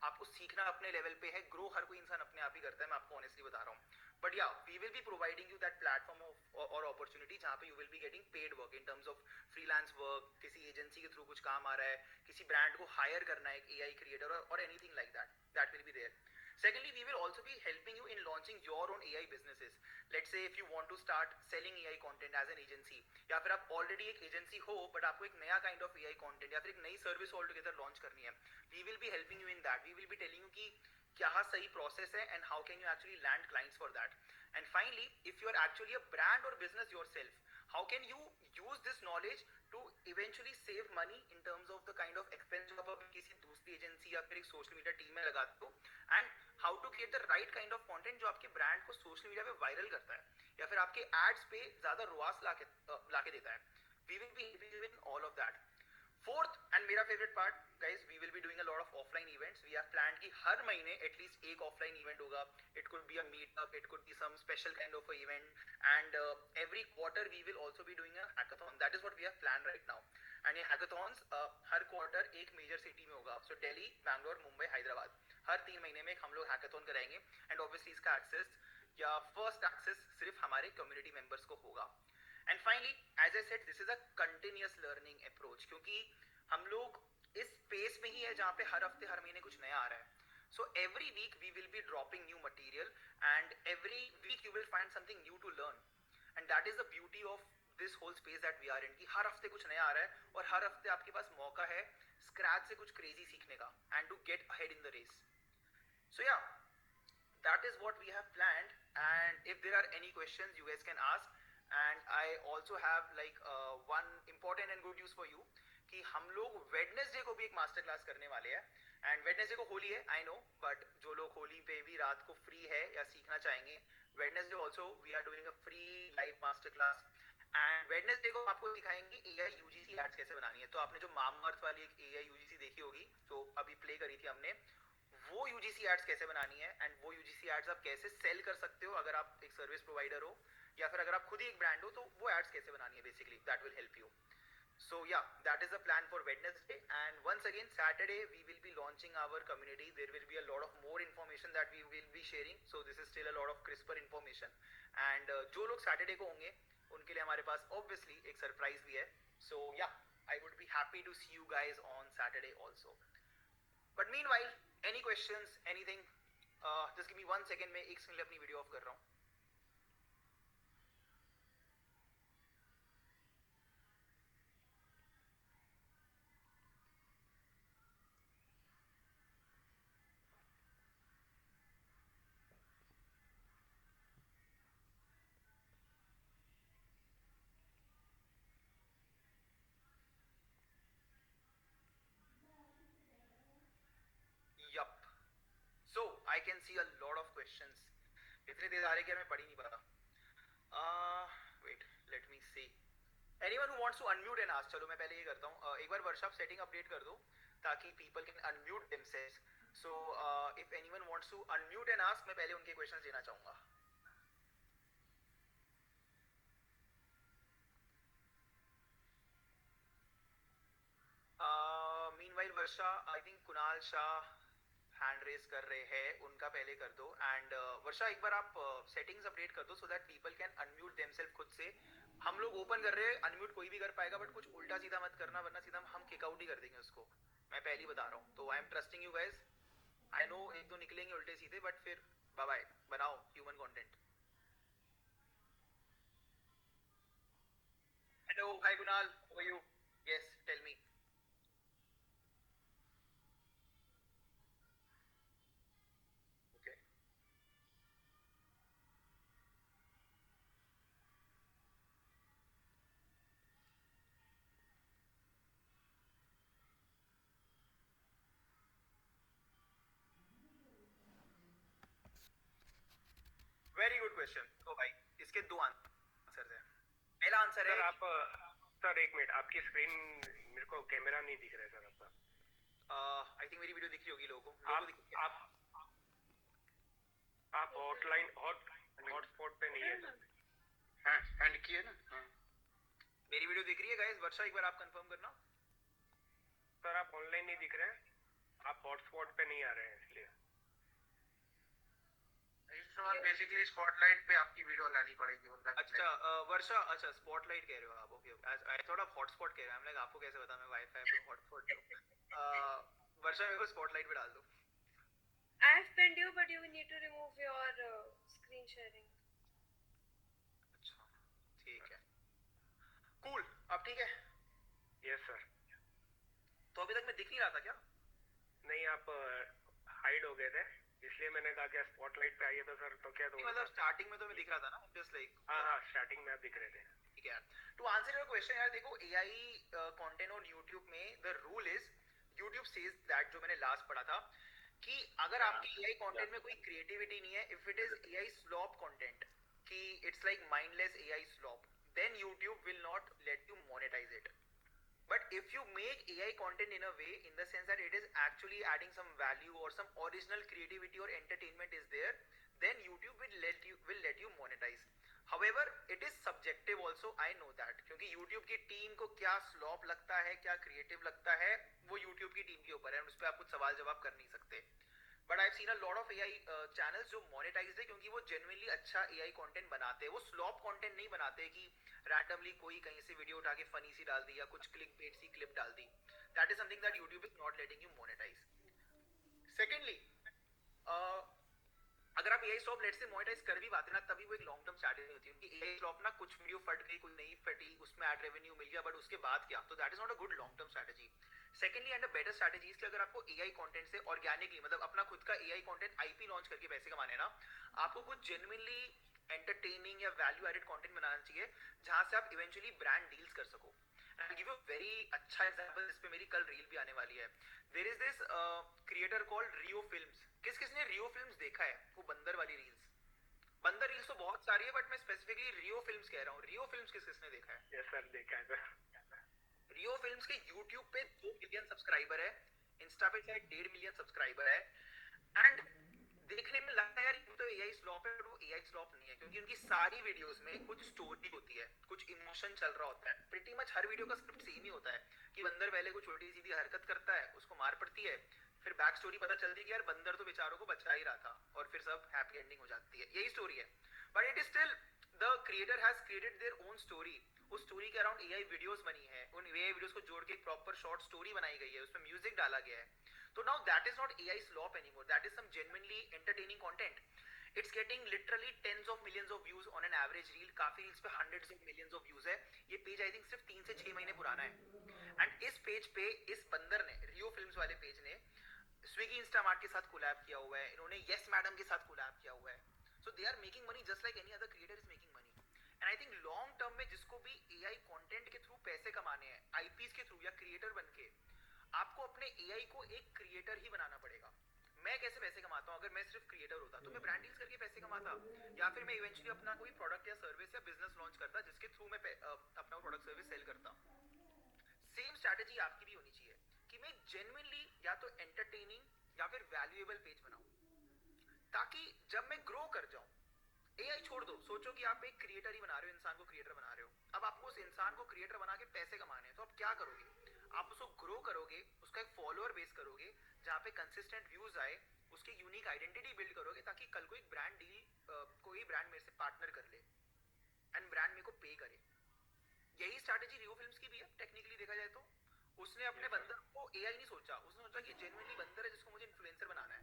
आपको सीखना अपने level पे है, ग्रो हर कोई इंसान अपने आप ही करता है, मैं आपको ऑनेस्टली बता रहा हूँ. But yeah we will be providing you that platform और अपॉर्चुनिटी जहाँ पे you will be getting paid work in terms of freelance work, किसी एजेंसी के थ्रू कुछ काम आ रहा है, किसी ब्रांड को हायर करना है, एक AI क्रिएटर और anything like that will be there. Secondly, we will also be helping you in launching your own AI businesses. Let's say if you want to start selling AI content as an agency, या फिर आप already एक agency हो but आपको एक नया kind of AI content या फिर एक नई service altogether launch करनी है, we will be helping you in that. We will be telling you कि क्या सही process है and how can you actually land clients for that. And finally, if you are actually a brand or business yourself, how can you use this knowledge to eventually save money in terms of the kind of expense जो आप किसी दूसरी agency या फिर एक social media team में लगाते हो, and how to create the right kind of content जो आपके ब्रांड को सोशल मीडिया पे वायरल करता है या फिर आपके एड्स पे ज्यादा रुआस लाके देता है. We will be helping you in all of that. Fourth and मेरा favourite part guys, we will be doing a lot of offline events. We have planned कि हर महीने एटलीस्ट एक ऑफलाइन इवेंट होगा. It could be a meetup, it could be some special kind of a event, and every quarter we will also be doing a hackathon. That is what we have planned right now. And ये hackathons हर quarter एक major city में होगा. सो दिल्ली, बैंगलोर, मुंबई, हैदराबाद, हर 3 महीने में हम लोग hackathon कराएंगे. And obviously इसका एक्सेस या फर्स्ट एक्सेस सिर्फ हमारे कम्युनिटी मेंबर्स को होगा. And finally, as I said, this is a continuous learning approach, क्योंकि हम लोग इस स्पेस में ही है जहाँ पे हर हफ्ते हर महीने कुछ नया आ रहा है. So every week we will be dropping new material, and every week you will find something new to learn. And that is the beauty of this whole space that we are in, कि हर हफ्ते कुछ नया आ रहा है और हर हफ्ते आपके पास मौका है स्क्रैच से कुछ क्रेजी सीखने का, and to get ahead in the race. So yeah, that is what we have planned, and if there are any questions you guys can ask. And I also have like one important and good news for you कि हम लोग Wednesday को भी एक master class करने वाले हैं. And Wednesday को होली है, आई नो, बट जो लोग होली पे भी रात को फ्री है या सीखना चाहेंगे, Wednesday also we are doing a free live master class. And Wednesday को आपको दिखाएंगे एआई यूजीसी एड्स कैसे बनानी है. तो आपने जो मामअर्थ वाली एक एआई यूजीसी देखी होगी जो अभी प्ले करी थी हमने, वो यूजीसी एड्स कैसे बनानी है एंड वो यूजीसी एड्स आप कैसे सेल कर सकते हो अगर आप एक सर्विस प्रोवाइडर हो या फिर अगर आप खुद ही एक ब्रांड हो, तो वो एड्स कैसे बनानी है basically, that will help you. So yeah, that is the plan for Wednesday. And once again, Saturday we will be launching our community. There will be a lot of more information that we will be sharing. So this is still a lot of crisper information. And जो लोग Saturday को होंगे उनके लिए हमारे पास obviously एक surprise भी है. So yeah, I would be happy to see you guys on Saturday also. But meanwhile, any questions, anything? Just give me 1 second. मैं एक सेकंड अपनी वीडियो ऑफ कर रहा हूँ. Yup. So I can see a lot of questions. इतने तेज आ रहे कि मैं पढ़ ही नहीं पा रहा. Wait, let me see. Anyone who wants to unmute and ask, चलो मैं पहले ये करता हूँ. एक बार वर्कशॉप सेटिंग अपडेट कर दो ताकि people can unmute themselves. So if anyone wants to unmute and ask, मैं पहले उनके questions लेना चाहूँगा. Meanwhile, Varsha, I think Kunal Shah hand raise कर रहे हैं, उनका पहले कर दो. एंड वर्षा एक बार आप सेटिंग्स अपडेट कर दो so that people can unmute themselves खुद से. हम लोग ओपन कर रहे हैं, अनम्यूट कोई भी कर पाएगा, बट कुछ उल्टा सीधा मत करना वरना सीधा हम किक आउट ही कर देंगे उसको. मैं पहले ही बता रहा हूँ. तो I am trusting you guys. I know एक दो निकलेंगे उल्टे सीधे, बट फिर बाय बाय, बनाओ human content. Hello, hi Kunal, how are you? Yes, tell me. Very good question. तो भाई इसके दो आंसर है. पहला आंसर है सर आप सर एक मिनट, आपकी स्क्रीन मेरे को कैमरा नहीं दिख रहा है सर आपका. आई थिंक मेरी वीडियो दिख रही होगी लोगों को. आप हॉटलाइन हॉटस्पॉट पे नहीं है सर. हाँ, हैंड किए ना. हाँ. मेरी वीडियो दिख रही है गाइस? वर्षा एक बार आप कंफर्म करना. सर आप ऑनलाइन नहीं दिख रहे हैं, आप हॉटस्पॉट पे नहीं आ रहे हैं इसलिए. बेसिकली स्पॉटलाइट पे आपकी वीडियो लानी पड़ेगी. अच्छा वर्षा, अच्छा स्पॉटलाइट कह रहे हो आप. ओके, आई थॉट आप हॉटस्पॉट कह रहे हैं. लाइक आपको कैसे पता मैं वाईफाई पे हॉटस्पॉट हूं. वर्षा मेरे को स्पॉटलाइट पे डाल दो. I have pinned you, but you will need to remove your screen sharing. अच्छा ठीक है, कूल. अब ठीक है. Yes sir. तो अभी तक मैं दिख नहीं रहा था क्या? नहीं, आप हाइड हो गए थे इसलिए मैंने कहा कि स्पॉटलाइट पे आइए. तो सर तो क्या मतलब स्टार्टिंग में तो मैं दिख रहा था ना, जस्ट लाइक. हाँ, स्टार्टिंग में आप दिख रहे थे. ठीक है. टू आंसर योर क्वेश्चन यार, देखो एआई कंटेंट ऑन यूट्यूब में the rule is, YouTube says that, जो मैंने लास्ट पढ़ा था कि अगर आपके एआई कंटेंट में कोई क्रिएटिविटी नहीं है, if it is AI slop content, कि it's like mindless AI slop, then YouTube will not let you monetize it. But if you make AI content in a way, in the sense that it is actually adding some value or some original creativity or entertainment is there, then YouTube will let you monetize. However, it is subjective also. I know that, क्योंकि YouTube की team को क्या slop लगता है, क्या creative लगता है, वो YouTube की टीम के ऊपर है. उस पर आप कुछ सवाल जवाब कर नहीं सकते. But I've seen a lot of AI channels जो monetized है क्योंकि वो genuinely अच्छा AI content बनाते हैं. वो slop content नहीं बनाते कि randomly कोई कहीं से वीडियो उठा के फनी सी डाल दी या कुछ clickbait सी क्लिप डाल दी. That is something that YouTube is not letting you monetize. Secondly, अगर आप AI स्लॉप लेट से मोनेटाइज कर भी पाते ना, तभी वो एक लॉन्ग टर्म स्ट्रैटेजी होती है. क्योंकि AI स्लॉप ना, कुछ वीडियो फट गई, कोई नहीं फटी, उसमें एड रेवेन्यू मिल गया, बट उसके बाद क्या, तो that is not a good long term strategy. Secondly, and a better strategy कि अगर आपको AI कंटेंट से ऑर्गेनिकली, मतलब अपना खुद का AI कंटेंट IP लॉन्च करके पैसे कमाने ना, आपको कुछ जेन्युइनली एंटरटेनिंग या वैल्यू एडेड कंटेंट बनाना चाहिए जहां से आप इवेंचुअली ब्रांड डील्स कर सको. आई गिव यू वेरी अच्छा एग्जांपल, जिस पे मेरी कल रील भी आने वाली है. There is this creator called Rio Films. किसने रियो फिल्म्स देखा है? वो बंदर वाली रील्स. बंदर रील्स तो बहुत सारी है, बट मैं स्पेसिफिकली रियो फिल्म्स कह रहा हूँ. रियो फिल्म्स किसने देखा है? यस सर, देखा है सर. रियो फिल्म्स के यूट्यूब पे 2 मिलियन सब्सक्राइबर है, इंस्टा पे शायद 1.5 मिलियन सब्सक्राइबर है. एंड देखने में लगता है यार ये तो एआई स्लॉप है, बट वो एआई स्लॉप नहीं है, क्योंकि उनकी सारी वीडियोस में कुछ स्टोरी होती है, कुछ इमोशन चल रहा होता है. प्रीटी मच हर वीडियो का स्क्रिप्ट सेम ही होता है कि बंदर पहले कुछ छोटी सीधी हरकत करता है, उसको मार पड़ती है, फिर बैक स्टोरी पता चलती है कि यार बंदर तो बेचारों को बचा ही रहा था, और फिर सब हैप्पी एंडिंग हो जाती है. यही स्टोरी है, but it is still the creator has created their own story. उस स्टोरी के अराउंड एआई वीडियोस बनी है, उन एआई वीडियोस को जोड़ के एक प्रॉपर शॉर्ट स्टोरी बनाई गई है, उसमें म्यूजिक डाला गया है. So now that is not AI slop anymore. That is some genuinely entertaining content. It's getting literally tens of millions of views on an average reel. काफी reels पे hundreds of millions of views है. ये page I think सिर्फ 3 से 6 महीने पुराना है. And इस पेज पे इस बंदर ने, रियो फिल्म्स वाले पेज ने, स्विगी इंस्टामार्ट के साथ कोलैब किया हुआ है. इन्होंने यस मैडम के साथ कोलैब किया हुआ है. So they are making money just like any other creator is making money. And I think long term में जिसको भी AI content के थ्रू पैसे कमाने हैं, IPs के थ्रू या क्रिएटर बन के, आपको अपने एआई को एक क्रिएटर ही बनाना पड़ेगा. मैं कैसे पैसे कमाता हूँ? अगर मैं सिर्फ क्रिएटर होता तो मैं ब्रांड डील्स करके पैसे कमाता, या फिर मैं इवेंचुअली अपना कोई प्रोडक्ट या सर्विस या बिजनेस लॉन्च करता जिसके थ्रू मैं अपना प्रोडक्ट सर्विस सेल करता. सेम स्ट्रैटेजी आपकी भी होनी चाहिए कि मैं जेन्युइनली या तो एंटरटेनिंग या फिर वैल्यूएबल पेज बनाऊं, ताकि जब मैं ग्रो कर जाऊं. एआई छोड़ दो, सोचो कि आप एक क्रिएटर ही बना रहे हो, इंसान को क्रिएटर बना रहे हो. अब आपको उस इंसान को क्रिएटर बना के पैसे कमाने हैं, तो आप क्या करोगे? आप उसको ग्रो करोगे, उसका एक फॉलोअर बेस करोगे जहाँ पे कंसिस्टेंट व्यूज आए, उसकी यूनिक आइडेंटिटी बिल्ड करोगे, ताकि कल को एक ब्रांड डील, कोई ब्रांड मेरे से पार्टनर कर ले एंड ब्रांड मेरे को पे करे. यही स्ट्रैटेजी रियो फिल्म्स की भी है टेक्निकली देखा जाए तो. उसने अपने बंदर को एआई नहीं सोचा, उसने सोचा कि जेन्युइनली बंदर है जिसको मुझे इन्फ्लुएंसर बनाना है,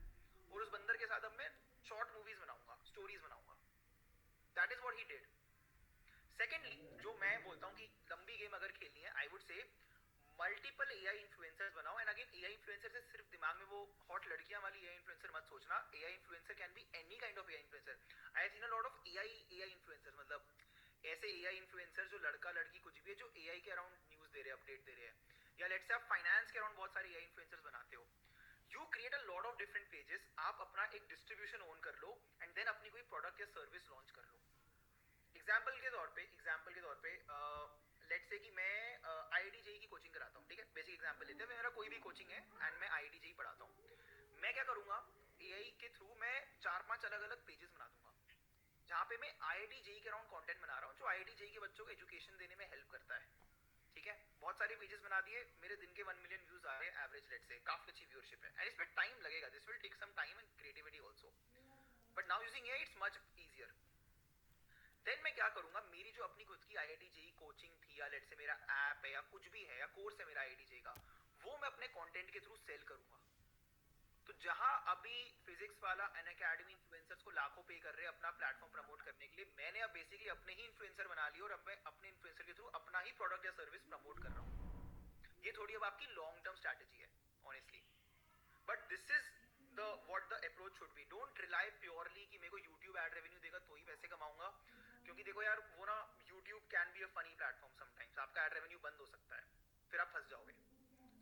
और उस बंदर के साथ अब मैं शॉर्ट मूवीज बनाऊंगा, स्टोरीज बनाऊंगा. That is what he did. Secondly, जो मैं बोलता हूँ कि लंबी गेम अगर खेलनी है, I would say multiple AI influencers बनाओ. एंड अगेन, एआई इन्फ्लुएंसर से सिर्फ दिमाग में वो हॉट लड़कियां वाली एआई इन्फ्लुएंसर मत सोचना. AI influencer can be any kind of AI influencer. I have seen a lot of AI influencers, मतलब ऐसे एआई इन्फ्लुएंसर जो लड़का लड़की कुछ भी है, जो एआई के अराउंड न्यूज दे रहे हैं, अपडेट दे रहे हैं, या लेट्स से आप फाइनेंस के अराउंड बहुत सारे एआई इन्फ्लुएंसर्स बनाते हो. You create a lot of different pages, आप अपना एक डिस्ट्रीब्यूशन ओन कर लो, एंड देन अपनी कोई प्रोडक्ट या सर्विस लॉन्च कर लो. एग्जाम्पल के तौर पे लेट्स से कि मैं आईआईटी की कोचिंग कराता हूँ, ठीक है. बेसिक एग्जाम्पल लेते हैं, मेरा कोई भी कोचिंग है एंड मैं आईआईटी पढ़ाता हूँ. मैं क्या करूंगा, एआई के थ्रू मैं 4-5 अलग अलग पेजेस बना दूंगा, जहाँ पे मैं आईआईटी के अराउंड कंटेंट बना रहा हूँ, जो आईआईटी के बच्चों को एजुकेशन देने में हेल्प करता है. ठीक है, बहुत सारे पेजेस बना दिए, मेरे दिन के 1 मिलियन व्यूज आ रहे हैं एवरेज, लेट्स से काफी अच्छी व्यूअरशिप है. एंड इसमें टाइम लगेगा, this will take some time and creativity also, but now using AI it's much easier. Then मैं क्या करूंगा, मेरी जो अपनी खुद की आईआईटी जेई कोचिंग थी, या लेट्स से मेरा ऐप है या कुछ भी है या कोर्स है मेरा आईआईटी जेई का, वो मैं अपने कंटेंट के थ्रू सेल करूंगा. तो जहां अभी फिजिक्स वाला अन अकेडमी इन्फ्लुएंसर्स को लाखों पे कर रहे हैं अपना प्लेटफॉर्म प्रमोट करने के लिए, मैंने अब बेसिकली अपने ही इन्फ्लुएंसर बना लिए, और अब मैं अपने इन्फ्लुएंसर के थ्रू अपना ही प्रोडक्ट या सर्विस प्रमोट कर रहा हूँ. ये थोड़ी अब आपकी लॉन्ग टर्म स्ट्रैटेजी है honestly, but this is the what the approach should be. Don't rely purely कि मेरे को यूट्यूब एड रेवेन्यू देगा तो ही पैसे कमाऊंगा, क्योंकि देखो यार, वो ना, YouTube can be a funny platform sometimes. आपका एड रेवेन्यू बंद हो सकता है, फिर आप फंस जाओगे.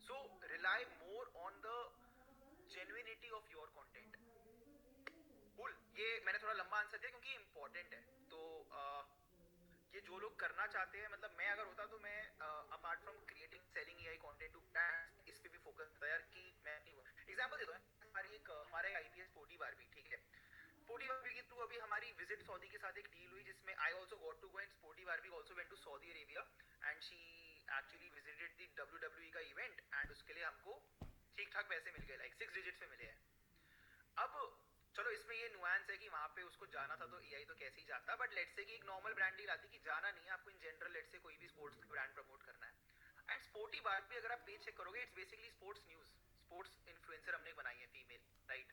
So rely more on the genuinity of your content. Cool, ये मैंने थोड़ा लंबा आंसर दिया क्योंकि इंपॉर्टेंट है. तो ये जो लोग करना चाहते हैं, मतलब मैं अगर होता तो मैं apart from creating selling AI content to brands, इस पे भी फोकस करता यार. कि मैं एग्जांपल देता हूं, हमारे आईपीएस पोटी बारबी, ठीक है. पोटी बारबी के थ्रू अभी हमारी विजिट सऊदी के साथ एक डील हुई, जिसमें I also got to go, and Potty Barbie also went to Saudi Arabia, and she actually visited the WWE का इवेंट, एंड उसके लिए हमको ठीक ठाक पैसे मिल गए, लाइक 6 डिजिट्स में मिले हैं. अब चलो, इसमें ये नुआंस है कि वहां पे उसको जाना था तो एआई तो कैसे ही जाता, बट लेट्स से कि एक नॉर्मल ब्रांड डील आती कि जाना नहीं है आपको, इन जनरल लेट्स से कोई भी स्पोर्ट्स ब्रांड प्रमोट करना है. एंड स्पोर्टी बारबी अगर आप पेज चेक करोगे, it's basically sports news, sports influencer हमने बनाई है फीमेल, राइट.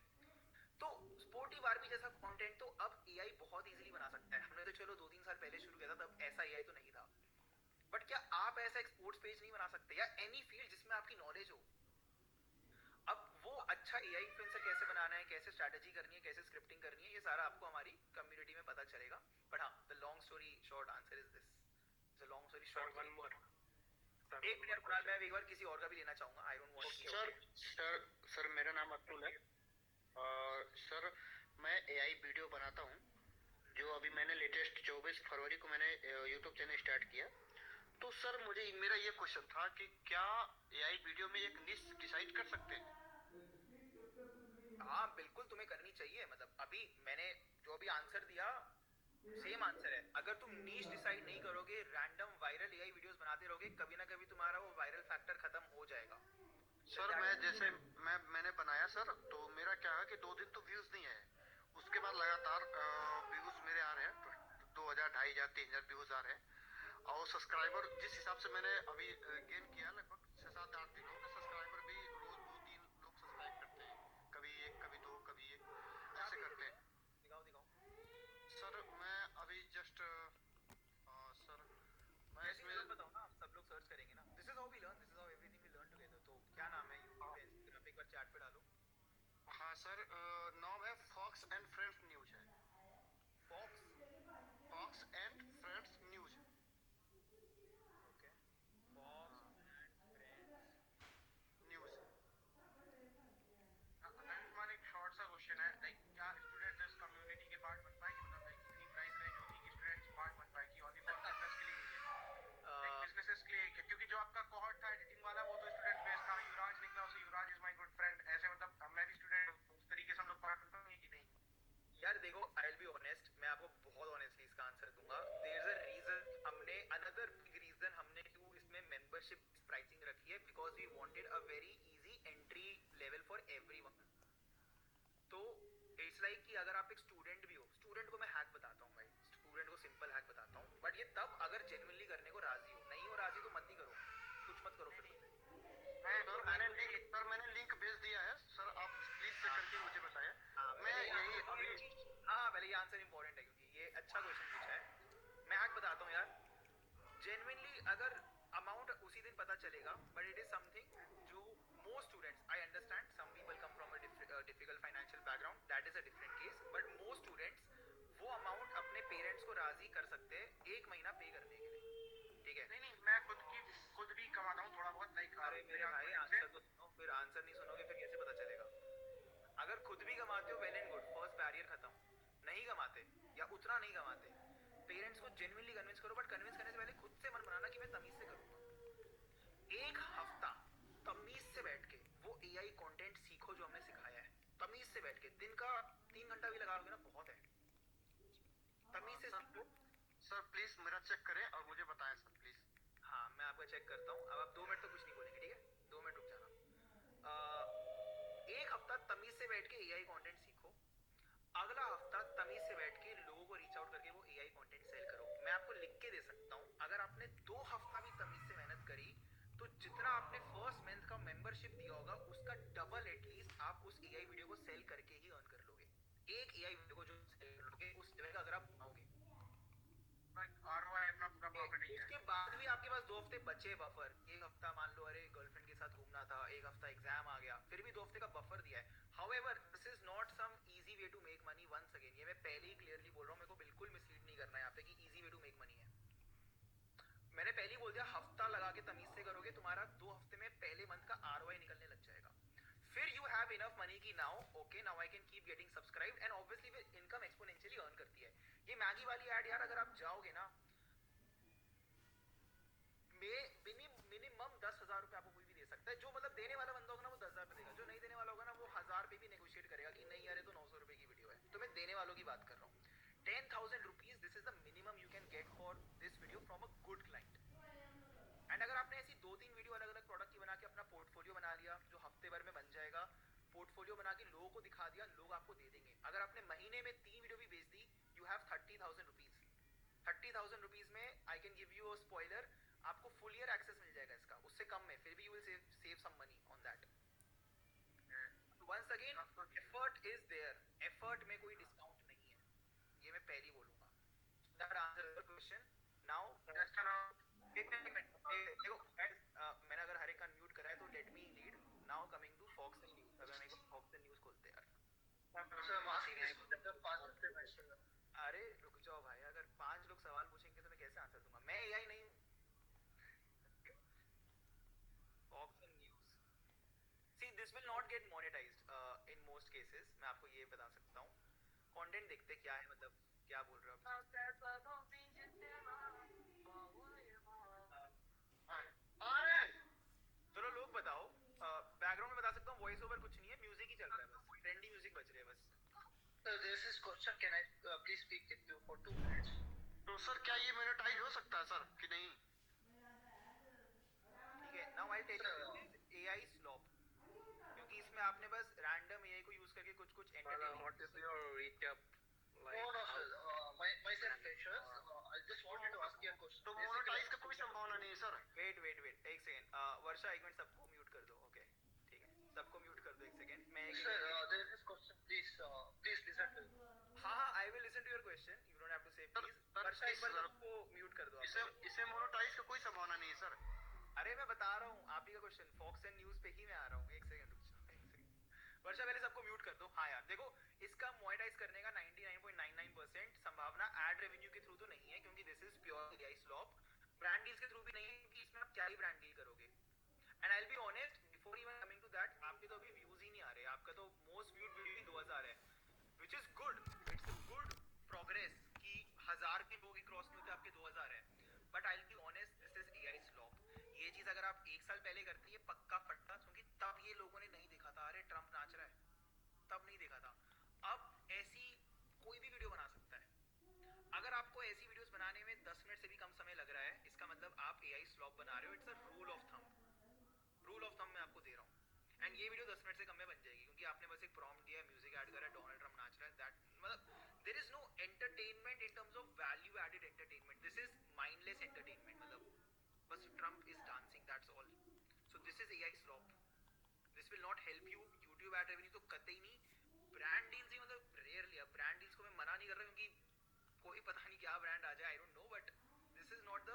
तो स्पोर्टी बारबी जैसा कंटेंट तो अब एआई बहुत इजीली बना सकता है. हमने तो चलो 2-3 साल पहले शुरू किया था, तब ऐसा एआई तो नहीं था, बट क्या आप ऐसा एक स्पोर्ट्स पेज नहीं बना सकते, या एनी फील्ड जिसमें आपकी नॉलेज हो? अब वो अच्छा एआई इन्फ्लुएंसर कैसे बनाना है, कैसे स्ट्रैटेजी करनी है, कैसे स्क्रिप्टिंग करनी है, ये सारा आपको हमारी कम्युनिटी में पता चलेगा. बट हाँ, the long story short answer is this. The long story sir short. One more. एक मिनट कुणाल, मैं एक बार किसी और का भी लेना चाहूंगा. I don't want sir sir sir मेरा नाम अतुल है. सर मैं एआई वीडियो बनाता हूँ. जो अभी मैंने लेटेस्ट 24 फरवरी को मैंने यूट्यूब चैनल स्टार्ट किया. तो सर मुझे मेरा ये क्वेश्चन था कि क्या एआई वीडियो में एक निश डिसाइड कर सकते हैं? हाँ बिल्कुल तुम्हें करनी चाहिए. मतलब अभी मैंने जो भी आंसर दिया सेम आंसर है. अगर तुम नीश डिसाइड नहीं करोगे, रैंडम वायरल एआई वीडियोस बनाते रहोगे, कभी ना कभी तुम्हारा वो वायरल फैक्टर खत्म हो जाएगा. सर मैं जैसे मैंने बनाया सर, तो मेरा क्या है कि 2 दिन तो व्यूज नहीं है. उसके बाद लगातार व्यूज मेरे आ रहे हैं. 2000, 2500, 3000 व्यूज आ रहे हैं. और सब्सक्राइबर जिस हिसाब से मैंने अभी गेन किया, लगभग 6-7-8 दिनों में सब्सक्राइबर भी रोज 2-3 लोग सब्सक्राइब करते हैं. कभी एक, कभी दो, कभी एक, ऐसे करते हैं. दिखाओ दिखाओ. सर मैं अभी जस्ट सर मैं जैसे इसमें लोग बताओ ना, सब लोग सर्च करेंगे ना. This is how we learn, this is how everything we learn together. तो क्या नाम है यूट्यूब पे, इंस्टाग्राम पे, एक बार चैट पे डालो. हाँ सर, नाम है फॉक्स एंड फ्रेंड्स न्यूज है. Fox. Fox and Friends News. Okay. Fox and Friends News. मान एक शॉर्ट सा क्वेश्चन है, लाइक क्या स्टूडेंट इस कम्युनिटी के पार्ट बन पाएंगे? मतलब लाइक इतनी प्राइस रेंज होगी कि स्टूडेंट्स पार्ट बन पाएगी, ओनली फॉर बिजनेस के लिए ही है, लाइक बिजनेसेस के लिए. क्योंकि जो आपका कोहॉर्ट था एडिटिंग वाला, वो तो स्टूडेंट बेस्ड था. युवराज निकला, उसे युवराज इज माय गुड फ्रेंड. ऐसे मतलब मैं भी स्टूडेंट, उस तरीके से हम लोग पार्ट बन पाएंगे कि नहीं? यार देखो, आई विल बी ऑनेस्ट, मैं आपको बहुत ऑनेस्टली इसका आंसर दूंगा. There is a reason. हमने अनदर बिग रीजन हमने क्यों इसमें मेंबरशिप प्राइसिंग रखी है, because we wanted a very easy entry level for everyone. तो इट्स लाइक कि अगर आप एक स्टूडेंट भी हो, स्टूडेंट को मैं हैक बताता हूँ भाई, स्टूडेंट को सिंपल हैक बताता हूँ. बट ये तब अगर जेन्युइनली करने को राजी हो. नहीं हो राजी तो मत ही करो, कुछ मत करो फिर. मैंने लिंक भेज दिया है सर, आप प्लीज चेक करके मुझे बताएं. मैं यही अभी हाँ पहले ये आंसर इंपॉर्टेंट है, क्योंकि ये अच्छा क्वेश्चन पूछा है. मैं हैक बताता हूँ यार. जेन्युइनली अगर अमाउंट उसी दिन पता चलेगा, बट इट इज समथिंग जो most students, I understand some people come from a difficult financial background, that is a different case. But most students वो अमाउंट अपने पेरेंट्स को राजी कर सकते हैं 1 महीना पे करने के लिए. ठीक है. नहीं, मैं खुद भी कमाता हूँ थोड़ा बहुत, लाइक अरे मेरे भाई आंसर तो सुनो. फिर आंसर नहीं सुनोगे फिर कैसे पता चलेगा? अगर खुद भी कमाते हो, well and good, first barrier खत्म. नहीं कमाते या उतना नहीं कमाते, पेरेंट्स को जेन्युइनली कन्विंस करो. बट कन्विंस करने से पहले खुद से मन बनाना कि मैं तमीज से करूंगा. एक हफ्ता तमीज से बैठ के वो एआई कंटेंट सीखो जो हमने सिखाया है. तमीज से बैठ के दिन का 3 घंटा भी लगा लोगे ना, बहुत है. तमीज से सीखो. सर प्लीज मेरा चेक करें और मुझे बताएं सर प्लीज. हाँ मैं आपका चेक करता हूँ. अब आप 2 मिनट तो कुछ नहीं बोलेंगे, ठीक है? 2 मिनट रुक जाना. एक हफ्ता तमीज से बैठ के एआई कंटेंट सीखो. अगला हफ्ता तमीज से बैठ के लोगों को रीच आउट करके वो एआई कंटेंट सेल करो. मैं आपको लिख के दे सकता हूँ, अगर आपने 2 हफ्ता भी तमीज से मेहनत करी, तो जितना आपने फर्स्ट मंथ का मेंबरशिप दिया होगा उसका डबल एटलीस्ट आप उस एआई वीडियो को सेल करके ही अर्न कर लोगे. एक एआई वीडियो को जो सेल कर लोगे उस लेवल का अगर आप बनाओगे, आरओआई अपना पूरा प्रॉफिट ही है. उसके बाद भी आपके पास 2 हफ्ते बचे बफर. एक हफ्ता मान लो अरे गर्लफ्रेंड के साथ घूमना था, एक हफ्ता एग्जाम आ गया, फिर भी 2 हफ्ते का बफर दिया है. However this is not some easy way to make money. Once again ये मैं पहले ही क्लियरली बोल रहा हूँ, मेरे को बिल्कुल मिसलीड नहीं करना है यहाँ पे कि easy way to make money है. मैंने पहले ही बोल दिया, हफ्ता लगा के तमीज से करोगे, तुम्हारा 2 हफ्ते में पहले मंथ का आरओआई निकलने लग जाएगा. फिर यू हैव इनफ मनी की now okay, now I can keep getting subscribe and obviously फिर इनकम एक्सपोनेंशियली अर्न करती है. ये मैगी वाली ऐड यार, अगर आप जाओगे ना, मिनिमम 10,000 रुपए आपको कोई भी दे सकता है. जो मतलब देने वाला बंदा होगा ना वो 10,000 रुपए देगा, जो नहीं देने वाला होगा ना वो 1,000 पे भी नेगोशिएट करेगा कि नहीं यार ये तो 900 रुपए की वीडियो है. तो मैं देने वालों की बात कर रहा हूँ. 10,000 rupees this is the minimum you can get for this video from a good client. And अगर आपने ऐसी 2-3 वीडियो अलग अलग प्रोडक्ट की बना के अपना पोर्टफोलियो बना लिया, जो हफ्ते भर में बन जाएगा, पोर्टफोलियो बना के लोगों को दिखा दिया, लोग आपको दे देंगे. अगर आपने महीने में 3 वीडियो भी बेच दी, यू हैव 30,000 रुपीज. 30,000 रुपीज में I can give you a spoiler, आपको फुल ईयर एक्सेस मिल जाएगा इसका. उससे कम में फिर भी you will save some money on that. Once again effort is there. Effort में कोई डिस्काउंट नहीं है, ये मैं पहले ही बोलूंगा. That answer the question. Now just एक मिनट देखो, मैंने अगर हर एक का म्यूट करा है तो let me lead. Now coming to Fox and news. अगर मेरे को this will not get monetized in most cases, मैं आपको ये बता सकता हूँ. कंटेंट देखते क्या है, मतलब क्या बोल रहे हो आप. चलो लोग बताओ. बैकग्राउंड में बता सकता हूँ, वॉइस ओवर कुछ नहीं है, म्यूजिक ही चल रहा है, बस ट्रेंडी म्यूजिक बज रही है बस. This is question, can I please speak with you for 2 minutes? तो सर क्या ये मोनेटाइज हो सकता है सर कि नहीं? ठीक है, now I tell you AI slop, क्योंकि इसमें आपने बस रैंडम एआई को यूज करके कुछ कुछ entertaining. What is your recap? No, no, sir. Myself pleasures. I just wanted to ask you a question. तो मोनेटाइज का कोई संभावना नहीं है सर? वेट एक सेकंड. वर्षा एक मिनट, सबको म्यूट कर दो. ओके ठीक है, सबको म्यूट कर दो एक सेकंड. मैं एक Sir, there is this question. Please listen to me. हाँ I will listen to your question, you don't have to say please. Varsha एक बार सबको म्यूट कर दो. इसे मोनेटाइज का कोई संभावना नहीं है सर? अरे मैं बता रहा हूँ आप ही का क्वेश्चन, फॉक्स एंड न्यूज पे ही मैं आ रहा हूँ. एक सेकंड रुक जाओ, एक सेकंड. वर्षा पहले सबको म्यूट कर दो. हाँ यार देखो, इसका मोनेटाइज करने का 99.99% संभावना एड रेवेन्यू के थ्रू तो नहीं है, क्योंकि this is pure AI slop. Brand deals के थ्रू भी नहीं है, क्योंकि इसमें आप क्या ही ब्रांड डील करोगे. And I will be honest, before even coming to that, आपके तो अभी व्यूज ही नहीं आ रहे. आपका तो मोस्ट व्यूड वीडियो ही 2000 है, which is good. It's a good progress कि 1000 के लोग क्रॉस नहीं होते, आपके 2000 है. But I will be honest, this is AI slope. ये चीज अगर आप एक साल पहले करती है पक्का फटता, क्योंकि तब ये लोगों ने नहीं देखा था अरे ट्रम्प नाच रहा है, तब नहीं देखा था. अब ऐसी कोई भी वीडियो बना सकता है. अगर आपको ऐसी वीडियोस बनाने में 10 मिनट से भी कम समय लग रहा है, इसका मतलब आप एआई स्लॉप बना रहे हो. It's a rule of thumb. Rule of thumb मैं आपको दे रहा हूँ. एंड ये वीडियो 10 मिनट से कम में बन जाएगी, क्योंकि आपने बस एक प्रॉम्प्ट दिया है, म्यूजिक ऐड करा है, डोनाल्ड ट्रम्प नाच रहा है. दैट मतलब there is no entertainment in terms of value added entertainment. This is mindless entertainment. मतलब बस Trump is dancing, that's all. So this is AI slop. This will not help you. YouTube ad revenue तो कतई नहीं. Brand deals ही मतलब rarely. अब brand deals को मैं मना नहीं कर रहा, क्योंकि कोई पता नहीं क्या ब्रांड आ जाए, I don't know. But this is not the,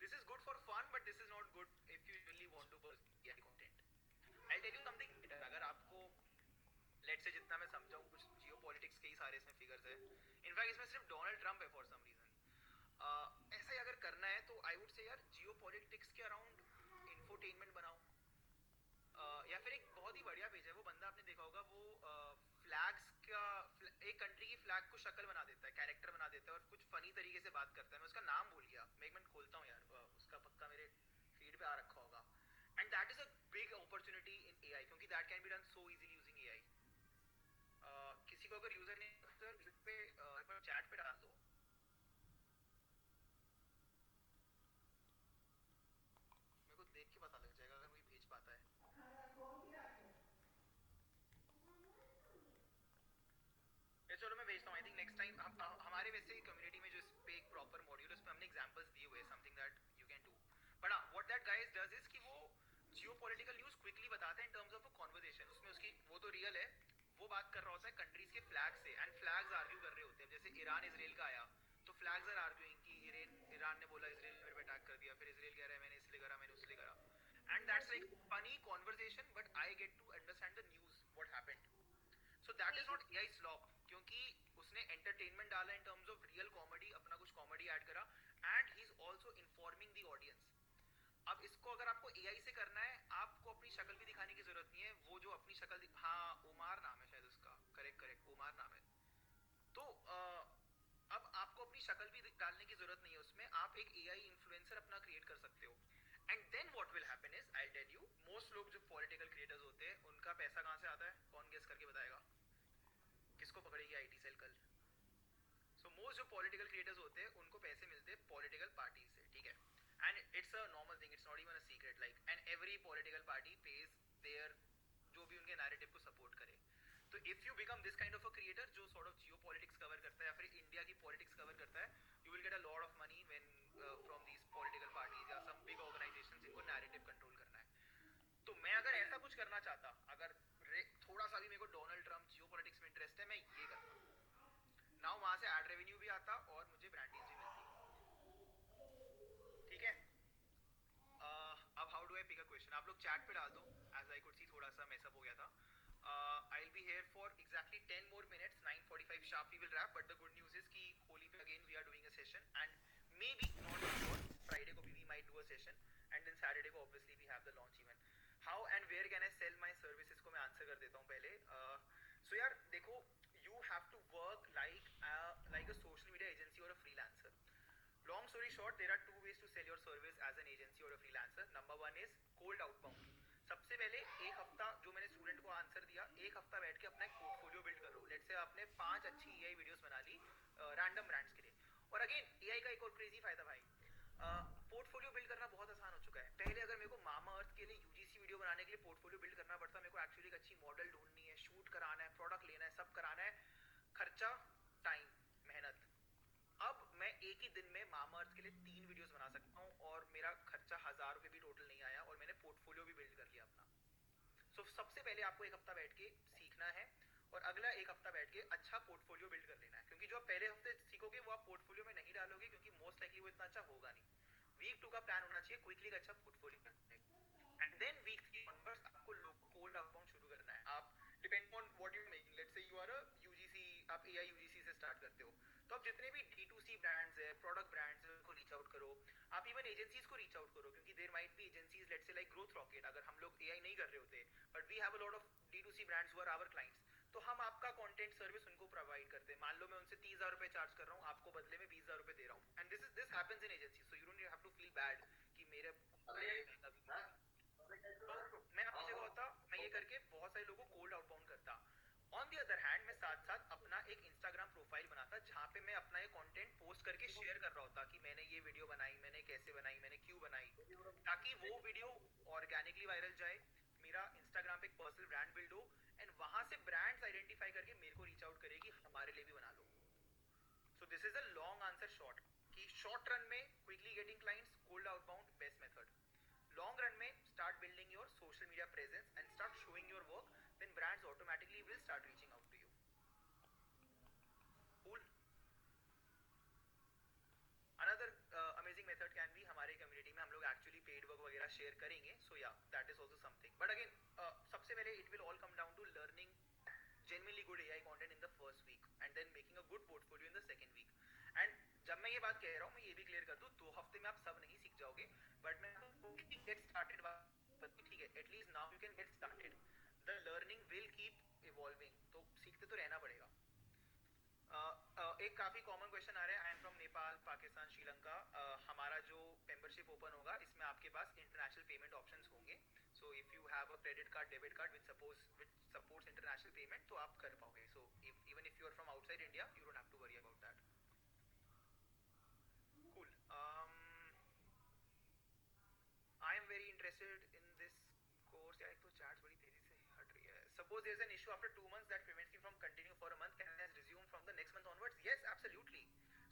this is good for fun, but this is not good if you really want to pursue AI content. I tell you something better. अगर आपको late से जितना मैं समझाऊं, कुछ जियो politics के ही सारे इसमें फिगर्स है. इनफैक्ट इसमें सिर्फ डोनाल्ड ट्रम्प है फॉर सम रीजन. ऐसा ही अगर करना है तो आई वुड से यार जियो पॉलिटिक्स के अराउंड इंफोटेनमेंट बनाओ. या फिर एक बहुत ही बढ़िया पेज है, वो बंदा आपने देखा होगा, वो फ्लैग्स का एक कंट्री की फ्लैग को शक्ल बना देता है, कैरेक्टर बना देता है, और कुछ फनी तरीके से बात करता है. मैं उसका नाम भूल गया, मैं एक मिनट खोलता हूँ यार. उसका पक्का मेरे फीड पे आ रखा होगा. And that is a big opportunity in AI, क्योंकि that can be done so easily using AI. किसी को अगर यूजर ने पे चैट पे डाल दो. मेरे को देख के पता लग जाएगा अगर कोई भेज पाता है. चलो मैं भेजता हूँ. आई थिंक नेक्स्ट टाइम हमारे वैसे कम्युनिटी में जो इस पे एक प्रॉपर मॉड्यूल है, उसमें हमने एग्जांपल्स दिए हुए हैं, something that you can do. But what that guys does is कि वो जियोपॉलिटिकल न्यूज़ क्विकली बताते हैं इन टर्म्स ऑफ अ कन्वर्सेशन. उसमें उसकी वो तो रियल है, वो बात कर रहा होता है कंट्रीज के फ्लैग से, एंड फ्लैग्स आर्ग्यू कर रहे होते हैं. जैसे ईरान इसराइल का आया, तो फ्लैग्स आर आर्ग्यूइंग कि ईरान ने बोला इसराइल ने मेरे पे अटैक कर दिया, फिर इसराइल कह रहा है मैंने इसलिए करा, मैंने उसलिए करा. And that's like funny conversation, but I get to understand the news what happened. So that is not AI slop, क्योंकि उसने एंटरटेनमेंट डाला in terms of real comedy, अपना कुछ कॉमेडी ऐड करा, and he is also informing the audience. अब इसको अगर आपको एआई से करना है, आपको अपनी शक्ल भी दिखाने की जरूरत नहीं है. वो जो अपनी शक्ल हाँ उमार नाम है शायद उसका, करेक्ट उमार नाम है. तो अब आपको अपनी शक्ल भी डालने की जरूरत नहीं है उसमें. आप एक एआई इन्फ्लुएंसर अपना क्रिएट कर सकते हो. And then what will happen is, I tell you, most लोग जो पॉलिटिकल क्रिएटर्स होते हैं, उनका पैसा कहाँ से आता है, कौन गेस करके बताएगा? किसको पकड़ेगी आईटी सेल कल? सो मोस्ट जो पॉलिटिकल क्रिएटर्स होते हैं, उनको पैसे मिलते हैं पॉलिटिकल पार्टी से. ठीक है, and it's a normal thing, it's not even a secret, like, and every political party pays their जो भी उनके narrative को support करे. तो if you become this kind of a creator जो sort of geopolitics cover करता है, या फिर इंडिया की politics cover करता है, you will get a lot of money when from these political parties या some big organizations जिनको narrative control करना है. तो मैं अगर ऐसा कुछ करना चाहता, अगर थोड़ा सा भी मेरे को डोनाल्ड ट्रम्प जियोपॉलिटिक्स में इंटरेस्ट है, मैं ये करता. नाउ वहां से एड रेवेन्यू भी आता और मुझे ब्रांड डील्स भी मिलती. ठीक है. अब how do I pick a question? आप लोग चैट पे डाल दो. एज आई कुड सी थोड़ा सा मेसअप हो गया था. आई will be here for exactly 10 more minutes. 9:45 sharp we will wrap. But the good news is कि होली पे again we are doing a session, and maybe not sure Friday को भी we might do a session, and then Saturday को obviously we have the launch event. How and where can I sell my services को मैं answer कर देता हूँ पहले. So यार देखो, you have to work like a social media agency or a freelancer. Long story short, there are two ways to sell your service as an agency or a freelancer. Number one is cold outbound. सबसे पहले एक हफ्ता, जो मैंने student को answer दिया, एक हफ्ता बैठ के अपना एक पोर्टफोलियो बिल्ड करो. लेट्स से आपने 5 अच्छी एआई वीडियोस बना ली रैंडम ब्रांड्स के लिए. और अगेन एआई का एक और क्रेजी फायदा भाई, पोर्टफोलियो बिल्ड करना बहुत आसान हो चुका है. पहले अगर मेरे को मामा अर्थ के लिए यूजीसी वीडियो बनाने के लिए पोर्टफोलियो बिल्ड करना पड़ता, मेरे को एक्चुअली एक अच्छी मॉडल ढूंढनी है, शूट कराना है, प्रोडक्ट लेना है, सब कराना है, खर्चा, टाइम, मेहनत. अब मैं एक ही दिन में मामा अर्थ के लिए 3 वीडियोस बना सकता हूँ और मेरा खर्चा 1000 रुपये भी टोटल नहीं आया और मैंने पोर्टफोलियो भी बिल्ड कर लिया अपना. सो सबसे पहले आपको एक हफ्ता बैठ के सीखना है और अगला एक हफ्ता बैठ के अच्छा पोर्टफोलियो बिल्ड कर लेना है. क्योंकि जो आप पहले हफ्ते सीखोगे वो आप पोर्टफोलियो में नहीं डालोगे, क्योंकि मोस्ट लाइकली वो इतना अच्छा होगा नहीं. वीक 2 का प्लान होना चाहिए क्विकली का अच्छा पोर्टफोलियो करने का. एंड देन वीक 3 ऑनवर्ड्स आपको लोग कोल्ड आउटबाउंड शुरू करना है. आप depend on what you making. Let's say you are a UGC, आप एआई यूजीसी से स्टार्ट करते हो, तो आप जितने भी D2C ब्रांड्स है, प्रोडक्ट ब्रांड्स है, उनको रीच आउट करो. आप इवन एजेंसीज को रीच आउट करो, क्योंकि there might be agencies let's say like Growth Rocket. अगर हम लोग एआई नहीं कर रहे होते but we have a lot of D2C brands who are our clients, तो हम आपका कंटेंट सर्विस उनको प्रोवाइड करते हैं. मान लो मैं उनसे 30,000 रुपए चार्ज कर रहा हूँ, आपको बदले में 20,000 रुपए दे रहा हूँ. And this happens in agency, so you don't have to feel bad कि मेरे तो मैं अपनी जगह होता, मैं ये करके बहुत सारे लोगों को कोल्ड आउटबाउंड करता. ऑन दी अदर हैंड मैं साथ साथ अपना एक इंस्टाग्राम प्रोफाइल बनाता जहाँ पे मैं अपना ये कंटेंट पोस्ट करके शेयर कर रहा होता कि मैंने ये वीडियो बनाई, मैंने कैसे बनाई, मैंने क्यों बनाई, ताकि वो वीडियो ऑर्गेनिकली वायरल जाए, मेरा इंस्टाग्राम पे एक पर्सनल ब्रांड बिल्ड हो एंड वहां से ब्रांड्स आइडेंटिफाई करके मेरे को रीच आउट करेगी हमारे लिए भी बना लो. So this is a long answer short, कि शॉर्ट रन में quickly getting clients, cold outbound best method. Long run में start building your social media presence and start showing your work, then brands automatically will start reaching out to you. Cool. Another amazing method can be, हमारे community में हम लोग actually paid work वगैरह share करेंगे, so yeah, that is also something. But again, सबसे पहले it will all come down to learning genuinely good AI content in the first week and then making a good portfolio in the second week. And जब मैं ये बात कह रहा हूँ, मैं ये भी क्लियर कर दूँ, 2 हफ्ते में आप सब नहीं सीख जाओगे, बट मैं गेट स्टार्टेड बात, ठीक है, at least now you can get started. The learning will keep evolving, तो सीखते तो रहना पड़ेगा. एक काफी कॉमन क्वेश्चन आ रहा है, I am from Nepal, Pakistan, Sri Lanka. हमारा जो मेंबरशिप ओपन होगा इसमें आपके पास इंटरनेशनल पेमेंट ऑप्शंस होंगे. So if you have a credit card, debit card which supports international payment, तो आप कर पाओगे. So even if you are from outside India, you don't have to worry about that. Cool. I am very interested in this course. यार एक तो charge बड़ी तेजी से हट रही है. Suppose there is an issue after 2 months that prevents me from continuing for a month. Can I resume from the next month onwards? Yes, absolutely.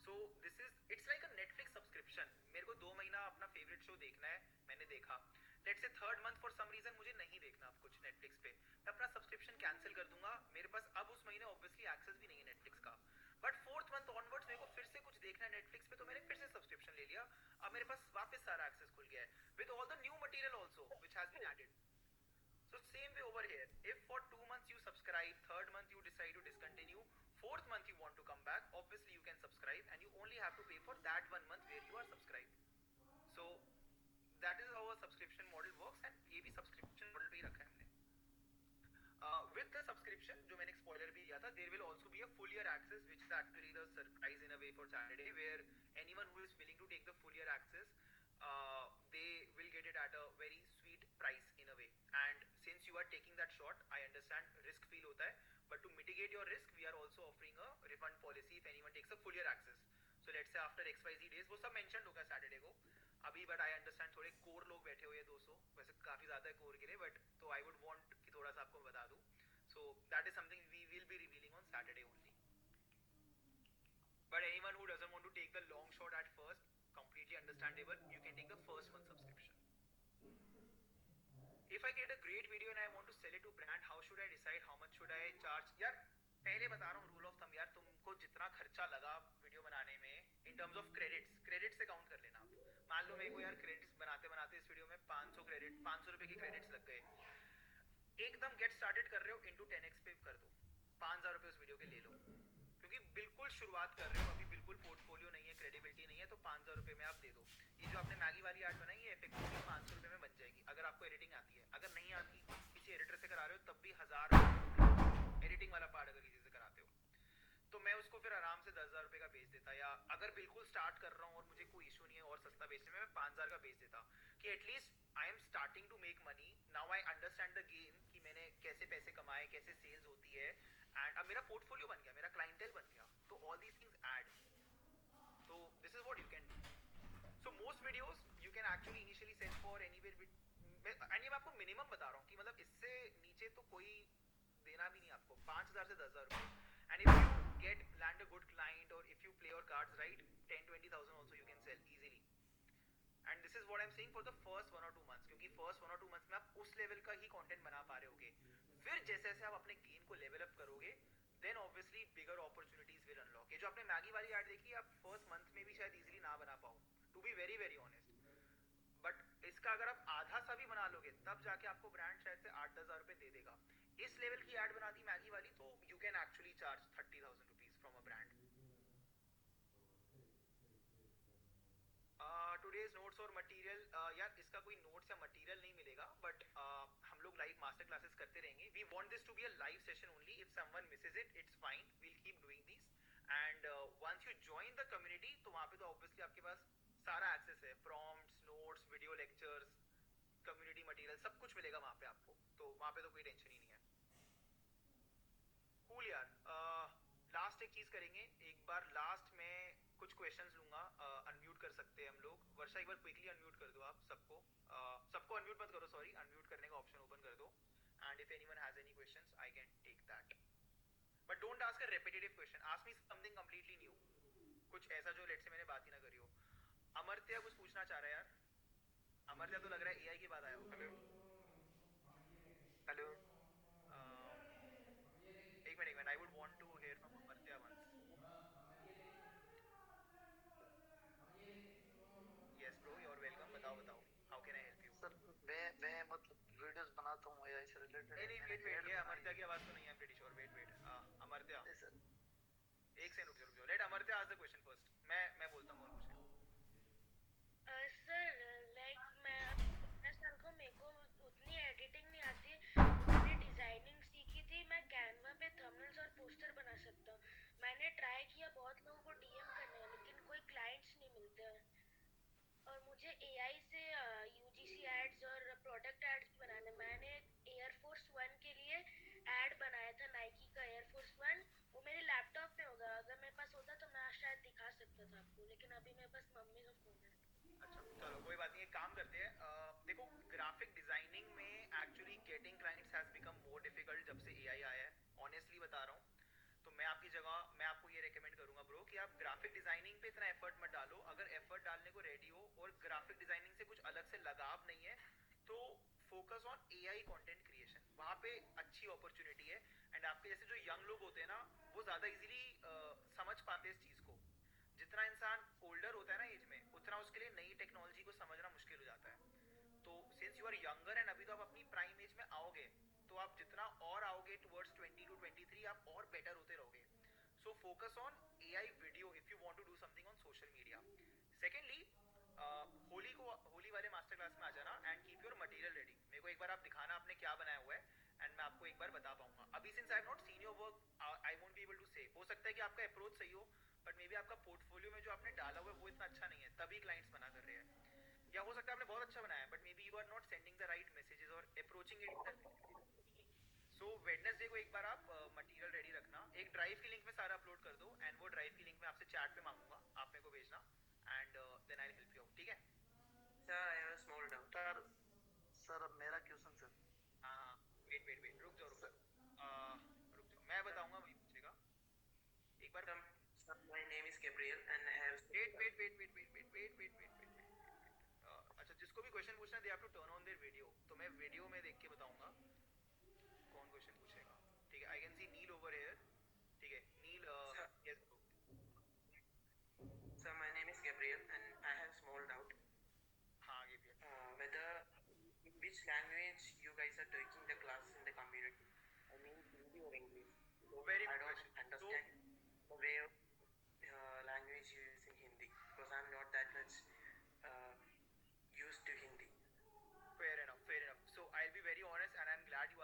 So this is, it's like a Netflix subscription. मेरे को 2 महीना अपना favourite show देखना है, मैंने देखा. Let's say 3rd month for some reason मुझे नहीं देखना अब कुछ Netflix पे, मैं अपना सब्सक्रिप्शन कैंसिल कर दूंगा. मेरे पास अब उस महीने ऑब्वियसली एक्सेस भी नहीं है Netflix का. बट 4th मंथ ऑनवर्ड्स मेरे को फिर से कुछ देखना है नेटफ्लिक्स पे, तो मैंने फिर से सब्सक्रिप्शन ले लिया. अब मेरे पास वापस सारा एक्सेस खुल गया है with all the new material also which has been added. So same way over here, if for 2 months you subscribe, 3rd month you decide to discontinue, 4th month you want to come back, obviously you can subscribe and you only have to pay for that 1 month where you are subscribed. So that is how a subscription model works, and ये भी subscription model पे ही रखा है हमने. With the subscription, जो मैंने एक spoiler भी दिया था, there will also be a full year access, which is actually the surprise in a way for Saturday, where anyone who is willing to take the full year access, they will get it at a very sweet price in a way. And since you are taking that shot, I understand risk feel होता है, but to mitigate your risk, we are also offering a refund policy if anyone takes a full year access. So let's say after XYZ days, वो सब mentioned होगा Saturday को अभी, but I understand थोड़े core लोग बैठे हुए हैं 200, वैसे काफी ज्यादा है कोर के लिए, बट तो आई वुड वांट कि थोड़ा सा आपको बता दूं. So that is something we will be revealing on Saturday only. But anyone who doesn't want to take the long shot at first, completely understandable, you can take the first month subscription. If I get a great video and I want to sell it to brand, how should I decide how much should I charge? यार पहले बता रहा हूँ rule of thumb, यार तुमको जितना खर्चा लगा वीडियो बनाने में इन टर्म्स ऑफ क्रेडिट्स से काउंट कर लेना. मान लो मेरे को यार क्रेडिट्स बनाते बनाते इस वीडियो में 500 रुपए के क्रेडिट्स लग गए. एकदम गेट स्टार्टेड कर रहे हो, इनटू 10x पे कर दो, 5000 रुपए उस वीडियो के ले लो, क्योंकि बिल्कुल शुरुआत कर रहे हो, अभी बिल्कुल पोर्टफोलियो नहीं है, क्रेडिबिलिटी नहीं है, तो 5000 रुपए में आप दे दो. ये जो आपने मैगी वाली आर्ट बनाई है इफेक्टिवली 500 रुपए में बन जाएगी अगर आपको एडिटिंग आती है. अगर नहीं आती, किसी एडिटर से करा रहे हो तब भी 1000 एडिटिंग वाला पार्ट अगर किसी से कराते हो तो मैं उसको फिर आराम से 10,000 रुपये का बेच देता, या अगर बिल्कुल स्टार्ट कर रहा हूँ और मुझे कोई इशू नहीं है और सस्ता बेचने में, मैं 5,000 का बेच देता कि at least I am starting to make money, now I understand the game कि मैंने कैसे पैसे कमाए, कैसे सेल्स होती है, एंड अब मेरा पोर्टफोलियो बन गया, मेरा क्लाइंटेल बन गया, तो ऑल दीज थिंग्स ऐड, तो this is what you can do. So most videos you can actually initially sell for anywhere with, and ये मैं आपको मिनिमम बता रहा हूँ कि मतलब इससे नीचे तो कोई देना भी नहीं आपको, 5,000 से 10,000 रुपये. And if you get land a good client और if you play your cards right, 10-20,000 also you can sell easily. And this is what I am saying for the first 1 or 2 months, क्योंकि first 1 or 2 months में आप उस level का ही content बना पा रहे होगे. फिर जैसे जैसे आप अपने गेम को लेवल अप करोगे then obviously bigger opportunities will unlock. ये जो आपने मैगी वाली ऐड देखी, आप फर्स्ट मंथ में भी शायद इजीली ना बना पाओ, to be very very honest. But इसका अगर आप आधा सा भी बना लोगे तब जाके आपको ब्रांड शायद से 8-10,000 रुपये दे देगा. इस लेवल की ऐड बना दी मैगी वाली तो you can actually charge 30,000 rupees from a brand. Today's notes और मटेरियल, यार इसका कोई नोट्स या मटेरियल नहीं मिलेगा, बट हम लोग लाइव मास्टर क्लासेस करते रहेंगे. We want this to be a live session only. If someone misses it it's fine, we will keep doing this. And once you join the community तो वहाँ पे तो ऑब्वियसली आपके पास सारा एक्सेस है, prompts, notes, video lectures, community material, सब कुछ मिलेगा वहाँ पे आपको, तो वहाँ पे तो कोई टेंशन ही नहीं है. कूल यार. लास्ट एक चीज करेंगे, एक बार लास्ट में कुछ क्वेश्चंस लूंगा. अनम्यूट कर सकते हैं हम लोग. वर्षा एक बार क्विकली अनम्यूट कर दो आप सबको. सबको अनम्यूट मत करो, सॉरी, अनम्यूट करने का ऑप्शन ओपन कर दो. And if anyone has any questions I can take that, but don't ask a repetitive question, ask me something completely new, कुछ ऐसा जो लेट से मैंने बात ही ना करी हो. अमर्त्य कुछ पूछना चाह रहा है यार. अमर्त्य तो लग रहा है एआई के बाद आया हो. Hello hello. एक minute, I would want to hear from Amartya once. Yes bro, you are welcome. बताओ बताओ, how can I help you? Sir मैं मतलब वीडियोस बनाता हूँ एआई से रिलेटेड. नहीं नहीं, वेट, ये अमर्त्य की आवाज तो नहीं है, pretty sure. Wait, Amartya sir एक सेकंड रुक जाओ. Let Amartya ask the question first. मैं बोलता हूँ और कुछ नहीं. सर लाइक मैं 15 साल को, मेरे को उतनी एडिटिंग नहीं आती, मैंने डिजाइनिंग सीखी थी. मैं कैनवा पे थंबनेल्स और पोस्टर बना सकता हूँ. मैंने ट्राई किया बहुत लोगों को डीएम करने, लेकिन कोई क्लाइंट्स नहीं मिलते हैं. और मुझे एआई से यूजीसी एड्स और प्रोडक्ट एड्स भी बनाने. मैंने एयरफोर्स 1 के लिए एड बनाया था, नाइकी का एयरफोर्स 1. वो मेरे लैपटॉप में होगा, अगर मेरे पास होता तो मैं शायद दिखा सकता था आपको, लेकिन अभी मेरे पास मम्मी का फोन है. अच्छा चलो कोई बात नहीं, एक काम करते हैं. देखो ग्राफिक डिजाइनिंग में actually getting clients has become more difficult जब से एआई आया है, ऑनेस्टली बता रहा हूँ. तो मैं आपकी जगह मैं आपको ये रेकमेंड करूंगा ब्रो कि आप ग्राफिक डिजाइनिंग पे इतना एफर्ट मत डालो. अगर एफर्ट डालने को रेडी हो और ग्राफिक डिजाइनिंग से कुछ अलग से लगाव नहीं है तो focus on AI content creation, वहाँ पे अच्छी अपॉर्चुनिटी है. एंड आपके जैसे जो यंग लोग होते हैं ना, वो ज़्यादा इजीली समझ पाते हैं इस चीज़ को. जितना इंसान ओल्डर होता है ना एज में, उतना उसके लिए नई टेक्नोलॉजी को समझना मुश्किल हो जाता है. तो since you are younger and अभी तो आप अपनी प्राइम एज में आओगे, तो आप जितना और आओगे टुवर्ड्स 20 to 23 आप और बेटर होते रहोगे. So focus on AI video if you want to do something on social media. Secondly, Holi वाले मास्टर क्लास में आ जाना and keep your material ready. मेरे को एक बार आप दिखाना आपने क्या बनाया हुआ है, एंड मैं आपको एक बार बता पाऊंगा. अभी since I have not seen your work I won't be able to say. हो सकता है कि आपका अप्रोच सही हो, बट मे बी आपका पोर्टफोलियो में जो आपने डाला हुआ है वो इतना अच्छा नहीं है, तभी क्लाइंट्स मना कर रहे हैं. या हो सकता है आपने बहुत अच्छा बनाया है, but maybe you are not sending the right messages और अप्रोचिंग इट. सो वेडनेसडे को एक बार आप मटेरियल रेडी रखना. एक ड्राइव की लिंक में सारा अपलोड कर दो, एंड वो ड्राइव की लिंक में आपसे चैट पे मांगूंगा, आप मेरे को भेजना, and then I will help you out. ठीक है sir I have a small doubt. Sir अब मेरा क्वेश्चन सर. हाँ, वेट रुक जाओ. मैं बताऊंगा, वही पूछेगा एक बार. Sir my name is Gabriel and I have wait. अच्छा, जिसको भी क्वेश्चन पूछना है they have to turn on their video, तो मैं वीडियो में देख के बताऊंगा कौन क्वेश्चन पूछेगा. ठीक है, I can see Neil over here. ठीक है Neil, yes bro. Sir my name is Gabriel and I have a small doubt. हाँ आगे भी Whether in which language you guys are taking the class in the community? I mean Hindi or English? Because Very I good don't question. understand the way of language you use in Hindi because I'm not that much used to Hindi. fair enough. So I'll be very honest and I'm glad you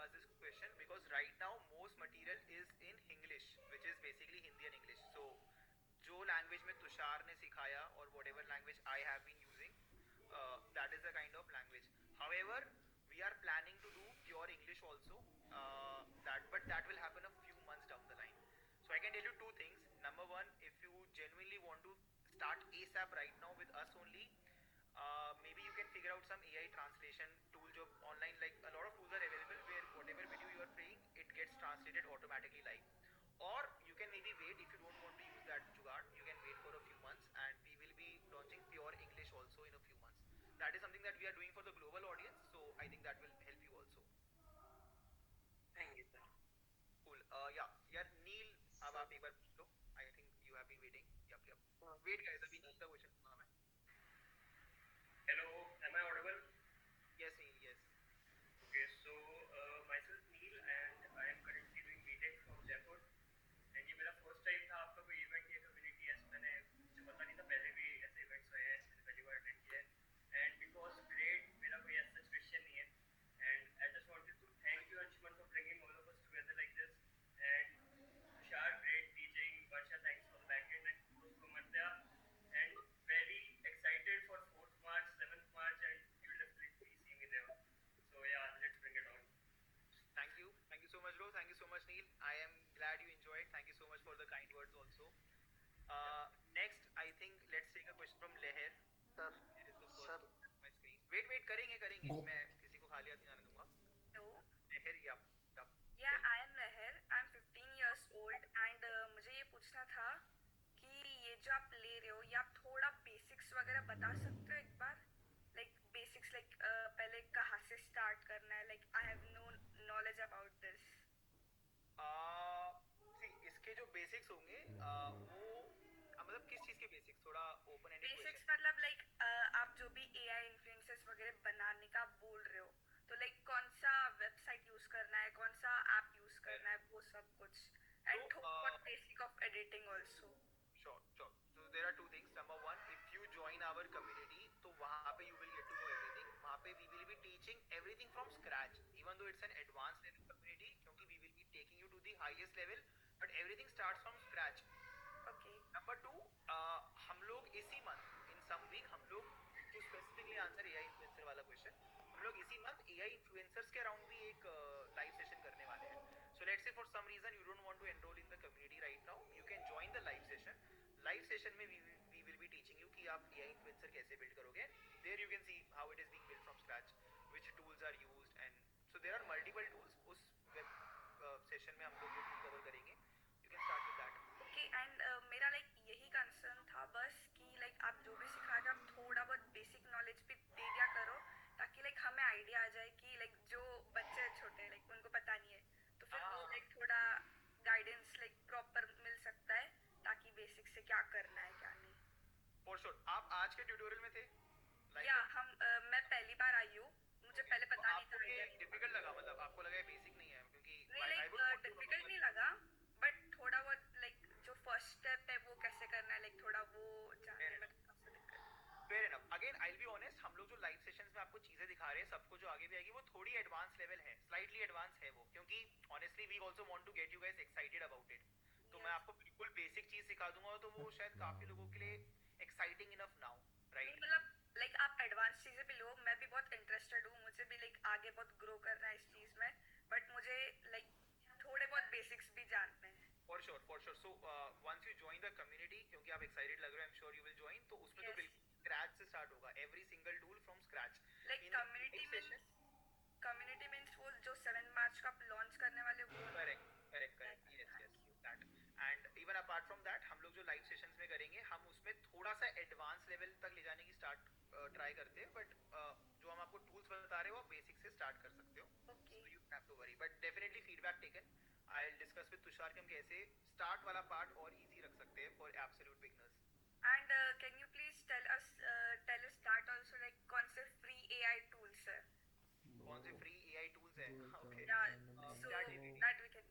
में तुषार ने सिखाया और whatever language I have been using, that is the kind of language. However, we are planning to do pure English also. But that will happen a few months down the line. So I can tell you two things. Number one, if you genuinely want to start ASAP right now with us only, maybe you can figure out some AI translation tool. जो online, like a lot of tools are available where whatever video you are playing, it gets translated automatically live. Or you can maybe wait if you don't want to use that jugaad. You can wait for a few months, and we will be launching pure English also in a few months. That is something that we are doing for the global audience, so I think that will help you also. Thank you, sir. Cool. Yeah, यार नील, अब आप एक बार पूछ लो. I think you have been waiting. Yep. Wait guys, अभी नील का question सुना मैं. Hello, am I audible? Yes, Neil. Yes. Okay, so myself Neil and I am currently doing BTech from Jaipur and ये मेरा first time था आपका कोई event या community ऐसे मैंने मुझे पता नहीं था पहले भी ऐसे events हुए हैं मैंने पहली बार attend किया है and it was great मेरा कोई ऐसा question नहीं है and I just wanted to thank you Anshuman for bringing all of us together like this and Tushar great teaching Varsha thanks for the backend and kudos to Martya and very excited for 4th March 7th March and you will definitely see me there. So yeah, let's bring it on. Thank you so much, bro. Thank you so much, Neil. I am glad you enjoyed. Thank you so much for the kind words also. Next, I think let's take a question from Leher. Sir, Here is the first sir. question on my screen. Wait, करेंगे. मैं किसी को खाली हाथ नहीं आने दूंगा. Hello. Leher, yeah. Yeah, I am Leher. I'm 15 years old and मुझे ये पूछना था कि ये जो आप ले रहे हो ये आप थोड़ा बेसिक्स वगैरह बता सकते हो एक बार लाइक बेसिक्स लाइक पहले कहाँ से स्टार्ट करना है like I have no knowledge about this See, इसके जो बेसिक्स होंगे वो मतलब किस चीज के बेसिक्स, थोड़ा ओपन एंडेड बेसिक्स क्वेश्चन. मतलब लाइक आप जो भी एआई इन्फ्लुएंसर्स वगैरह बनाने का बोल रहे हो तो लाइक कौन सा वेबसाइट यूज करना है कौन सा ऐप यूज करना है वो सब कुछ and what basic of editing also. Sure. So there are two things. Number one, if you join our community, तो वहाँ पे you will get to know everything. वहाँ पे we will be teaching everything from scratch. Even though it's an advanced level community, क्योंकि we will be taking you to the highest level, but everything starts from scratch. Okay Number two, हम लोग इसी month, in some week, हम लोग to specifically answer AI influencer वाला question, हम लोग इसी month AI influencers के around भी एक live session करने वाले हैं. So let's say for some reason you don't want to enroll in the community right now, you can join the live session. Live session में we will be teaching you कि आप AI influencer कैसे build करोगे. There you can see how it is being built from scratch, which tools are used, and so there are multiple tools. उस web session में हम लोग ये tool cover करेंगे. You can start with that. Okay and मेरा like यही concern था बस कि लाइक आप जो भी सिखा रहे हो आप थोड़ा बहुत बेसिक नॉलेज भी दे दिया करो ताकि लाइक हमें आइडिया आ जाए कि लाइक जो बच्चे छोटे लाइक उनको पता नहीं है तो फिर वो लाइक थोड़ा गाइडेंस लाइक प्रॉपर मिल सकता है ताकि बेसिक से क्या करना है क्या नहीं. For sure. आप आज के ट्यूटोरियल में थे? या हम मैं पहली बार आई हूँ मुझे पहले पता नहीं था आपको ये idea नहीं था. डिफिकल्ट लगा, मतलब आपको लगा ये बेसिक नहीं है, क्योंकि नहीं I like would want to know difficult नहीं लगा बट थोड़ा बहुत लाइक जो फर्स्ट स्टेप है वो कैसे करना है लाइक थोड़ा वो जानने में थोड़ा सा दिक्कत. Fair enough. Again, I'll be honest, हम लोग जो लाइव सेशंस में आपको चीजें दिखा रहे हैं, सबको जो आगे भी आएगी वो थोड़ी एडवांस लेवल है, स्लाइटली एडवांस है वो, क्योंकि honestly we also want to get you guys excited about it. तो मैं आपको बिल्कुल बेसिक चीज सिखा दूंगा तो वो शायद काफी लोगों के लिए एक्साइटिंग इनफ ना हो, नहीं राइट? मतलब लाइक आप एडवांस चीजें भी लो मैं भी बहुत इंटरेस्टेड हूँ मुझे भी लाइक आगे बहुत ग्रो करना है इस चीज में बट मुझे लाइक थोड़े बहुत बेसिक्स भी जानते हैं. For sure. So once you join the community, क्योंकि आप excited लग रहे हो, I'm sure you will join, तो उसमें तो Yes. बिल्कुल scratch से start होगा, every single tool from scratch. Like In community live session, means वो जो 7 मार्च का लॉन्च करने वाले वो correct. Yes. That. And even apart from that, हम लोग जो live sessions में करेंगे, हम उसमें थोड़ा सा advanced level तक ले जाने की try करते हैं, but जो हम आपको tools बता रहे हो, आप basic से start कर सकते हो. Okay. So you don't have to worry. But definitely feedback taken. I'll discuss with Tushar कि हम कैसे start वाला part और easy रख सकते हैं for absolute beginners. And can you please tell us that also like कौन से फ्री एआई टूल्स है. कौन से free AI tools हैं? Okay. या so that we can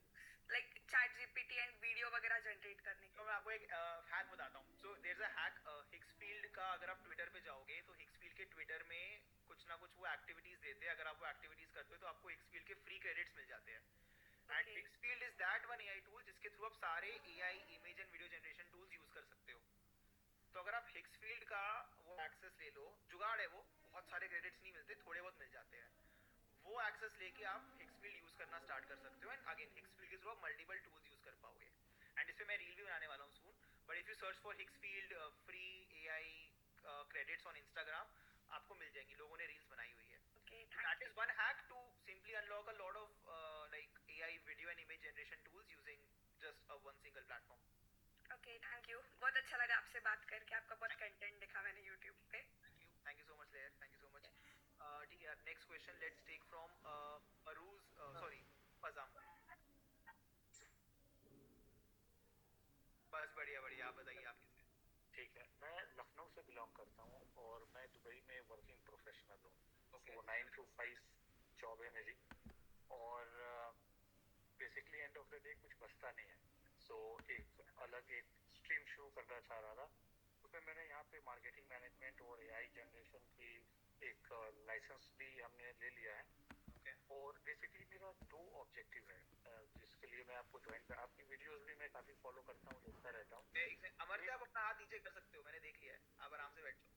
like ChatGPT and video वगैरह जनरेट करने तो मैं आपको एक हैक बताता हूँ. So there is a hack. Higgsfield का अगर आप ट्विटर पे जाओगे तो हिक्सफील्ड के ट्विटर में कुछ ना कुछ वो एक्टिविटीज देते हैं. अगर आप वो एक्टिविटीज करते हो तो आपको हिक्सफील्ड के फ्री क्रेडिट्स मिल जाते हैं. And Okay. Higgsfield is that one AI tool जिसके थ्रू आप सारे AI image and video generation tools use कर सकते हो. तो अगर आप हिक्सफील्ड का वो एक्सेस ले लो, जुगाड़ है वो, बहुत सारे क्रेडिट्स नहीं मिलते, थोड़े बहुत मिल जाते हैं, वो एक्सेस लेके आप हिक्सफील्ड यूज करना स्टार्ट कर सकते हो एंड अगेन हिक्सफील्ड के थ्रू आप मल्टीपल टूल्स यूज कर पाओगे। एंड इस पे मैं रील भी बनाने वाला हूँ soon, but if you search for Higgsfield free AI credits on Instagram, आपको मिल जाएंगी, लोगों ने रील्स बनाई हुई है। Okay, That is one hack to simply unlock a lot of like AI video and image generation tools using just a one single platform. Okay, thank you. बहुत अच्छा लगा आपसे बात करके, आपका बहुत कंटेंट देखा मैंने यूट्यूब पे। Thank you so much, Lair. Thank you so much. ठीक है, next question let's take from Aruz, sorry, Fazam. बस बढ़िया बढ़िया, आप बताइए आप कैसे? ठीक है, मैं लखनऊ से बिलोंग करता हूँ और मैं दुबई में वर्किंग प्रोफेशनल हूँ। Okay. वो 9 to 5 जॉब है मेरी और basically end of the day कुछ बचता नहीं है। सो एक अलग एक स्ट्रीम शुरू करना चाह रहा था, उसमें मैंने यहाँ पे मार्केटिंग मैनेजमेंट और एआई जनरेशन की एक लाइसेंस भी हमने ले लिया है। Okay. और बेसिकली मेरा 2 ऑब्जेक्टिव है जिसके लिए मैं आपको ज्वाइन कर, आपकी वीडियोस भी मैं काफ़ी फॉलो करता हूँ, देखता रहता हूँ। अमर, आप अपना हाथ नीचे कर सकते हो, मैंने देख लिया है, आप आराम से बैठ जाओ।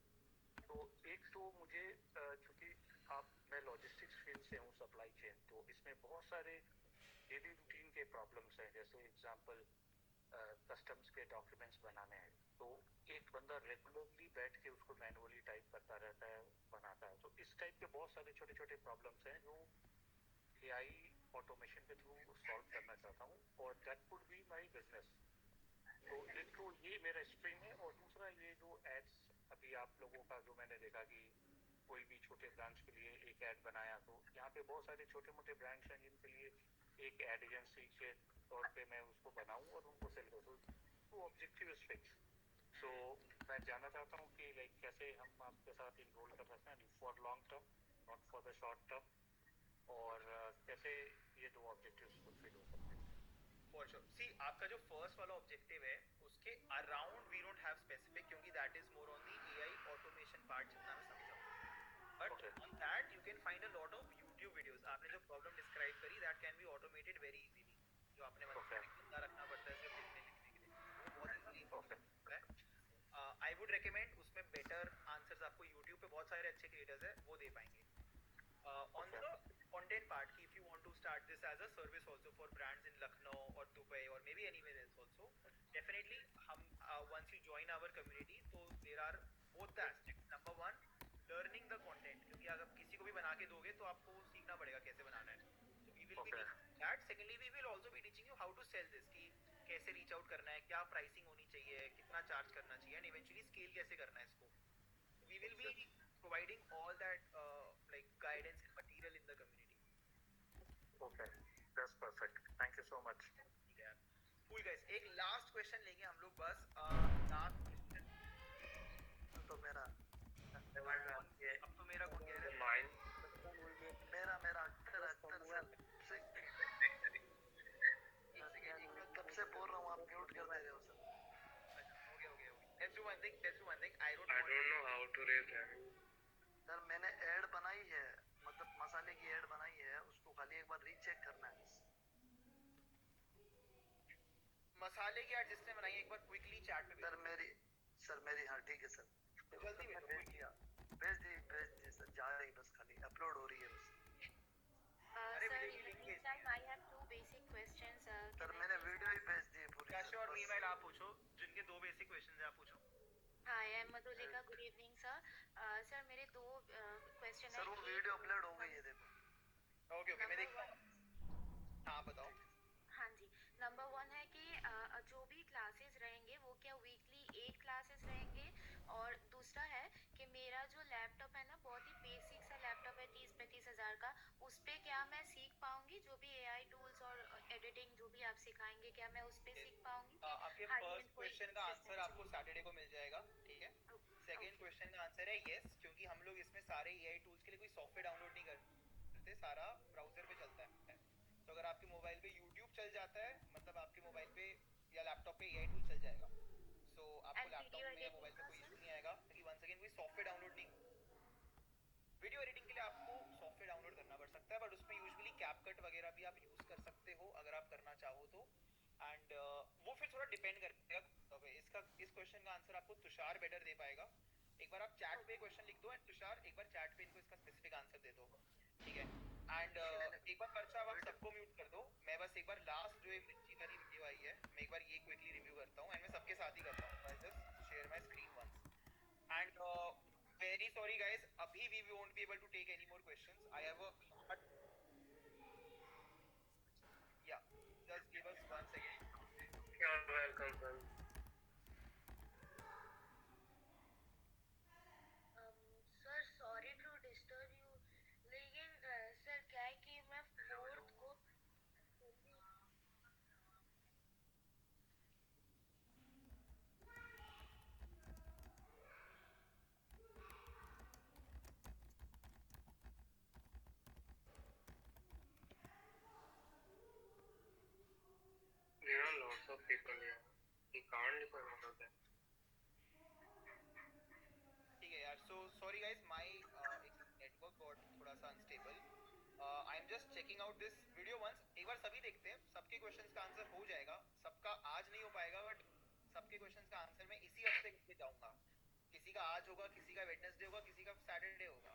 तो एक तो मुझे चूंकि मैं लॉजिस्टिक्स फील्ड से हूँ, सप्लाई चेन, तो इसमें बहुत सारे डेली रूटीन के प्रॉब्लम्स हैं। जैसे एग्जांपल कस्टम्स के डॉक्यूमेंट्स बनाने हैं, तो एक बंदा रेगुलरली बैठ के उसको मैनुअली टाइप करता रहता है, बनाता है। तो इस टाइप के बहुत सारे छोटे छोटे प्रॉब्लम्स हैं जो एआई ऑटोमेशन के थ्रू सॉल्व करना चाहता हूँ और that would be my business. तो एक तो ये मेरा स्ट्रीम है और दूसरा ये जो एड्स अभी आप लोगों का जो मैंने देखा कि कोई भी छोटे ब्रांच के लिए एक ऐड बनाया, तो यहाँ पे बहुत सारे छोटे मोटे ब्रांड्स हैं जिनके लिए एक एड एजेंसी के तौर पे मैं उसको बनाऊं और उनको सेल करूं। तो ऑब्जेक्टिव इज फिक्स। सो मैं जानना चाहता हूँ कि लाइक कैसे हम आपके साथ इनरोल कर सकते हैं for long term, not for the short term, और कैसे ये 2 ऑब्जेक्टिव्स फुलफिल हो सकते हैं। For sure. See, आपका जो फर्स्ट वाला ऑब्जेक्टिव है उसके around we don't have specific, क्योंकि that is more on the AI automation part, जितना मैं समझा हूँ। But Okay. On that you can find a lot of YouTube videos. आपने जो प्रॉब्लम डिस्क्राइब करी, that can be automated very easily. जो आपने Okay. बंदा रखना पड़ता है सिर्फ लिखने लिखने के लिए, वो बहुत इजीली Okay. होता है। आई वुड रिकमेंड, उसमें बेटर आंसर्स आपको यूट्यूब पे बहुत सारे अच्छे क्रिएटर्स हैं, वो दे पाएंगे। On the content part, if you want to start this as a service also for brands in Lucknow or Dubai or maybe anywhere else also, definitely हम once you join our community, so there are both the aspects. Number one, learning the content, क्योंकि अगर किसी को भी बना के दोगे तो आपको सीखना पड़ेगा कैसे बनाना है। So we will be Okay. teaching that. Secondly, we will also be teaching you how to sell this, कि कैसे reach out करना है, क्या pricing होनी चाहिए, कितना charge करना चाहिए, and eventually scale कैसे करना है इसको। We will be providing all that like guidance and material in the community. Okay, that's perfect. Thank you so much. ठीक है, cool guys, एक last question लेंगे हम लोग बस। last question तो मेरा अब तो मेरा कौन कह रहा है? मेरा मेरा अख्तर अख्तर सर तब से बोल रहा हूँ, आप म्यूट कर दे रहे हो sir. Okay. Let's do one thing. I don't know how to raise hand. Sir मैंने ऐड बनाई है, मतलब मसाले की ऐड बनाई है, उसको खाली एक बार रीचेक करना है। मसाले की ऐड जिसने बनाई है, एक बार क्विकली चैट पे सर मेरी हाँ ठीक है सर, जल्दी भेज दिया, भेज दी सर, जा रही बस, खाली अपलोड हो रही है बस। अरे Sir, वीडियो की in the लिंक भेज meantime, I have 2 basic questions. Sir मैंने वीडियो ही भेज दी है पूरी। कैश और मीमेल आप पूछो, जिनके 2 बेसिक क्वेश्चंस हैं आप पूछो। Hi, I am Madhulika. Good evening, sir. Sir, मेरे 2 क्वेश्चन सर वो हैं। वीडियो अपलोड हो गई है, देखो। ओके मैं देखता हूँ। हाँ बताओ। हाँ जी, नंबर 1 है कि जो भी क्लासेस रहेंगे वो क्या वीकली 8 क्लासेस रहेंगे, और दूसरा है कि मेरा जो लैपटॉप है ना, बहुत ही बेसिक सा लैपटॉप है 30-35 हज़ार का, उस पे क्या मैं सीख पाऊंगी जो भी एआई टूल्स और एडिटिंग जो भी आप सिखाएंगे, क्या मैं उस पे सीख पाऊंगी? आपके फर्स्ट क्वेश्चन का आंसर आपको सैटरडे को मिल जाएगा, ठीक है। सेकंड क्वेश्चन का आंसर है यस, क्योंकि हम लोग इसमें सारे एआई टूल्स के लिए कोई सॉफ्टवेयर डाउनलोड नहीं करते, सारा ब्राउजर पे चलता है। तो अगर आपके मोबाइल पे YouTube चल जाता है, मतलब आपके मोबाइल पे या लैपटॉप पे एआई टूल चल जाएगा। सो आपको लैपटॉप में या मोबाइल पे कोई इशू नहीं आएगा, क्योंकि वंस अगेन कोई सॉफ्टवेयर डाउनलोड नहीं, वीडियो एडिटिंग के लिए आपको सॉफ्टवेयर डाउनलोड करना पड़ सकता है, बट उसमें यूजुअली कैपकट वगैरह भी आप यूज कर सकते हो अगर आप करना चाहो तो। एंड वो फिर थोड़ा डिपेंड करेगा। इसका इस क्वेश्चन क्वेश्चन का आंसर आपको तुषार बेटर दे पाएगा. एक बार आप चैट पे क्वेश्चन लिख दो एंड तुषार एक बार चैट पे इनको इसका स्पेसिफिक आंसर दे दो, ठीक है. एंड एक बार पर्चा आप सबको म्यूट कर दो. मैं बस एक बार लास्ट जो मिर्ची वाली वीडियो आई है मैं एक बार ये क्विकली रिव्यू करता हूँ एंड मैं सबके साथ ही करता हूँ. I just share my screen once and very sorry guys, abhi we won't be able to take any more questions. I have a lot. Yeah, just give us 1 second. You're welcome, sir. Sir sorry to disturb you, लेकिन sir क्या है कि मैं fourth को There are lots of people here. He can't listen all of them. ठीक है यार. So sorry guys, my network got थोड़ा सा unstable. I am just checking out this video once. एक बार सभी देखते हैं. सबके क्वेश्चंस का आंसर हो जाएगा. सबका आज नहीं हो पाएगा बट सबके क्वेश्चंस का आंसर मैं इसी हफ्ते लेके जाऊंगा. किसी का आज होगा, किसी का वेडनेसडे होगा, किसी का सैटरडे होगा,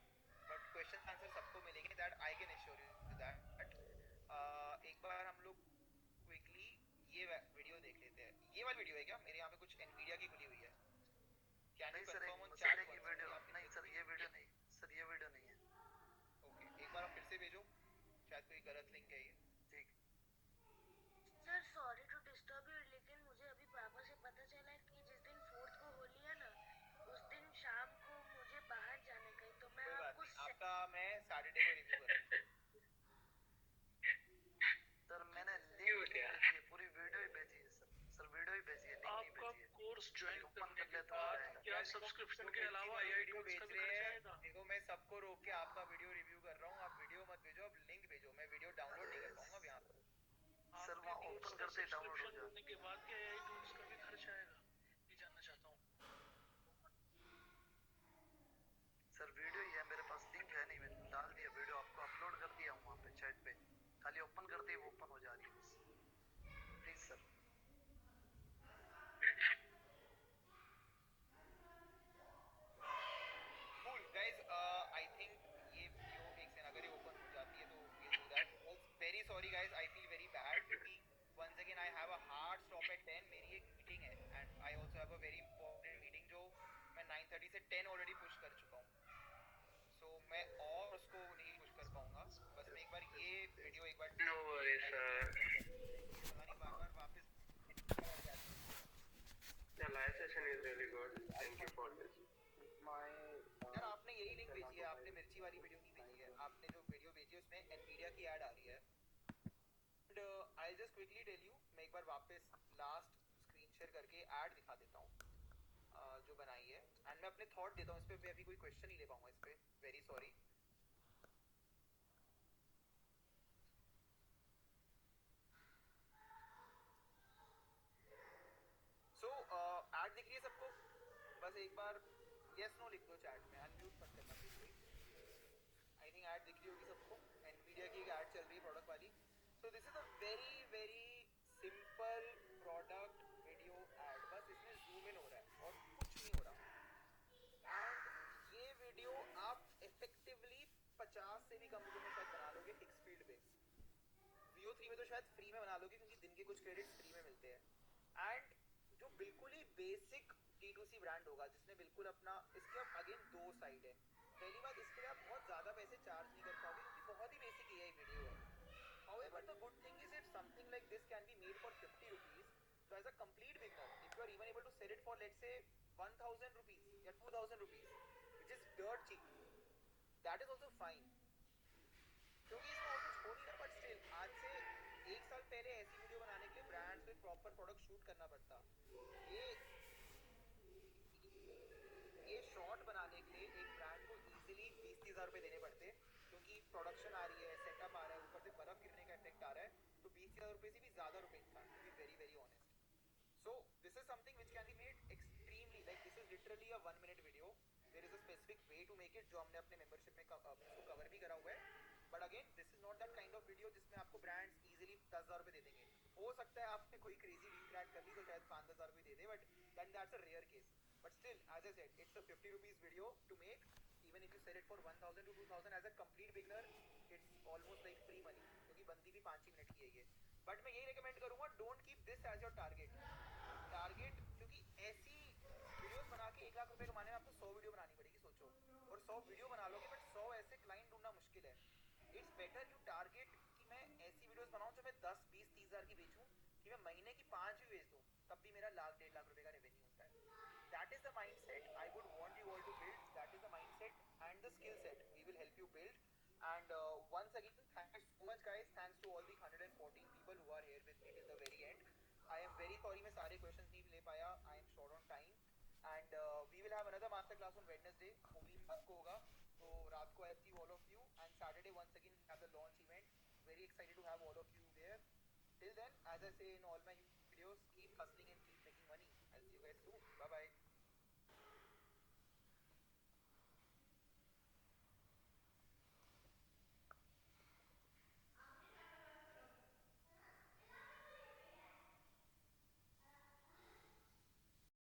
बट क्वेश्चन आंसर सबको मिलेंगे. That I can assure you that. एक बार हम लोग क्विकली ये वीडियो देख लेते हैं. ये वाली वीडियो है क्या? मेरे यहाँ पे कुछ एनवीडिया की खुली हुई है. Can you confirm on chat की वीडियो? नहीं सर, ये वीडियो नहीं सर, ये वीडियो नहीं है. ओके, एक बार आप फिर से भेजो, शायद कोई गलत लिंक है ये. ठीक. Sir sorry to disturb you, लेकिन मुझे अभी पापा से पता चला है कि जिस दिन फोर्थ को होली है ना, उस दिन शाम को मुझे बाहर जाने का है, तो मैं कोई बात आपको नहीं, आपका मैं सैटरडे को रिव्यू करूंगा. सर मैंने लिंक भेजी है, पूरी वीडियो ही भेजी है सर. सर वीडियो ही भेजी है, लिंक नहीं आपका भेजी है. कोर्स ज्वाइन ओपन करने कर के लेता हूँ बाद जाएगा. क्या सब्सक्रिप्शन के अलावा आईआईडी को का भेज भी रहे खर्चा हैं. आएगा? देखो मैं सबको रोक के आपका वीडियो रिव्यू कर रहा हूँ. आप वीडियो मत भेजो, आप लिंक भेजो. मैं वीडियो डाउनलोड नहीं कर पाऊंगा अब यहाँ पर. सर वहाँ ओपन करते ही डाउनलोड हो सब्सक्रिप्शन जाएगा. होने के बाद क्या आईआईडी टूल्स का भी खर्चा आएगा? ये जानना चाहता हूँ. सर वीडियो ही है मेरे पास, लिंक है नहीं. मैंने डाल दिया वीडियो, आपको अपलोड कर दिया हूँ वहाँ पे चैट पे. खाली ओपन करते ही वो ओपन हो जा रही है बस. Please sir. Cool guys, I think ये वीडियो एक सेकंड अगर ये ओपन हो जाती है तो we'll do that. Very sorry guys, I feel very bad क्योंकि once again I have a hard stop at 10. मेरी एक मीटिंग है and I also have a very important meeting जो मैं 9:30 से 10 already push कर चुका हूँ. So मैं और उसको नहीं push कर पाऊंगा. बस मैं एक बार ये वीडियो एक बार No worries, sir. पता नहीं बार-बार वापस The live session is really good. Thank you for this. यार आपने यही लिंक भेजी है, आपने मिर्ची वाली वीडियो नहीं भेजी है. आपने जो वीडियो भेजी है उसमें एनवीडिया की ऐड आ रही है. And I just quickly tell you, मैं एक बार वापस लास्ट स्क्रीन शेयर करके ऐड दिखा देता हूँ जो बनाई है एंड मैं अपने थॉट देता हूँ इस पे. मैं अभी कोई क्वेश्चन नहीं ले पाऊंगा इस पे, वेरी सॉरी. सो ऐड दिख रही है सबको? बस एक बार यस नो लिख दो चैट में, अनम्यूट मत करना प्लीज. आई थिंक ऐड दिख रही होगी सबको. एनवीडिया की एक ऐड चल रही है प्रोडक्ट वाली. सो this is a very very simple product video add. बस इसमें जूम इन हो रहा है और कुछ नहीं हो रहा. एंड ये वीडियो आप इफेक्टिवली 50 से भी कम रुपए में शायद बना लोगे फिक्स फील्ड पे. VO3 में तो शायद फ्री में बना लोगे क्योंकि दिन के कुछ क्रेडिट्स फ्री में मिलते हैं. एंड जो बिल्कुल ही बेसिक D2C ब्रांड होगा जिसने बिल्कुल अपना, इसके अब अगेन दो साइड है. पहली बात, इसके लिए आप बहुत ज़्यादा पैसे चार्ज नहीं कर पाओगे क्योंकि बहुत ही बेसिक AI वीडियो है. However, the good thing is if something like this can be made for 50 rupees, so as a complete beginner, if you are even able to sell it for let's say 1000 rupees या 2000 rupees, which is dirt cheap, that is also fine. क्योंकि इसमें और कुछ हो नहीं रहा, but still आज से एक साल पहले ऐसी वीडियो बनाने के लिए ब्रांड्स को प्रॉपर प्रोडक्ट शूट करना पड़ता. ये शॉट बनाने के लिए एक ब्रांड को इजीली 20-30 हज़ार रुपए देने पड़ते क्योंकि प्रोडक्शन आ रही है, सेटअप आ रहा है, ऊपर से बर्फ गिरने का इफेक्ट आ रहा है. तो 20,000 रुपए से भी ज़्यादा रुपए इंसान, to be very very honest. So this is something which can be made extremely, like this is literally a 1 minute video. There is a specific way to make it जो हमने अपने मेंबरशिप में उसको कवर भी करा हुआ है. But again this is not that kind of video जिसमें आपको ब्रांड्स इजीली 10,000 रुपए दे देंगे. हो सकता है आपने कोई क्रेजी डील क्रैक कर ली तो शायद 5-10 हज़ार रुपए दे दे, but then that's a rare case. But still, as I said, it's a 50 rupees video to make. Even if you sell it for 1000 to 2000 as a complete beginner, it's almost like free money, क्योंकि बनती भी 5 ही minute की है ये. But मैं यही recommend करूँगा, don't keep this as your target. Target, क्योंकि ऐसी वीडियोस बना के 1 लाख रुपए कमाने में आपको 100 वीडियो बनानी पड़ेगी, सोचो. और 100 वीडियो बना लोगे, बट 100 ऐसे क्लाइंट ढूंढना मुश्किल है. इट्स बेटर यू टारगेट कि मैं ऐसी वीडियोस बनाऊं जो मैं 10, 20, 30 हज़ार की बेचूं, कि मैं महीने की 5 भी बेच दूं, तब भी मेरा लाख 1.5 लाख रुपए का रेवेन्यू होता है. That is the mindset I would want you all to build. That is the mindset and the skill set we will help you build. And once again, thanks so much guys. Thanks to all the 114 people who are here with me till the very end. I am very sorry मैं सारे questions नहीं ले पाया. I am short on time. And we will have another master class on Wednesday. Only रात को होगा. So रात को I see all of you. And Saturday once again we have the launch event. Very excited to have all of you there. Till then, as I say in all my videos, keep hustling and